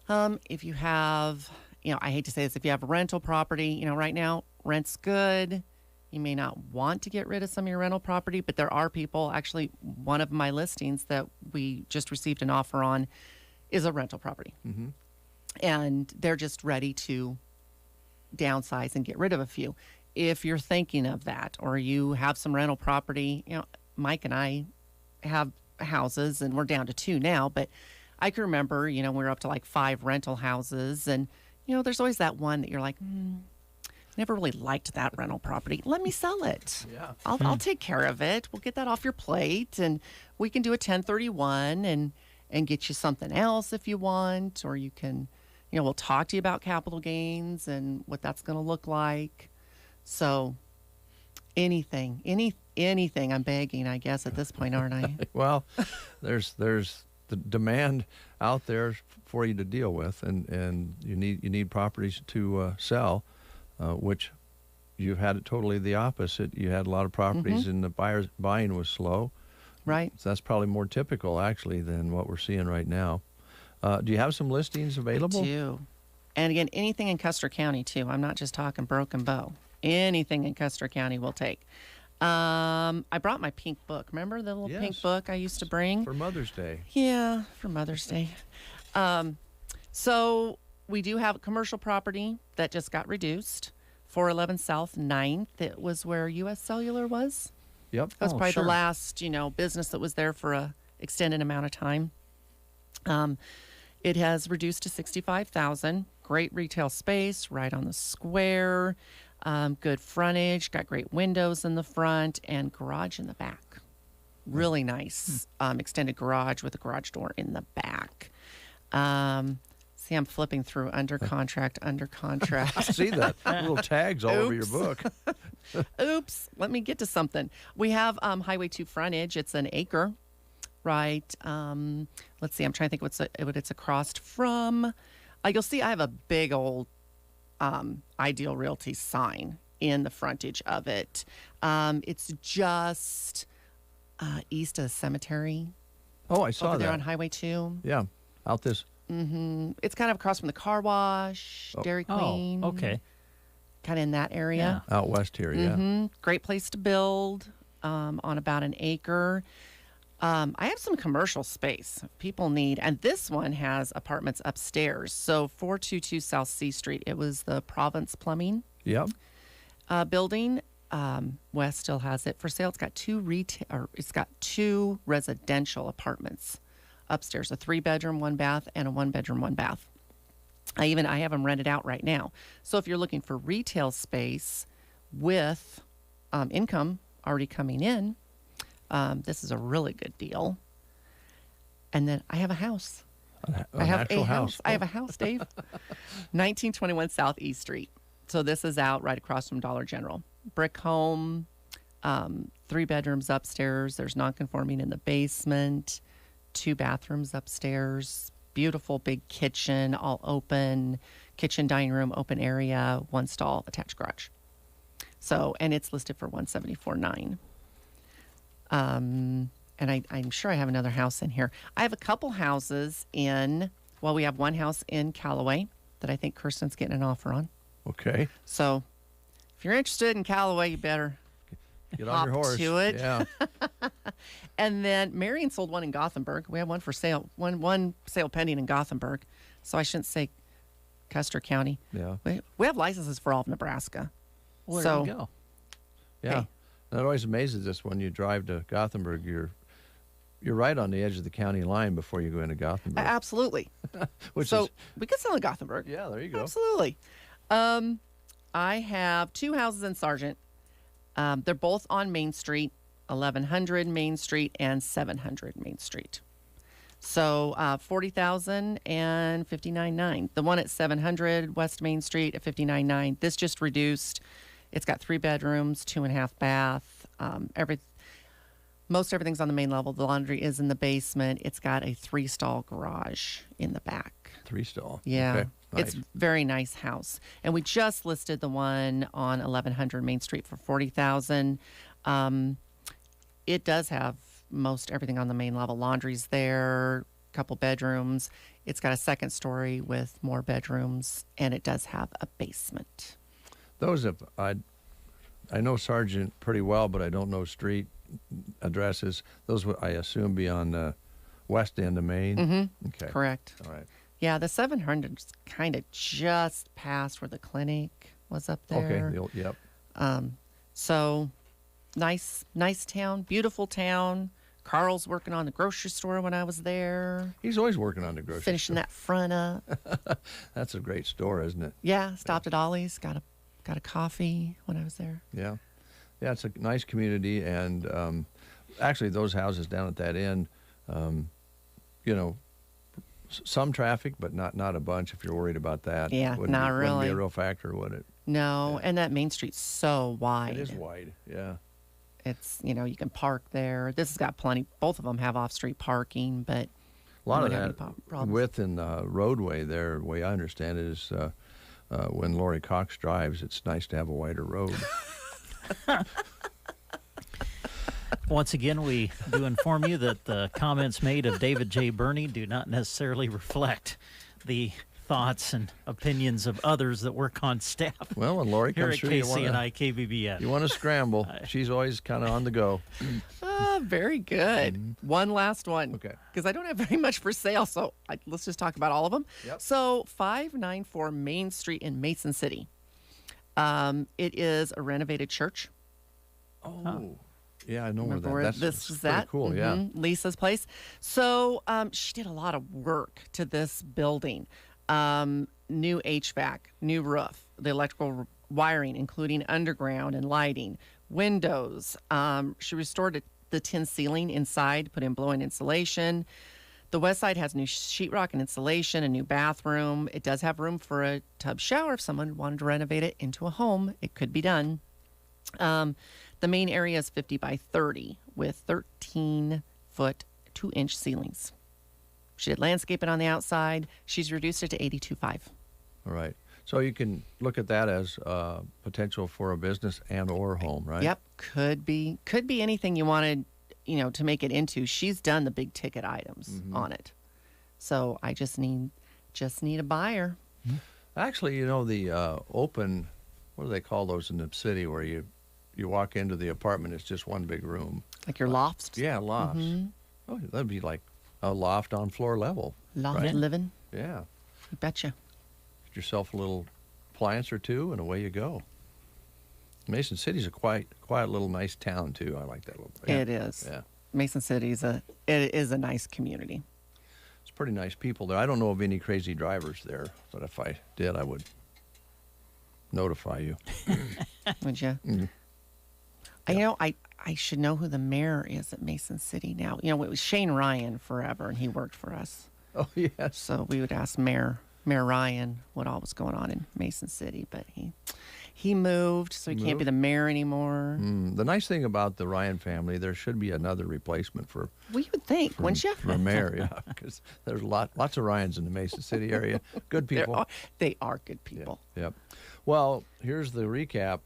Speaker 27: If you have, you know, I hate to say this, if you have rental property, you know, right now rent's good. You may not want to get rid of some of your rental property, but there are people, actually one of my listings that we just received an offer on is a rental property. And they're just ready to downsize and get rid of a few. If you're thinking of that, or you have some rental property, you know, Mike and I have houses and we're down to 2 now, but I can remember, you know, we were up to like 5 rental houses, and, you know, there's always that one that you're like, never really liked that rental property. Let me sell it.
Speaker 1: Yeah.
Speaker 27: I'll take care of it. We'll get that off your plate, and we can do a 1031 and get you something else if you want, or you can, you know, we'll talk to you about capital gains and what that's going to look like. So anything I'm begging, I guess, at this point, aren't I?
Speaker 1: Well, there's the demand out there for you to deal with, and you need properties to sell, which you've had it totally the opposite. You had a lot of properties and the buying was slow.
Speaker 27: Right.
Speaker 1: So that's probably more typical, actually, than what we're seeing right now. Do you have some listings available?
Speaker 27: I do. And again, anything in Custer County, too. I'm not just talking Broken Bow. Anything in Custer County we'll take. I brought my pink book. Remember the little pink book I used to bring?
Speaker 1: For Mother's Day.
Speaker 27: Yeah, for Mother's Day. So we do have a commercial property that just got reduced. 411 South 9th. It was where U.S. Cellular was.
Speaker 1: Yep.
Speaker 27: That was probably the last, you know, business that was there for a extended amount of time. It has reduced to $65,000. Great retail space right on the square. Good frontage. Got great windows in the front and garage in the back. Really nice extended garage with a garage door in the back. See, I'm flipping through under contract.
Speaker 1: I see that. Little tags all over your book.
Speaker 27: Oops. Let me get to something. We have Highway 2 frontage. It's an acre, right? Let's see. I'm trying to think what it's across from. You'll see I have a big old Ideal Realty sign in the frontage of it. It's just east of the cemetery.
Speaker 1: Oh, I saw
Speaker 27: over
Speaker 1: that.
Speaker 27: there on Highway 2.
Speaker 1: Yeah, out this.
Speaker 27: It's kind of across from the car wash, Dairy Queen.
Speaker 2: Oh, okay.
Speaker 27: Kind of in that area.
Speaker 1: Out west here, yeah.
Speaker 27: Great place to build on about an acre. I have some commercial space people need, and this one has apartments upstairs. So 422 South C Street, it was the Province Plumbing building. West still has it for sale. It's got two residential apartments upstairs, a 3-bedroom, 1-bath, and a 1-bedroom, 1-bath. I have them rented out right now. So if you're looking for retail space with income already coming in, this is a really good deal. And then I have a house. I have a house. I have a house, Dave. 1921 South East Street. So this is out right across from Dollar General. Brick home, 3 bedrooms upstairs. There's non-conforming in the basement, 2 bathrooms upstairs, beautiful big kitchen, all open, kitchen, dining room, open area, 1 stall, attached garage. So, and it's listed for $174,900. And I'm sure I have another house in here. I have a couple houses we have one house in Callaway that I think Kirsten's getting an offer on.
Speaker 1: Okay.
Speaker 27: So if you're interested in Callaway, you better
Speaker 1: get on your horse.
Speaker 27: To it.
Speaker 1: Yeah.
Speaker 27: And then Marion sold one in Gothenburg. We have one for sale, one sale pending in Gothenburg. So I shouldn't say Custer County.
Speaker 1: Yeah.
Speaker 27: We have licenses for all of Nebraska.
Speaker 2: Well,
Speaker 27: so,
Speaker 2: there you go.
Speaker 1: Yeah.
Speaker 27: Hey.
Speaker 1: That always amazes us when you drive to Gothenburg. You're right on the edge of the county line before you go into Gothenburg.
Speaker 27: Absolutely. We could sell in Gothenburg.
Speaker 1: Yeah, there you go.
Speaker 27: Absolutely. I have 2 houses in Sargent. They're both on Main Street, 1100 Main Street and 700 Main Street. So $40,000 and $59,900. The one at 700 West Main Street at $59,900. This just reduced. It's got 3 bedrooms, 2.5 bath. Most everything's on the main level. The laundry is in the basement. It's got a 3-stall garage in the back.
Speaker 1: 3-stall.
Speaker 27: Yeah.
Speaker 1: Okay. Nice.
Speaker 27: It's a very nice house. And we just listed the one on 1100 Main Street for $40,000. It does have most everything on the main level. Laundry's there, couple bedrooms. It's got a 2nd story with more bedrooms, and it does have a basement.
Speaker 1: I know Sargent pretty well, but I don't know street addresses. Those would, I assume, be on the west end of Maine.
Speaker 27: Mm-hmm.
Speaker 1: Okay.
Speaker 27: Correct.
Speaker 1: All right.
Speaker 27: Yeah, the 700's kind of just past where the clinic was up there.
Speaker 1: Okay. Yep.
Speaker 27: So nice town, beautiful town. Carl's working on the grocery store when I was there.
Speaker 1: He's always working on the grocery store.
Speaker 27: Finishing that front up.
Speaker 1: That's a great store, isn't it?
Speaker 27: Yeah, stopped at Ollie's, got a coffee when I was there.
Speaker 1: Yeah. Yeah, it's a nice community, and actually those houses down at that end, some traffic, but not a bunch if you're worried about that.
Speaker 27: Yeah,
Speaker 1: wouldn't
Speaker 27: not
Speaker 1: Wouldn't
Speaker 27: really.
Speaker 1: be a real factor, would it?
Speaker 27: No, and that Main Street's so wide.
Speaker 1: It is wide, yeah.
Speaker 27: It's, you can park there. This has got plenty. Both of them have off-street parking, but
Speaker 1: a lot of
Speaker 27: you wouldn't
Speaker 1: that
Speaker 27: have any problems.
Speaker 1: width in the roadway there, the way I understand it, is when Lori Cox drives, it's nice to have a wider road.
Speaker 2: Once again, we do inform you that the comments made of David J. Burney do not necessarily reflect the thoughts and opinions of others that work on staff.
Speaker 1: Well, when Lori
Speaker 2: here
Speaker 1: comes
Speaker 2: at
Speaker 1: through,
Speaker 2: KCNI KBBN.
Speaker 1: You want to scramble. She's always kind of on the go.
Speaker 27: Very good. One last one.
Speaker 1: Okay.
Speaker 27: Because I don't have very much for sale, so let's just talk about all of them.
Speaker 1: Yep.
Speaker 27: So 594 Main Street in Mason City. It is a renovated church.
Speaker 1: Oh. Yeah, I know
Speaker 27: Remember
Speaker 1: where that.
Speaker 27: this is
Speaker 1: pretty
Speaker 27: that?
Speaker 1: cool. Yeah.
Speaker 27: Lisa's place. So she did a lot of work to this building. New HVAC, new roof, the electrical wiring, including underground and lighting, windows. She restored the tin ceiling inside, put in blow-in insulation. The west side has new sheetrock and insulation, a new bathroom. It does have room for a tub shower if someone wanted to renovate it into a home. It could be done. The main area is 50 by 30 with 13-foot, 2-inch ceilings. She did landscaping on the outside. She's reduced it to 82.5.
Speaker 1: All right. So you can look at that as potential for a business and or home, right?
Speaker 27: Yep. Could be anything you wanted. to make it into, she's done the big ticket items on it. So I just need a buyer.
Speaker 1: Actually, the open, what do they call those in the city where you walk into the apartment, it's just one big room.
Speaker 27: Like your lofts?
Speaker 1: Yeah, lofts. Oh, that'd be like a loft on floor level.
Speaker 27: Loft living?
Speaker 1: Yeah.
Speaker 27: You betcha.
Speaker 1: Get yourself a little appliance or two, and away you go. Mason City's a quiet little nice town, too. I like that little place.
Speaker 27: It is.
Speaker 1: Yeah.
Speaker 27: Mason City is a nice community.
Speaker 1: It's pretty nice people there. I don't know of any crazy drivers there, but if I did, I would notify you.
Speaker 27: Would you? I should know who the mayor is at Mason City now. It was Shane Ryan forever, and he worked for us.
Speaker 1: Oh, yes.
Speaker 27: So we would ask Mayor Ryan what all was going on in Mason City, but he moved, so he can't be the mayor anymore.
Speaker 1: The nice thing about the Ryan family, there should be another replacement for.
Speaker 27: Well, you would think, wouldn't you?
Speaker 1: For mayor, yeah, because there's lots of Ryans in the Mason City area. Good people.
Speaker 27: They are good people.
Speaker 1: Yep. Well, here's the recap.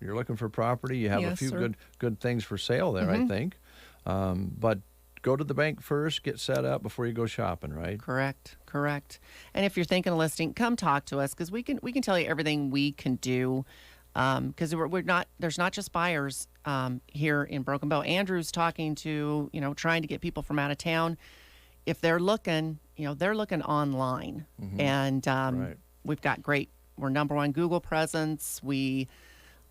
Speaker 1: You're looking for property. You have a few good things for sale there, I think. But go to the bank first, get set up before you go shopping, right?
Speaker 27: Correct. And if you're thinking of listing, come talk to us because we can tell you everything we can do. Because there's not just buyers here in Broken Bow. Andrew's talking to trying to get people from out of town. If they're looking, they're looking online, and we've got we're number one Google presence. We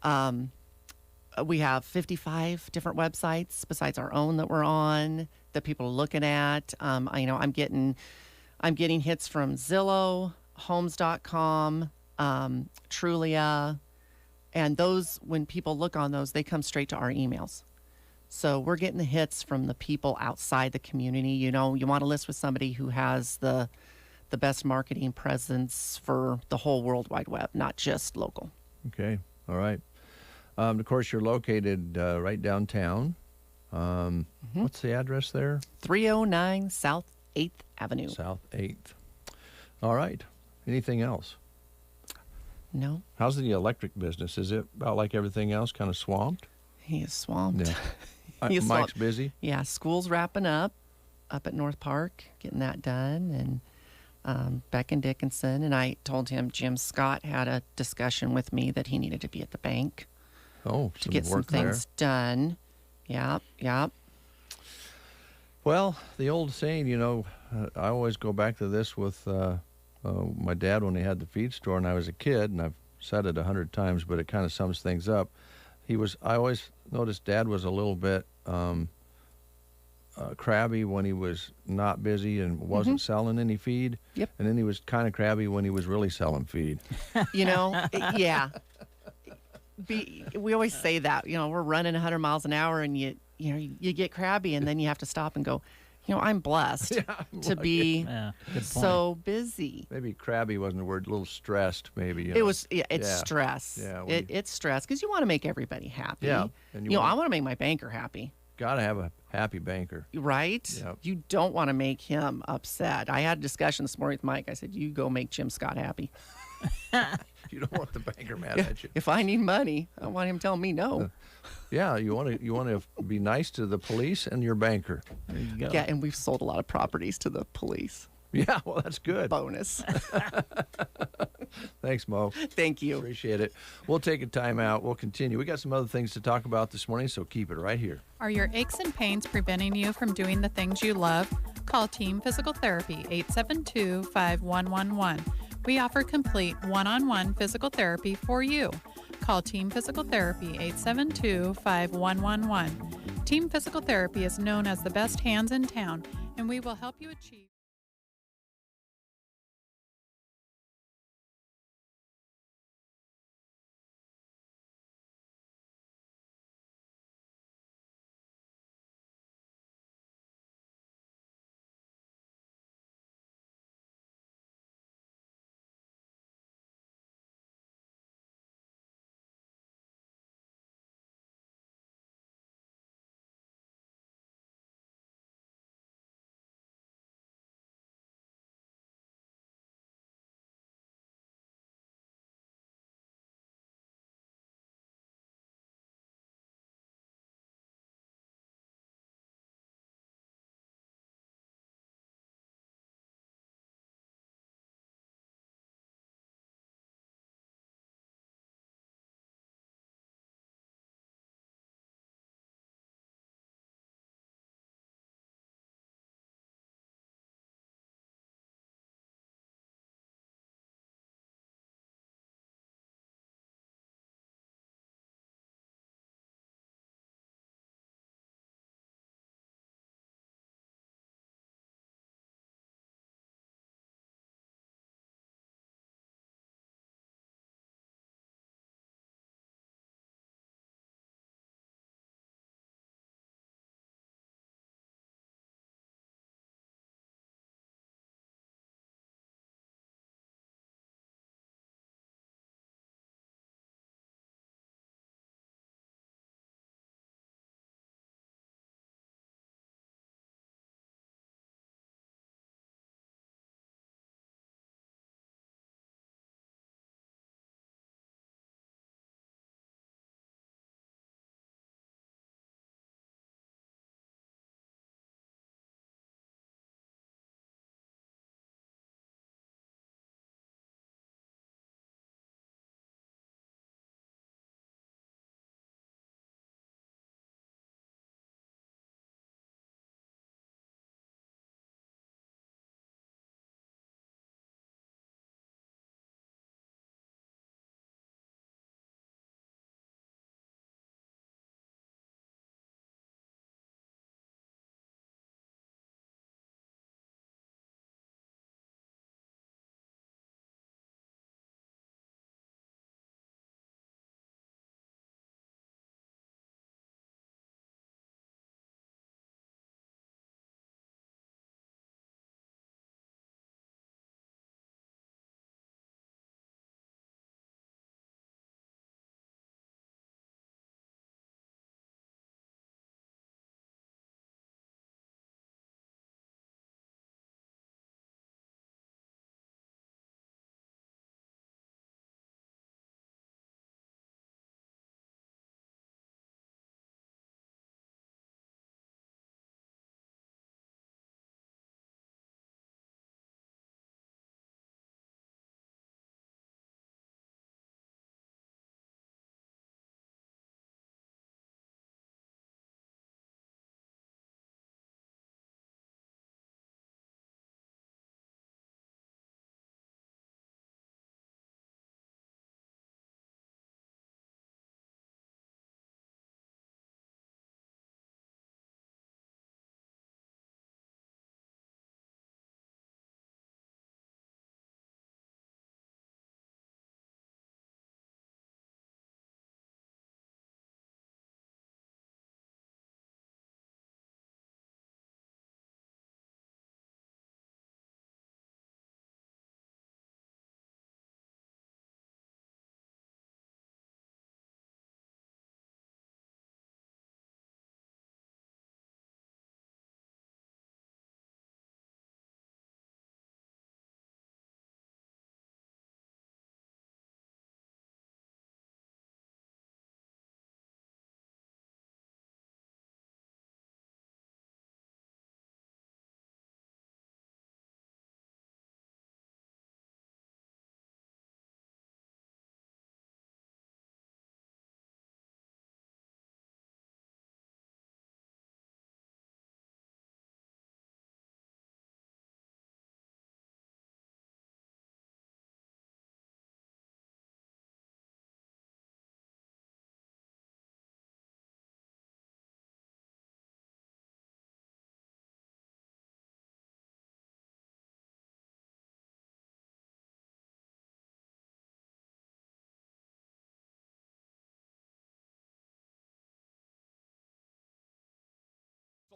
Speaker 27: have 55 different websites besides our own that we're on that people are looking at. I'm getting hits from Zillow, Homes.com, Trulia, and those, when people look on those, they come straight to our emails. So we're getting the hits from the people outside the community. You want to list with somebody who has the best marketing presence for the whole World Wide Web, not just local.
Speaker 1: Okay. All right. Of course, you're located right downtown. What's the address there?
Speaker 27: 309 South 8th Avenue.
Speaker 1: South 8th. All right. Anything else?
Speaker 27: No.
Speaker 1: How's the electric business? Is it about like everything else, kind of swamped?
Speaker 27: He is swamped.
Speaker 1: Yeah. Mike's busy?
Speaker 27: Yeah, school's wrapping up at North Park, getting that done, and Beck and Dickinson. And I told him Jim Scott had a discussion with me that he needed to be at the bank.
Speaker 1: Oh,
Speaker 27: to get some things done. Yep.
Speaker 1: Well, the old saying, I always go back to this with my dad when he had the feed store, and I was a kid, and I've said it 100 times, but it kind of sums things up. I always noticed Dad was a little bit crabby when he was not busy and wasn't selling any feed.
Speaker 27: Yep.
Speaker 1: And then he was kind of crabby when he was really selling feed.
Speaker 27: Yeah. We always say that, we're running 100 miles an hour, and you get crabby, and then you have to stop and go, I'm blessed to be so busy.
Speaker 1: Maybe crabby wasn't the word, a little stressed maybe.
Speaker 27: It's stress.
Speaker 1: Yeah,
Speaker 27: it's stress because you want to make everybody happy.
Speaker 1: Yeah.
Speaker 27: And I want to make my banker happy.
Speaker 1: Got to have a happy banker.
Speaker 27: Right?
Speaker 1: Yep.
Speaker 27: You don't want to make him upset. I had a discussion this morning with Mike. I said, you go make Jim Scott happy.
Speaker 1: You don't want the banker mad at you.
Speaker 27: If I need money, I want him telling me no.
Speaker 1: Yeah, you want to be nice to the police and your banker.
Speaker 27: There you go. Yeah, and we've sold a lot of properties to the police.
Speaker 1: Yeah, well, that's good.
Speaker 27: Bonus.
Speaker 1: Thanks, Mo.
Speaker 27: Thank you.
Speaker 1: Appreciate it. We'll take a time out. We'll continue. We got some other things to talk about this morning, so keep it right here.
Speaker 10: Are your aches and pains preventing you from doing the things you love? Call Team Physical Therapy, 872-5111. We offer complete one-on-one physical therapy for you. Call Team Physical Therapy, 872-5111. Team Physical Therapy is known as the best hands in town, and we will help you achieve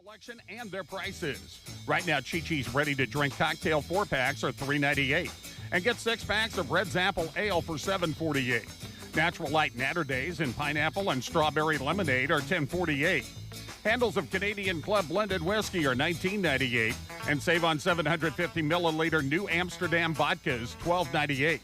Speaker 14: selection and their prices. Right now, Chi-Chi's ready-to-drink cocktail 4-packs are $3.98. And get 6-packs of Red's Apple Ale for $7.48. Natural Light Natter Days in pineapple and strawberry lemonade are $10.48. Handles of Canadian Club blended whiskey are $19.98. And save on 750 milliliter New Amsterdam vodkas, $12.98.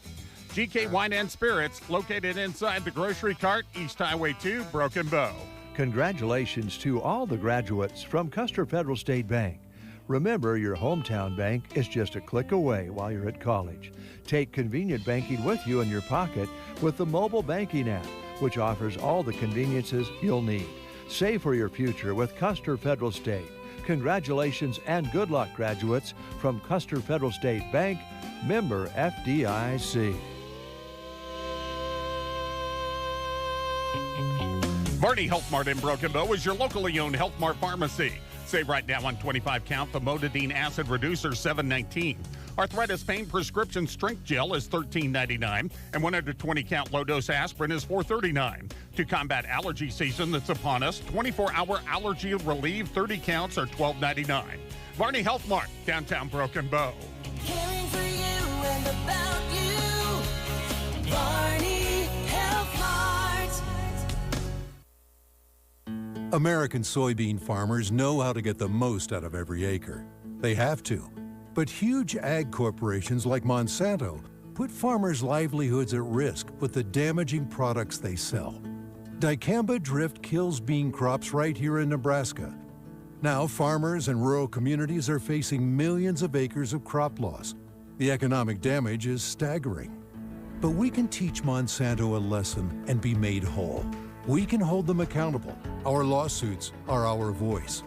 Speaker 14: GK Wine and Spirits, located inside the grocery cart, East Highway 2, Broken Bow.
Speaker 1: Congratulations to all the graduates from Custer Federal State Bank. Remember, your hometown bank is just a click away while you're at college. Take convenient banking with you in your pocket with the mobile banking app, which offers all the conveniences you'll need. Save for your future with Custer Federal State. Congratulations and good luck, graduates, from Custer Federal State Bank, member FDIC.
Speaker 14: Varney Health Mart in Broken Bow is your locally owned Health Mart pharmacy. Save right now on 25 count famotidine acid reducer, $7.19. Arthritis pain prescription strength gel is $13.99, and 120 count low dose aspirin is $4.39. To combat allergy season that's upon us, 24-hour allergy relief 30 counts are $12.99. Varney Health Mart, downtown Broken Bow.
Speaker 15: Caring for you and about you. Varney Health Mart.
Speaker 16: American soybean farmers know how to get the most out of every acre. They have to. But huge ag corporations like Monsanto put farmers' livelihoods at risk with the damaging products they sell. Dicamba drift kills bean crops right here in Nebraska. Now farmers and rural communities are facing millions of acres of crop loss. The economic damage is staggering. But we can teach Monsanto a lesson and be made whole. We can hold them accountable. Our lawsuits are our voice.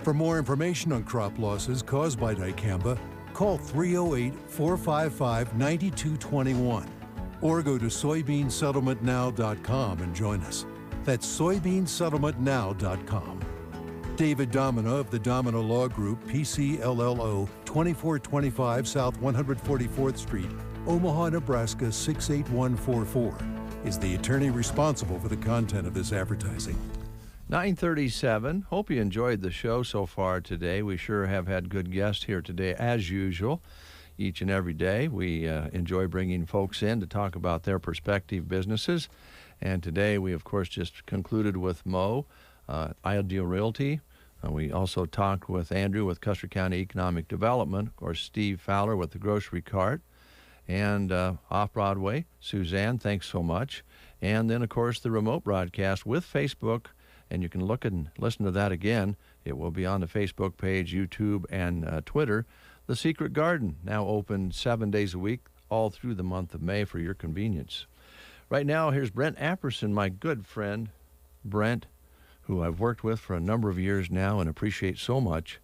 Speaker 16: For more information on crop losses caused by dicamba, call 308-455-9221 or go to soybeansettlementnow.com and join us. That's soybeansettlementnow.com. David Domino of the Domino Law Group, PCLLO, 2425 South 144th Street, Omaha, Nebraska 68144, is the attorney responsible for the content of this advertising.
Speaker 1: 9:37. Hope you enjoyed the show so far today. We sure have had good guests here today, as usual. Each and every day, we enjoy bringing folks in to talk about their prospective businesses. And today, we, of course, just concluded with Mo, Ideal Realty. We also talked with Andrew with Custer County Economic Development. Of course, Steve Fowler with the Grocery Cart. And Off-Broadway, Suzanne, thanks so much. And then, of course, the remote broadcast with Facebook. And you can look and listen to that again. It will be on the Facebook page, YouTube, and Twitter. The Secret Garden, now open 7 days a week, all through the month of May for your convenience. Right now, here's Brent Apperson, my good friend, Brent, who I've worked with for a number of years now and appreciate so much,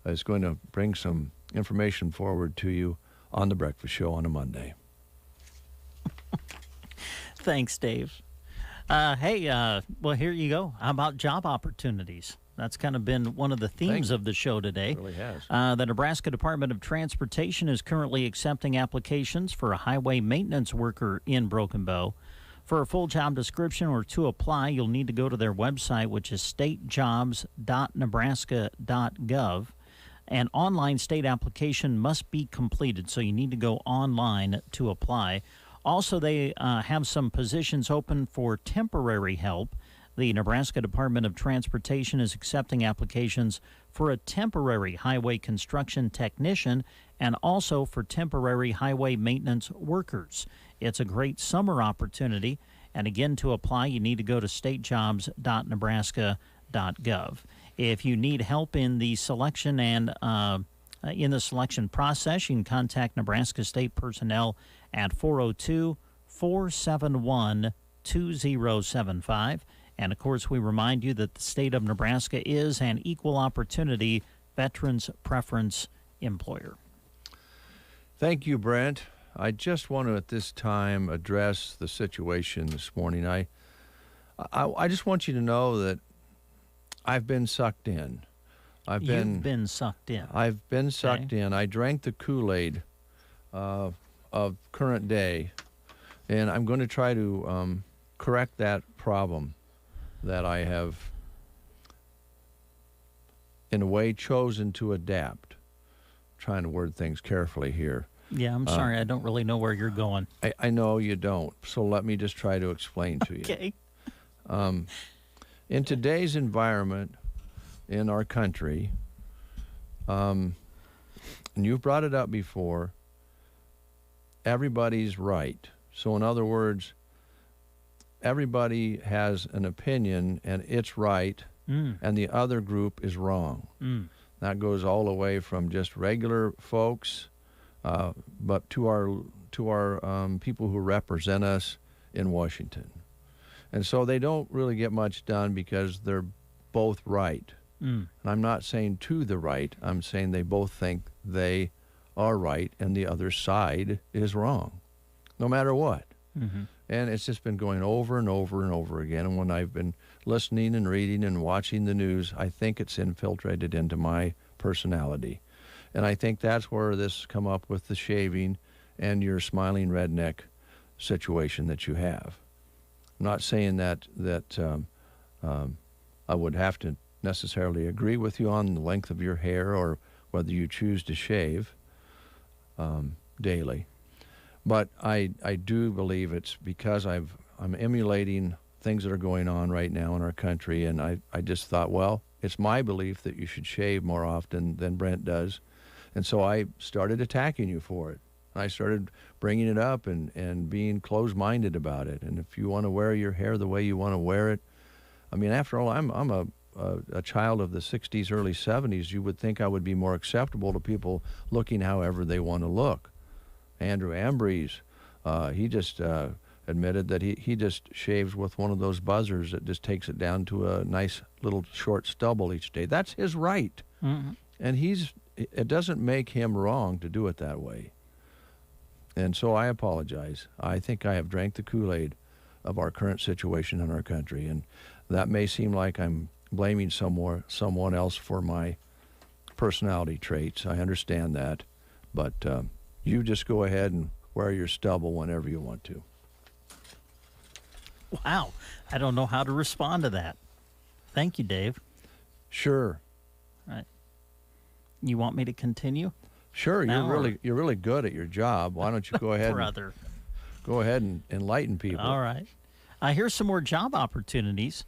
Speaker 1: is going to bring some information forward to you on The Breakfast Show on a Monday.
Speaker 2: Thanks, Dave. Well, here you go. How about job opportunities? That's kind of been one of the themes of the show today.
Speaker 1: It really has.
Speaker 2: The Nebraska Department of Transportation is currently accepting applications for a highway maintenance worker in Broken Bow. For a full job description or to apply, you'll need to go to their website, which is statejobs.nebraska.gov. An online state application must be completed, so you need to go online to apply. Also, they have some positions open for temporary help. The Nebraska Department of Transportation is accepting applications for a temporary highway construction technician and also for temporary highway maintenance workers. It's a great summer opportunity. And again, to apply, you need to go to statejobs.nebraska.gov. If you need help in the selection and in the selection process, you can contact Nebraska State personnel at 402-471-2075. And, of course, we remind you that the state of Nebraska is an equal opportunity veterans preference employer.
Speaker 1: Thank you, Brent. I just want to, at this time, address the situation this morning. I just want you to know that I've been sucked in.
Speaker 2: You've been sucked in.
Speaker 1: I've been sucked in. I drank the Kool-Aid of current day, and I'm going to try to correct that problem that I have in a way, chosen to adapt. Trying to word things carefully here.
Speaker 2: Yeah, I'm sorry. I don't really know where you're going.
Speaker 1: I know you don't, so let me just try to explain to you.
Speaker 2: Okay.
Speaker 1: In today's environment in our country, and you've brought it up before, everybody's right. So in other words, everybody has an opinion and it's right, and the other group is wrong. That goes all the way from just regular folks, but to our people who represent us in Washington. And so they don't really get much done because they're both right. And I'm not saying to the right. I'm saying they both think they are right and the other side is wrong, no matter what. And it's just been going over and over and over again. And when I've been listening and reading and watching the news, I think it's infiltrated into my personality. And I think that's where this come up with the shaving and your smiling redneck situation that you have. I'm not saying that I would have to necessarily agree with you on the length of your hair or whether you choose to shave daily. But I do believe it's because I'm emulating things that are going on right now in our country, and I just thought, well, it's my belief that you should shave more often than Brent does. And so I started attacking you for it. I started bringing it up and being closed-minded about it. And if you want to wear your hair the way you want to wear it, I mean, after all, I'm a child of the 60s, early 70s. You would think I would be more acceptable to people looking however they want to look. Andrew Ambrose, he just admitted that he just shaves with one of those buzzers that just takes it down to a nice little short stubble each day. That's his right. And it doesn't make him wrong to do it that way. And so I apologize. I think I have drank the Kool-Aid of our current situation in our country. And that may seem like I'm blaming someone else for my personality traits. I understand that. But you just go ahead and wear your stubble whenever you want to.
Speaker 2: Wow. I don't know how to respond to that. Thank you, Dave.
Speaker 1: Sure.
Speaker 2: All right. You want me to continue?
Speaker 1: Sure. You're really good at your job. Why don't you go ahead
Speaker 2: Brother.
Speaker 1: Go ahead and enlighten people.
Speaker 2: All right. Here's some more job opportunities.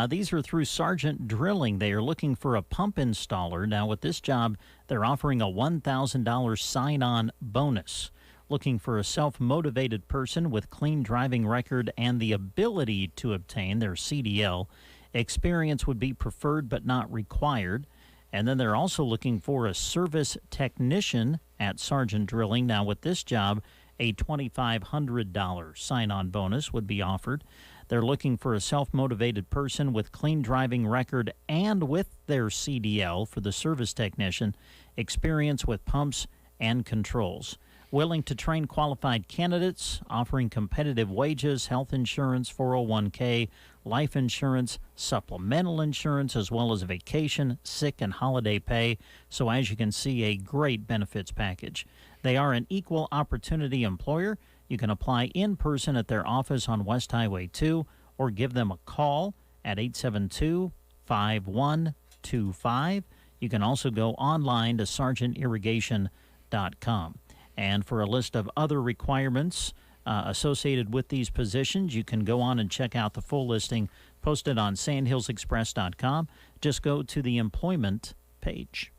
Speaker 2: These are through Sargent Drilling. They are looking for a pump installer. Now, with this job, they're offering a $1,000 sign-on bonus. Looking for a self-motivated person with clean driving record and the ability to obtain their CDL. Experience would be preferred but not required. And then they're also looking for a service technician at Sargent Drilling. Now, with this job, a $2,500 sign-on bonus would be offered. They're looking for a self-motivated person with clean driving record and with their CDL for the service technician, experience with pumps and controls. Willing to train qualified candidates, offering competitive wages, health insurance, 401k, life insurance, supplemental insurance, as well as vacation, sick, and holiday pay. So as you can see, a great benefits package. They are an equal opportunity employer. You can apply in person at their office on West Highway 2 or give them a call at 872-5125. You can also go online to sargentirrigation.com. And for a list of other requirements associated with these positions, you can go on and check out the full listing posted on sandhillsexpress.com. Just go to the employment page.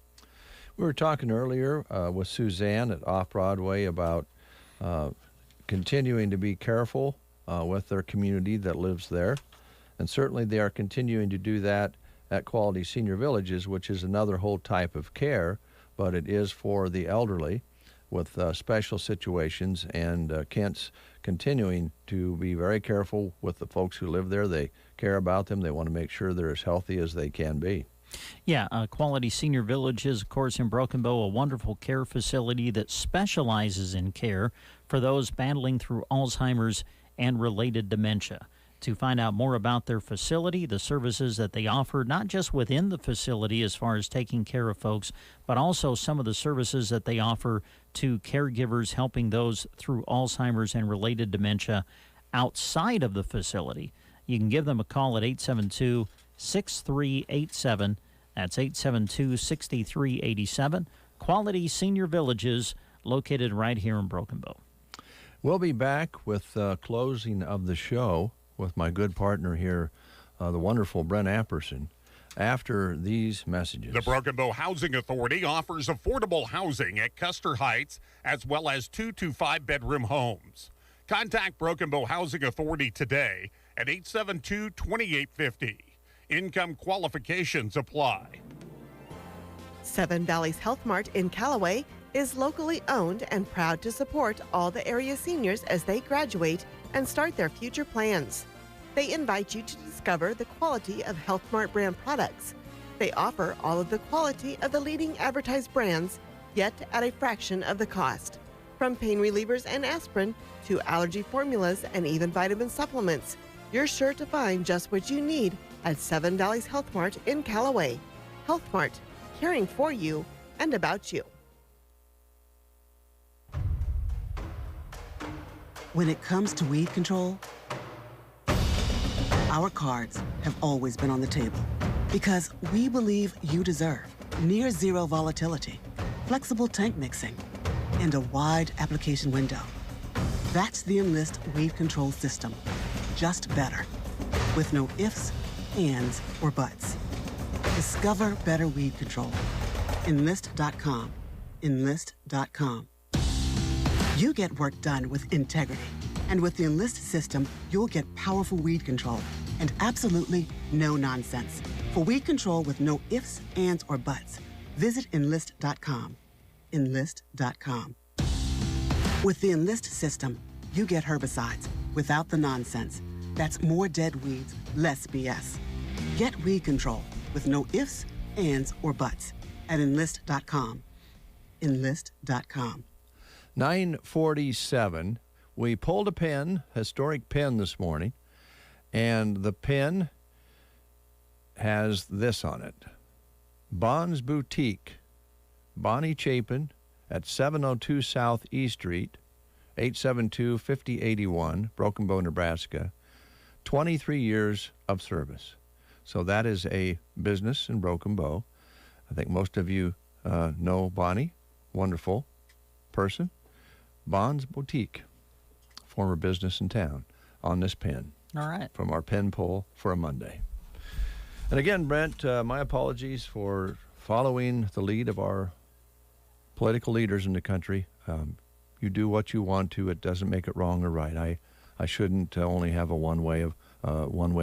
Speaker 1: We were talking earlier with Suzanne at Off-Broadway about continuing to be careful with their community that lives there. And certainly they are continuing to do that at Quality Senior Villages, which is another whole type of care, but it is for the elderly with special situations. And Kent's continuing to be very careful with the folks who live there. They care about them. They want to make sure they're as healthy as they can be.
Speaker 2: Yeah, Quality Senior Villages, of course, in Broken Bow, a wonderful care facility that specializes in care for those battling through Alzheimer's and related dementia. To find out more about their facility, the services that they offer, not just within the facility as far as taking care of folks, but also some of the services that they offer to caregivers helping those through Alzheimer's and related dementia outside of the facility. You can give them a call at 872-6387. That's 872-6387. Quality Senior Villages located right here in Broken Bow.
Speaker 1: We'll be back with closing of the show with my good partner here, the wonderful Brent Apperson, after these messages.
Speaker 14: The Broken Bow Housing Authority offers affordable housing at Custer Heights as well as 2 to 5 bedroom homes. Contact Broken Bow Housing Authority today at 872-2850. Income qualifications apply.
Speaker 3: Seven Valleys Health Mart in Callaway is locally owned and proud to support all the area seniors as they graduate and start their future plans. They invite you to discover the quality of Health Mart brand products. They offer all of the quality of the leading advertised brands, yet at a fraction of the cost. From pain relievers and aspirin to allergy formulas and even vitamin supplements, you're sure to find just what you need at Seven Valleys Health Mart in Callaway. Health Mart, caring for you and about you.
Speaker 17: When it comes to weed control, our cards have always been on the table because we believe you deserve near zero volatility, flexible tank mixing, and a wide application window. That's the Enlist Weed Control System, just better, with no ifs, ands, or buts. Discover better weed control. Enlist.com. Enlist.com. You get work done with integrity. And with the Enlist system, you'll get powerful weed control and absolutely no nonsense. For weed control with no ifs, ands, or buts, visit Enlist.com. Enlist.com. With the Enlist system, you get herbicides without the nonsense. That's more dead weeds, less BS. Get weed control with no ifs, ands, or buts at Enlist.com. Enlist.com.
Speaker 1: 9:47. We pulled a pin, historic pin this morning, and the pin has this on it. Bond's Boutique, Bonnie Chapin at 702 South E Street, 872-5081, Broken Bow, Nebraska. 23 years of service. So that is a business in Broken Bow. I think most of you know Bonnie, wonderful person. Bond's Boutique, former business in town, on this pin.
Speaker 2: All right.
Speaker 1: From our pin pull for a Monday. And again, Brent, my apologies for following the lead of our political leaders in the country. You do what you want to. It doesn't make it wrong or right. I shouldn't only have a one-way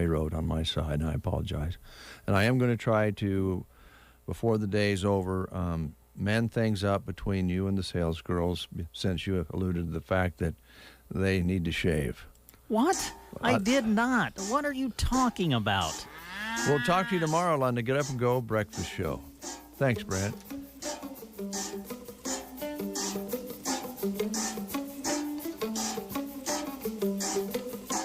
Speaker 1: road on my side, and I apologize. And I am going to try to, before the day's over, mend things up between you and the sales girls, since you alluded to the fact that they need to shave.
Speaker 2: What? I did not. What are you talking about?
Speaker 1: We'll talk to you tomorrow on the Get Up and Go Breakfast Show. Thanks, Brent.